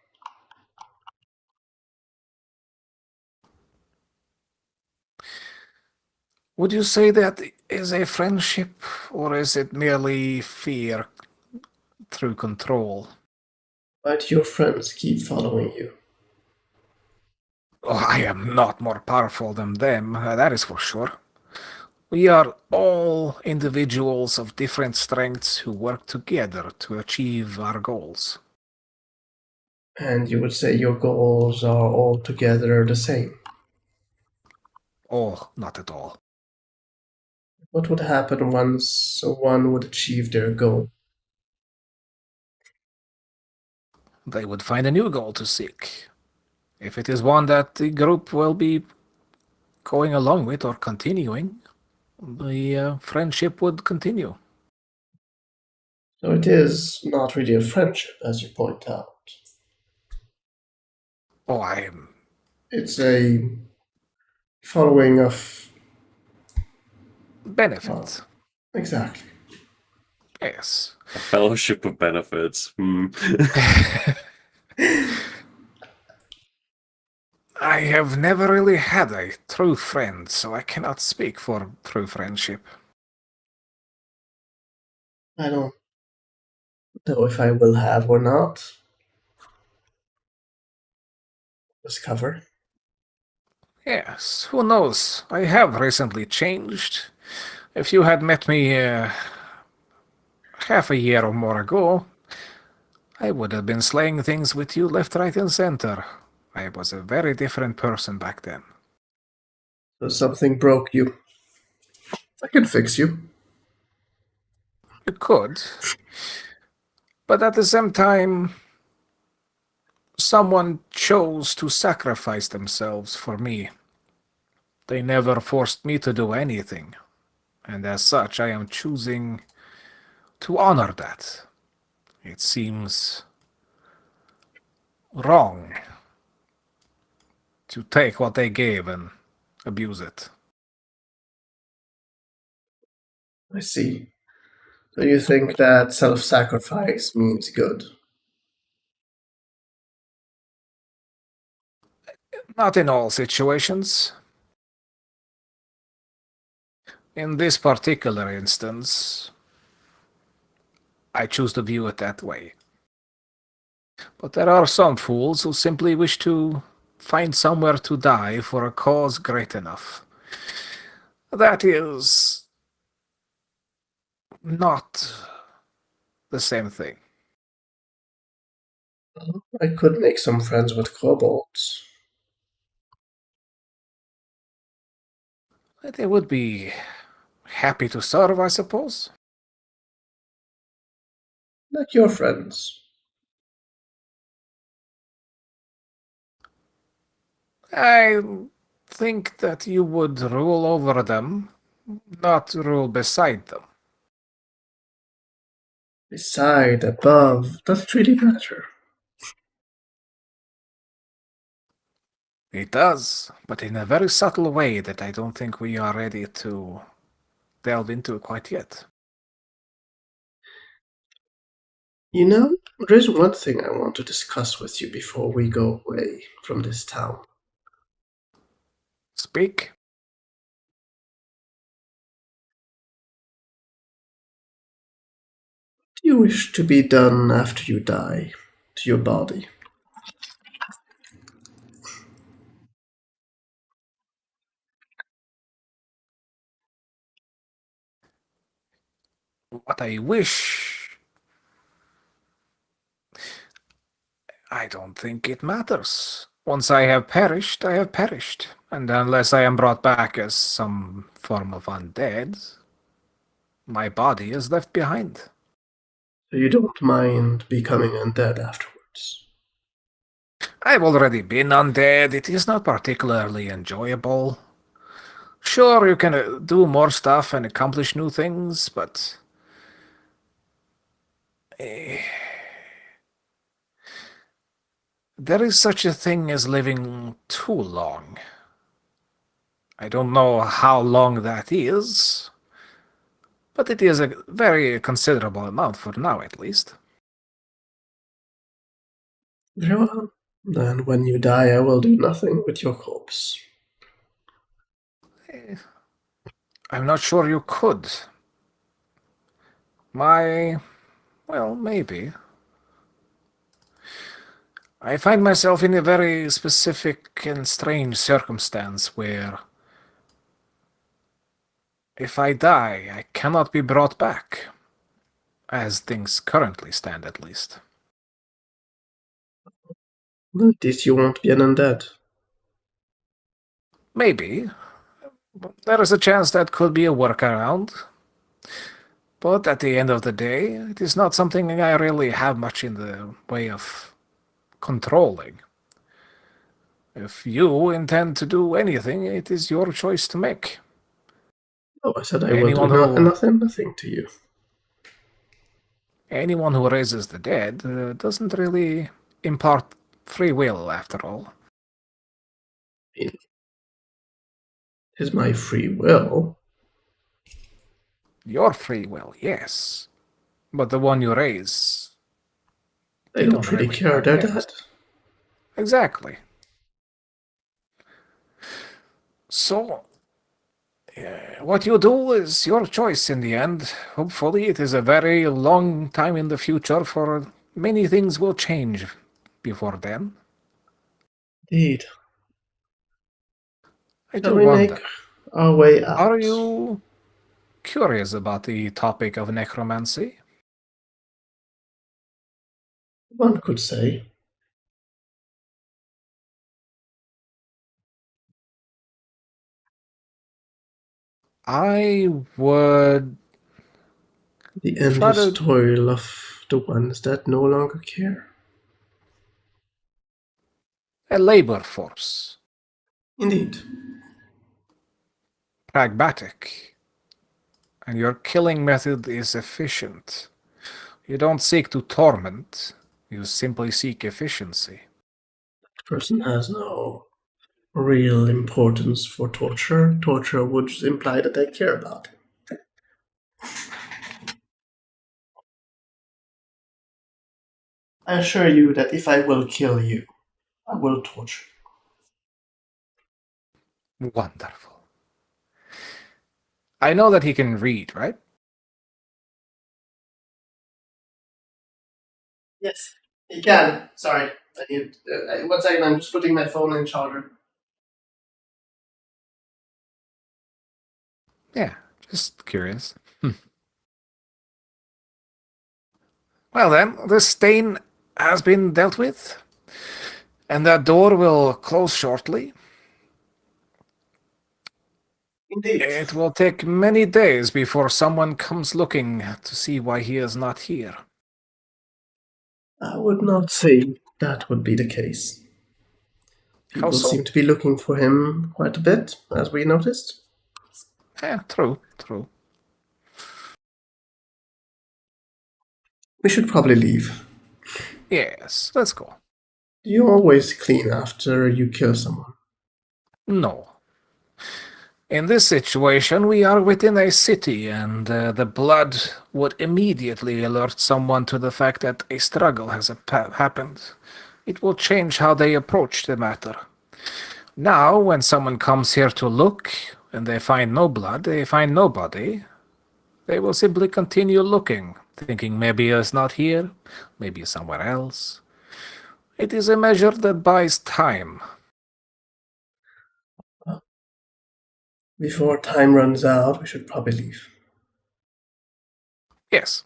Would you say that is a friendship, or is it merely fear through control? But your friends keep following you. Oh, I am not more powerful than them, that is for sure. We are all individuals of different strengths who work together to achieve our goals. And you would say your goals are altogether the same. Oh, not at all. What would happen once one would achieve their goal? They would find a new goal to seek. If it is one that the group will be going along with or continuing, the friendship would continue. So it is not really a friendship, as you point out. Oh, I am. It's a following of. Well, Benefit. exactly. Yes. A fellowship of benefits. I have never really had a true friend, so I cannot speak for true friendship. I don't know if I will have or not. Discover. Yes, who knows? I have recently changed. If you had met me half a year or more ago, I would have been slaying things with you left, right, and center. I was a very different person back then. So something broke you. I can fix you. You could, but at the same time, someone chose to sacrifice themselves for me. They never forced me to do anything, and as such, I am choosing to honor that. It seems wrong to take what they gave and abuse it. I see. So you think that self-sacrifice means good? Not in all situations. In this particular instance, I choose to view it that way. But there are some fools who simply wish to find somewhere to die for a cause great enough. That is not the same thing. I could make some friends with kobolds. They would be happy to serve, I suppose. Like your friends. I think that you would rule over them, not rule beside them. Beside, above, does it really matter? It does, but in a very subtle way that I don't think we are ready to delve into quite yet. You know, there's one thing I want to discuss with you before we go away from this town. Speak? Do you wish to be done after you die to your body? What I wish. I don't think it matters. Once I have perished, I have perished. And unless I am brought back as some form of undead, my body is left behind. So you don't mind becoming undead afterwards? I've already been undead. It is not particularly enjoyable. Sure, you can do more stuff and accomplish new things, but There is such a thing as living too long. I don't know how long that is, but it is a very considerable amount for now, at least. Very well. Then when you die, I will do nothing with your corpse. I'm not sure you could. Well, maybe. I find myself in a very specific and strange circumstance where if I die, I cannot be brought back. As things currently stand, at least. At least you won't be an undead. Maybe. There is a chance that could be a workaround. But at the end of the day, it is not something I really have much in the way of controlling. If you intend to do anything, it is your choice to make. Oh, I said I will do nothing to you. Anyone who raises the dead doesn't really impart free will, after all. It is my free will. Your free will, yes. But the one you raise... They don't really care, they're dead. Exactly. So, what you do is your choice in the end. Hopefully it is a very long time in the future, for many things will change before then. Indeed. I Shall do we wonder, make our way out? are you curious about the topic of necromancy? One could say. I would The endless toil of the ones that no longer care. a labor force. Indeed. Pragmatic. And your killing method is efficient. You don't seek to torment, you simply seek efficiency. That person has no real importance for torture. Torture would imply that they care about him. I assure you that if I will kill you, I will torture you. Wonderful. I know that he can read, right? Yes, he can. Sorry. I need, 1 second, I'm just putting my phone in charger. Yeah, just curious. Well then, this stain has been dealt with, and that door will close shortly. Indeed. It will take many days before someone comes looking to see why he is not here. I would not say that would be the case. How People so? seem to be looking for him quite a bit, as we noticed. True. We should probably leave. Yes, let's go. Do you always clean after you kill someone? No. In this situation, we are within a city, and the blood would immediately alert someone to the fact that a struggle has happened. It will change how they approach the matter. Now, when someone comes here to look, and they find no blood, they find nobody, they will simply continue looking, thinking maybe it's not here, maybe somewhere else. It is a measure that buys time. Before time runs out, we should probably leave. Yes.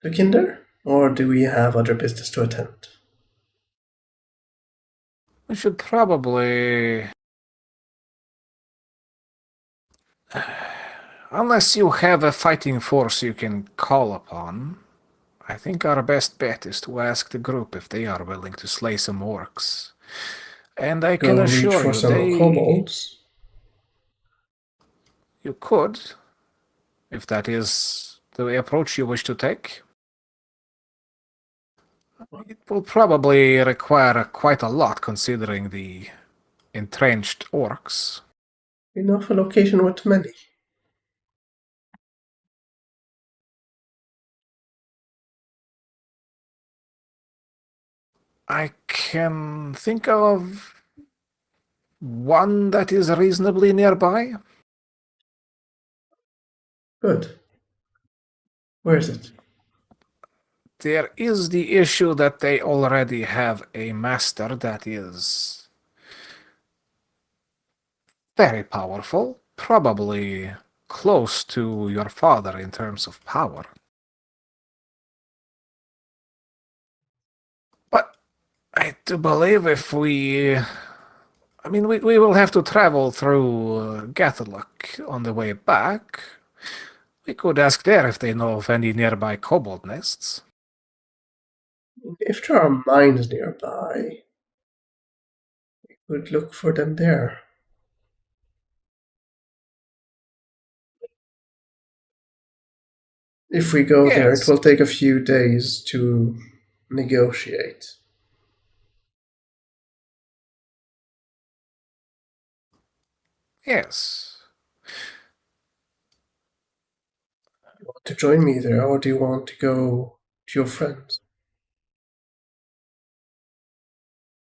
To Kinder? Or do we have other business to attend? We should probably... Unless you have a fighting force you can call upon, I think our best bet is to ask the group if they are willing to slay some orcs. And I can assure for you some kobolds. You could, if that is the approach you wish to take. It will probably require quite a lot considering the entrenched orcs. Enough a location with many. I can think of one that is reasonably nearby. Good. Where is it? There is the issue that they already have a master that is very powerful, probably close to your father in terms of power. But I do believe if we... I mean, we will have to travel through Gatherlock on the way back. We could ask there if they know of any nearby kobold nests. If there are mines nearby, we could look for them there. If we go there, it Yes, will take a few days to negotiate. yes. Want to join me there, or do you want to go to your friends?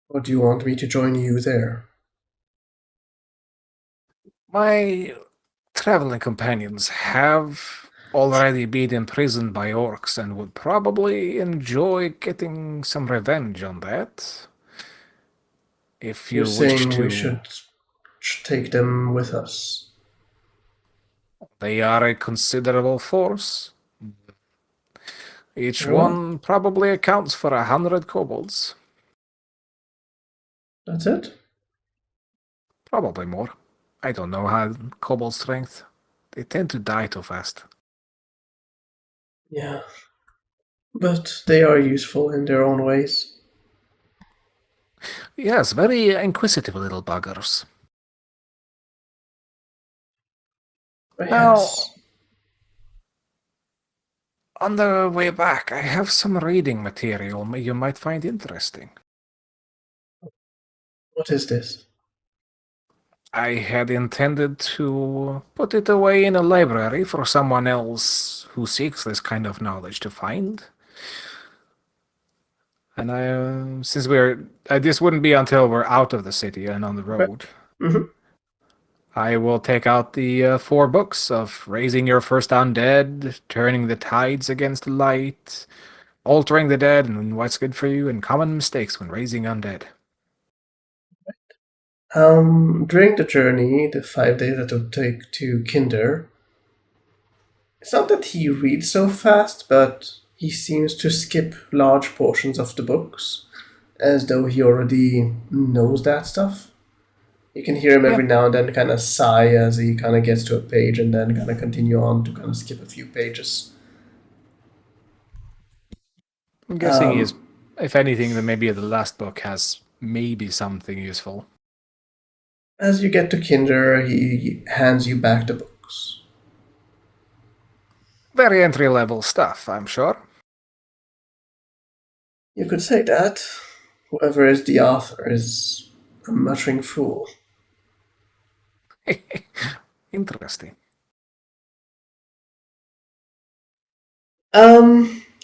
Or do you want me to join you there? My traveling companions have already been imprisoned by orcs and would probably enjoy getting some revenge on that. If You're you wish saying we to, should take them with us. they are a considerable force. Each Very well. one probably accounts for 100 kobolds. That's it? Probably more. I don't know how kobold strength. They tend to die too fast. Yeah. But they are useful in their own ways. Yes, very inquisitive little buggers. Now, Yes. on the way back, I have some reading material you might find interesting. What is this? I had intended to put it away in a library for someone else who seeks this kind of knowledge to find. And since this wouldn't be until we're out of the city and on the road. Mm-hmm. I will take out the 4 books of Raising Your First Undead, Turning the Tides Against the Light, Altering the Dead, and What's Good for You, and Common Mistakes When Raising Undead. During the journey, the 5 days that it would take to Kinder, it's not that he reads so fast, but he seems to skip large portions of the books, as though he already knows that stuff. You can hear him Yeah, every now and then kind of sigh as he kind of gets to a page and then kind of continue on to kind of skip a few pages. I'm guessing he is, Um, if anything, then maybe the last book has maybe something useful. as you get to Kinder, he hands you back the books. Very entry-level stuff, I'm sure. You could say that. Whoever is the author is a muttering fool. Interesting.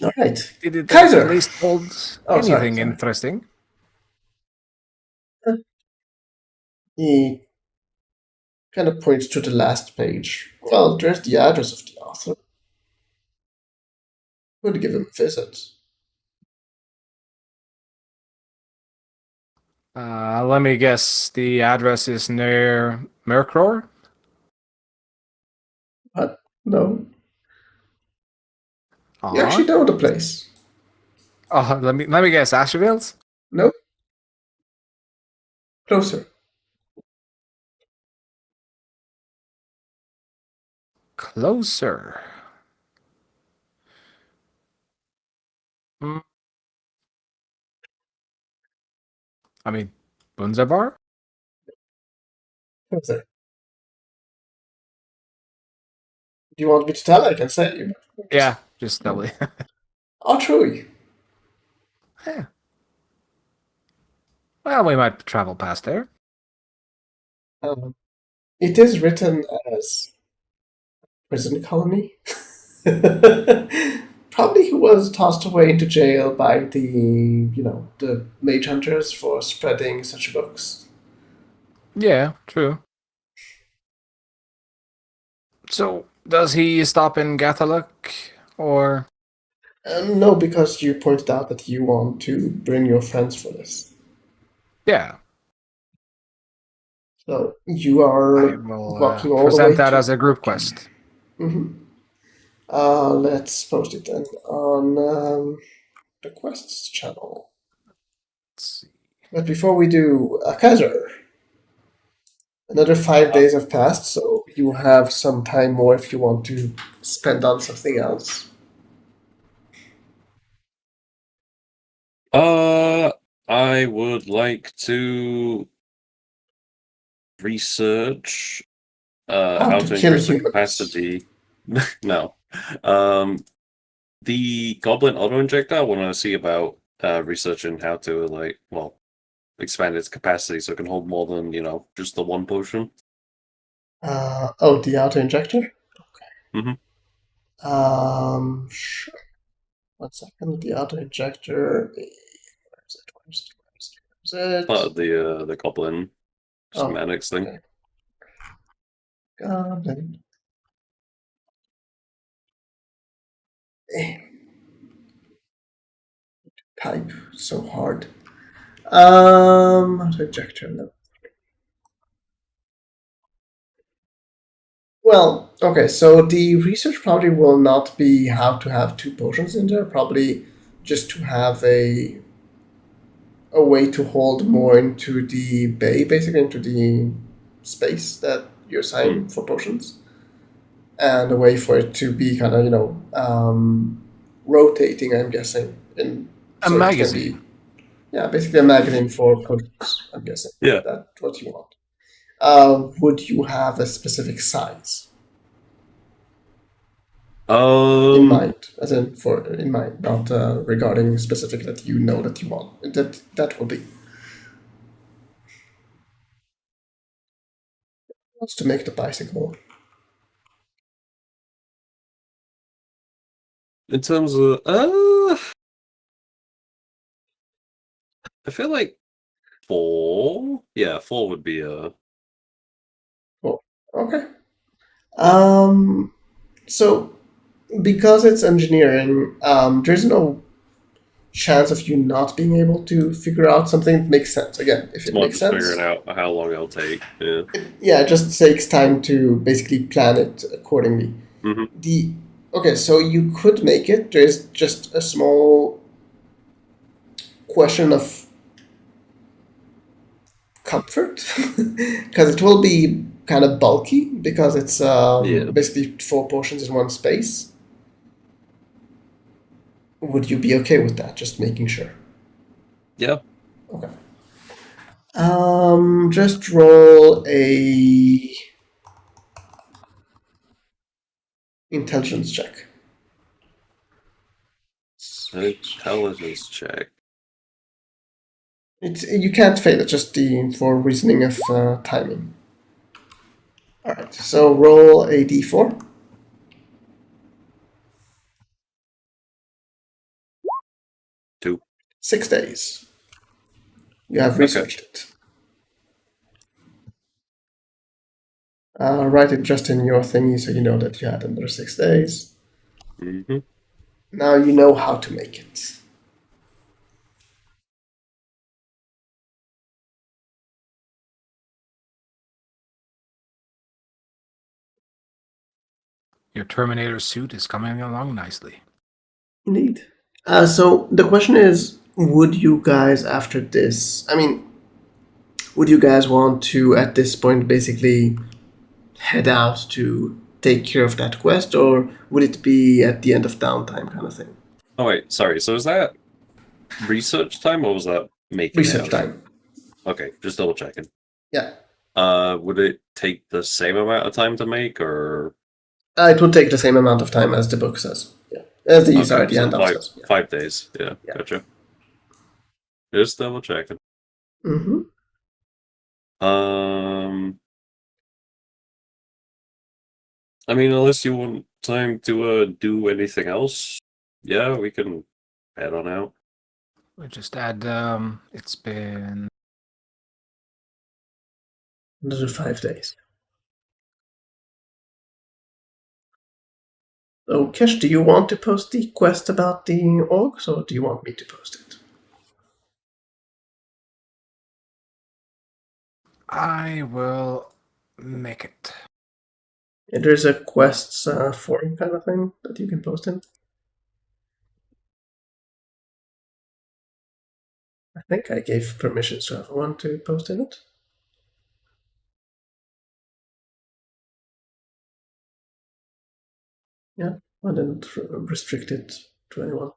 All right. Did it at Kaiser! least hold Oh, sorry, anything sorry. interesting? He kind of points to the last page. Well, there's the address of the author. Could give him a visit. Let me guess, the address is near Mercror? But no, you actually Aw. know the place. Oh, let me guess, Asheville's? No, closer. Closer. Hmm, I mean, Bunzabar? Closer. Do you want me to tell? I can say you. Yeah, just tell me. Archery. Yeah. Well, we might travel past there. It is written as prison colony. Probably he was tossed away into jail by the mage hunters for spreading such books. Yeah, true. So, does he stop in Gathaluk, or? No, because you pointed out that you want to bring your friends for this. Yeah, So you I are will walking all the present way that to. as a group quest. Mhm. Let's post it then on the quests channel. Let's see. But before we do, Kaiser, another 5 days have passed, so you have some time more if you want to spend on something else. I would like to research How how to to kill increase the humans. capacity. No. The Goblin auto injector, I want to see about researching how to expand its capacity so it can hold more than, just the one potion. The auto injector? Mhm. Sure. 1 second. The auto injector. Where is it? Where is it? Where is it? Where is it? Part of the Goblin Oh, schematics thing. okay. Goblin. Type so hard. Auto injector. No. Well, okay, so the research probably will not be how to have two potions in there, probably just to have a way to hold more into the bay, basically into the space that you're assigned for potions, and a way for it to be kind of rotating. I'm guessing, A so it can magazine. be basically a magazine for potions. I'm guessing Yeah. that's what you want. Would you have a specific size in mind, as in mind, not regarding specific that you know that you want? That will be. Wants to make the bicycle. In terms of I feel like 4. Yeah, 4 would be Oh, okay. So because it's engineering, there's no chance of you not being able to figure out something that makes sense. Again, if it's it more makes just sense, figuring out how long it'll take. Yeah. it just takes time to basically plan it accordingly. Mm-hmm. Okay, so you could make it. There's just a small question of comfort because it will be kind of bulky because it's Yeah. basically 4 portions in one space. Would you be okay with that? Just making sure. Yeah. Okay. Just roll a intelligence check. An intelligence check. You can't fail it. Just for reasoning of timing. All right. So roll a d4. 2. 6 days. You have Okay. researched it. Write it just in your thingy so you know that you had another 6 days. Mm-hmm. Now you know how to make it. Your Terminator suit is coming along nicely. Indeed. So the question is, would you guys after this? I mean, would you guys want to at this point basically head out to take care of that quest, or would it be at the end of downtime kind of thing? Oh wait, sorry. So is that research time or was that making Research it? time. Okay, just double checking. Yeah. Would it take the same amount of time to make, or It will take the same amount of time as the book says. Yeah. As the okay, the so handout says. Yeah. 5 days. Yeah, Yeah. gotcha. Just double checking. Mm-hmm. I mean, unless you want time to do anything else, yeah, we can head on out. We just add. It's been. Another 5 days. So, Kesh, do you want to post the quest about the orcs, or do you want me to post it? I will make it. There's a quests forum kind of thing that you can post in. I think I gave permissions to everyone to post in it. Yeah, I didn't restrict it to anyone.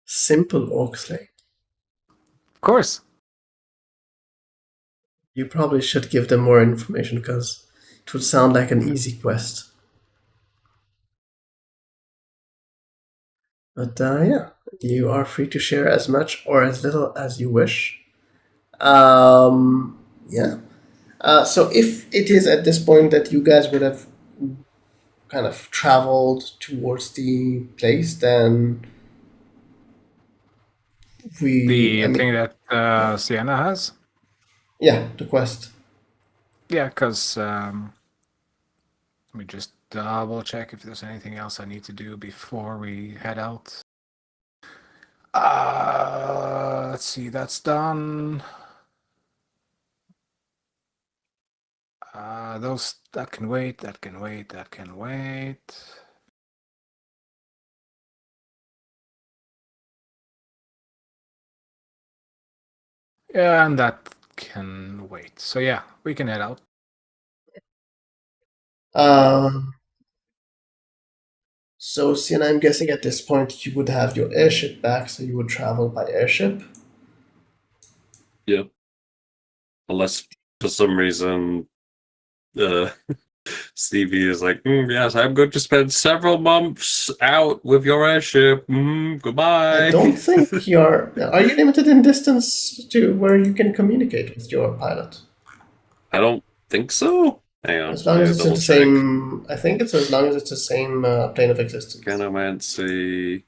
Simple orc slay. Of course. You probably should give them more information because it would sound like an easy quest. But yeah, you are free to share as much or as little as you wish. Yeah. So if it is at this point that you guys would have kind of traveled towards the place, then The thing that Sienna has. Yeah, the quest. Yeah, because let me just double check if there's anything else I need to do before we head out. Let's see, that's done. Those that can wait, that can wait, that can wait. Yeah, and that can wait. So yeah, we can head out. So, Sienna, I'm guessing at this point you would have your airship back, so you would travel by airship. Yeah. Unless for some reason Stevie is like, yes, I'm going to spend several months out with your airship. Goodbye. I don't think you're. Are you limited in distance to where you can communicate with your pilot? I don't think so. Hang on. As long as it's in double the check. same. I think it's as long as it's the same plane of existence. Canomancy.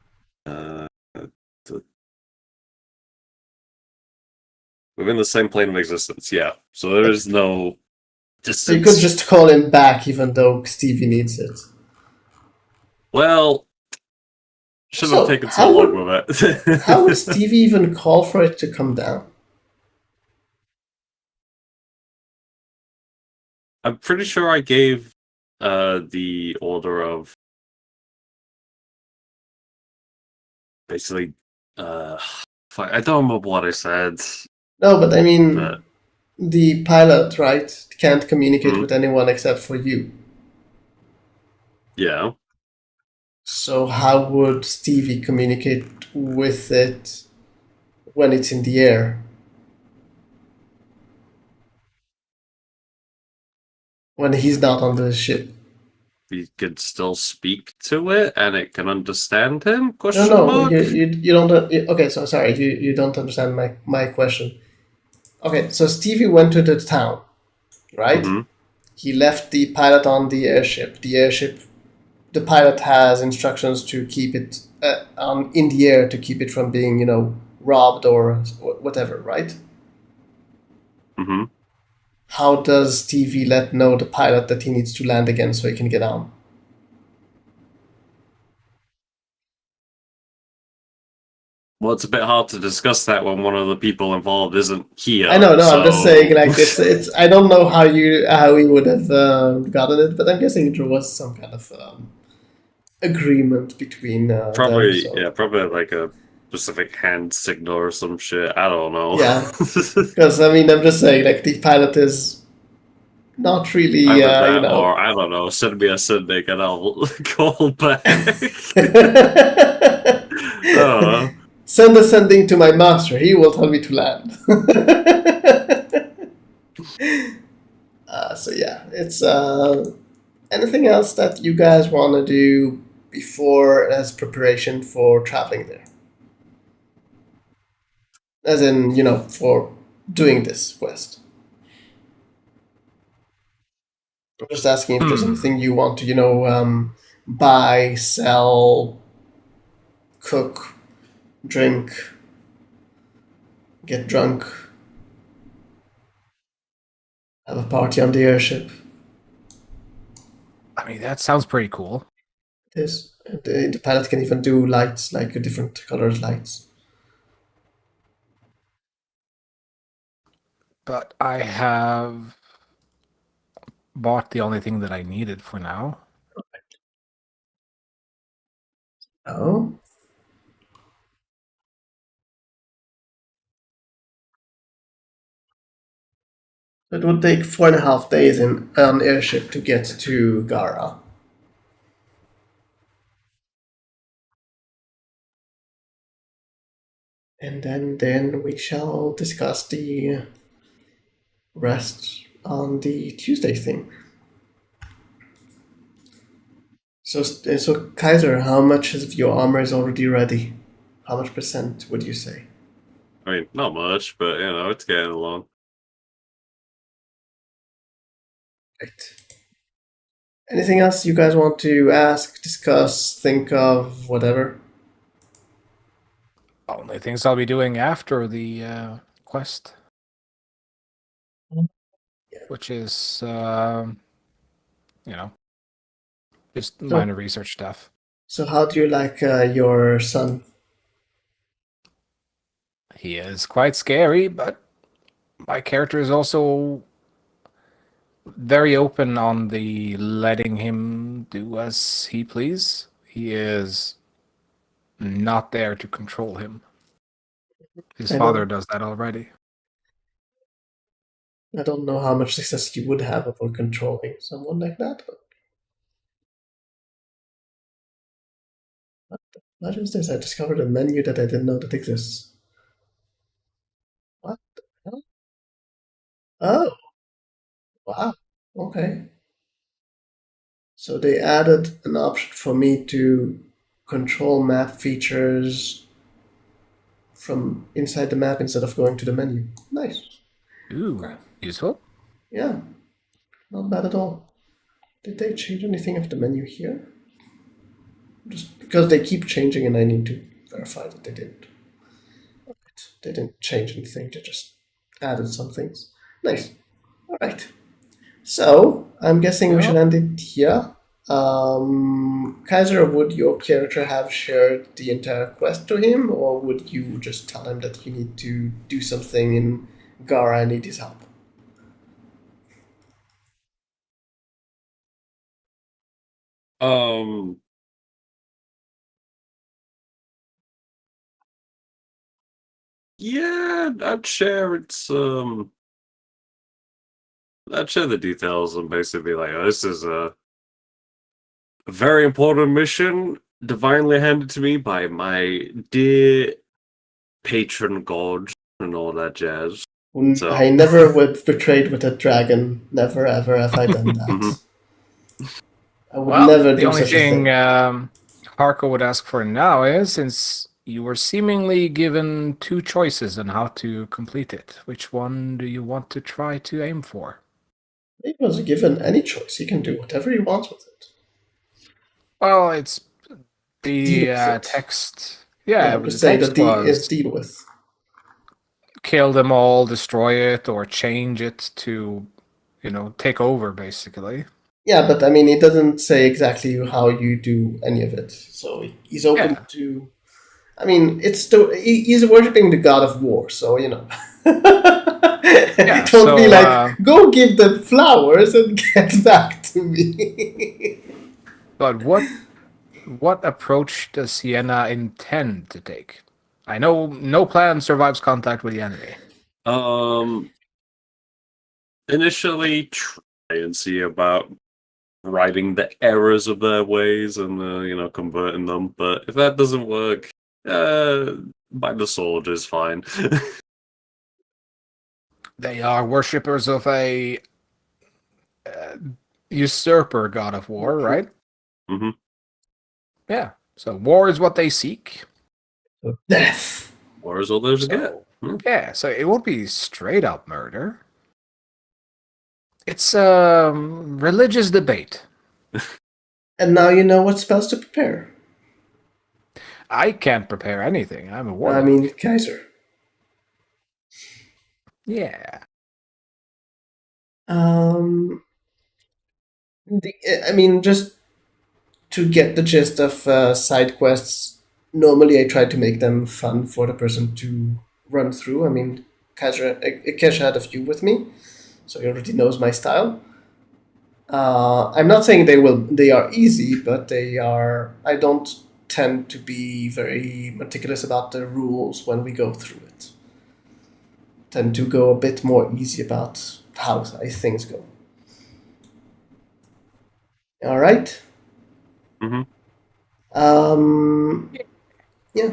Within the same plane of existence, yeah. So there is no distance. So you could just call him back, even though Stevie needs it. Well, should have taken so long with it. How would Stevie even call for it to come down? I'm pretty sure I gave the order of basically I don't remember what I said. No, but I mean the pilot, right, can't communicate with anyone except for you. Yeah. So how would Stevie communicate with it when it's in the air? When he's not on the ship? He could still speak to it, and it can understand him? No, you don't. Okay, so sorry, you don't understand my question. Okay, so Stevie went to the town, right? Mm-hmm. He left the pilot on the airship. The pilot has instructions to keep it in the air to keep it from being, robbed or whatever, right? Mm-hmm. How does Stevie let know the pilot that he needs to land again so he can get on? Well, it's a bit hard to discuss that when one of the people involved isn't here. I know, no, I'm just saying, like, it's. I don't know how he would have gotten it, but I'm guessing there was some kind of agreement between probably them. So. Probably like a specific hand signal or some shit. I don't know. Yeah, because I mean, I'm just saying, like, the pilot is not really, or I don't know. Send me a sending and I'll call back. Send a sending to my master. He will tell me to land. So yeah, it's anything else that you guys want to do before as preparation for traveling there? As in, for doing this quest. I'm just asking if there's anything you want to, buy, sell, cook, drink, get drunk, have a party on the airship. I mean, that sounds pretty cool. It is. The pilot can even do lights, like different colored lights. But I have bought the only thing that I needed for now. Oh. It would take 4.5 days in an airship to get to Gara. And then we shall discuss the rest on the Tuesday thing. So Kaiser, how much of your armor is already ready? How much percent would you say? I mean, not much, but it's getting along. Right. Anything else you guys want to ask, discuss, think of, whatever? Only things I'll be doing after the quest, which is just minor research stuff. So how do you like your son? He is quite scary, but my character is also very open on the letting him do as he please. He is not there to control him. His father does that already. I don't know how much success you would have over controlling someone like that, but what is this? I discovered a menu that I didn't know that exists. What the hell? Oh, wow. Okay. So they added an option for me to control map features from inside the map instead of going to the menu. Nice. Ooh, useful. Yeah, not bad at all. Did they change anything of the menu here? Just because they keep changing and I need to verify that they didn't. They didn't change anything, they just added some things. Nice. Alright. So, I'm guessing we should end it here. Kaiser, would your character have shared the entire quest to him, or would you just tell him that you need to do something in Gara and need his help? Yeah, I'd share I'd share the details and basically be like, oh, this is a very important mission divinely handed to me by my dear patron god and all that jazz. So I never would betrayed with a dragon. Never ever have I done that. I would never the do only such a thing thing. Harko would ask for now is, since you were seemingly given two choices on how to complete it, which one do you want to try to aim for? He was given any choice. He can do whatever he wants with it. Well, it's Deal the with it. text. Yeah, Yeah, I'm the just saying text that is was deal with. kill them all, destroy it, or change it to, take over, basically. Yeah, but I mean, it doesn't say exactly how you do any of it. So he's open to. I mean, he's worshiping the god of war, so Yeah, don't be like, go give them flowers and get back to me. But what approach does Sienna intend to take? I know no plan survives contact with the enemy. Initially try and see about righting the errors of their ways and converting them. But if that doesn't work, By the sword is fine. They are worshippers of a usurper god of war, right? Hmm. Yeah. So war is what they seek. Death. War is all there's to get. So, yeah, so it won't be straight up murder. It's a religious debate. And now you know what spells to prepare. I can't prepare anything. I'm a I warlock. mean, Kaiser. Yeah. I mean, just to get the gist of side quests, normally I try to make them fun for the person to run through. I mean, Kesha had a few with me, so he already knows my style. I'm not saying they are easy, but they are. I don't tend to be very meticulous about the rules when we go through it. Tend to go a bit more easy about how things go. All right. Hmm. Yeah.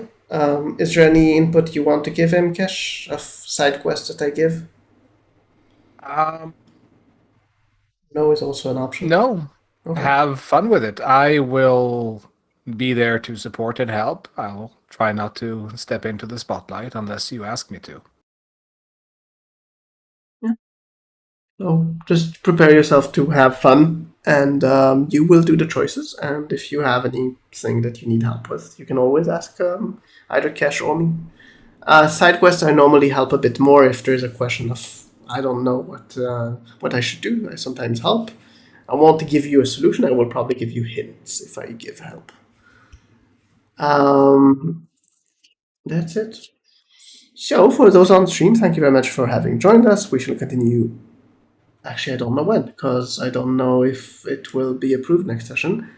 Is there any input you want to give him, Kesh, of side quests that I give? No is also an option. No. Okay. Have fun with it. I will be there to support and help. I'll try not to step into the spotlight unless you ask me to. So just prepare yourself to have fun, and you will do the choices. And if you have anything that you need help with, you can always ask either Kesh or me. Side quests I normally help a bit more if there's a question of I don't know what I should do. I sometimes help. I want to give you a solution. I will probably give you hints if I give help. That's it. So for those on stream, thank you very much for having joined us. We shall continue. Actually, I don't know when because I don't know if it will be approved next session.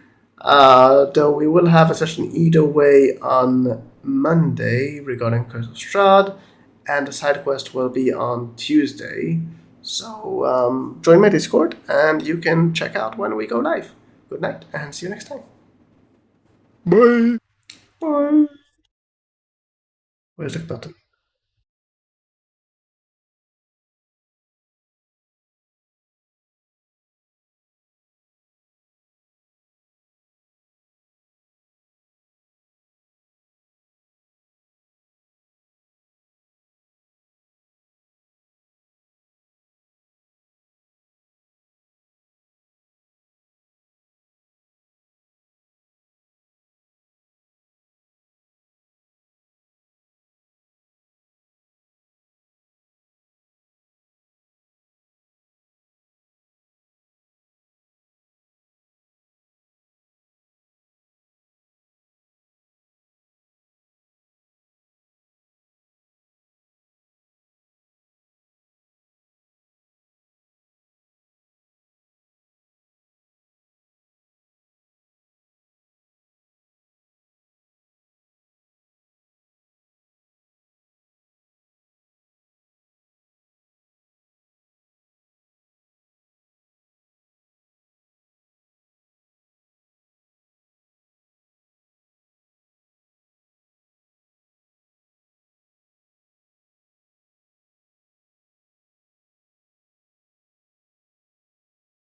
Though we will have a session either way on Monday regarding Curse of Strahd, and the side quest will be on Tuesday. So join my Discord and you can check out when we go live. Good night and see you next time. Bye. Bye. Where's the button?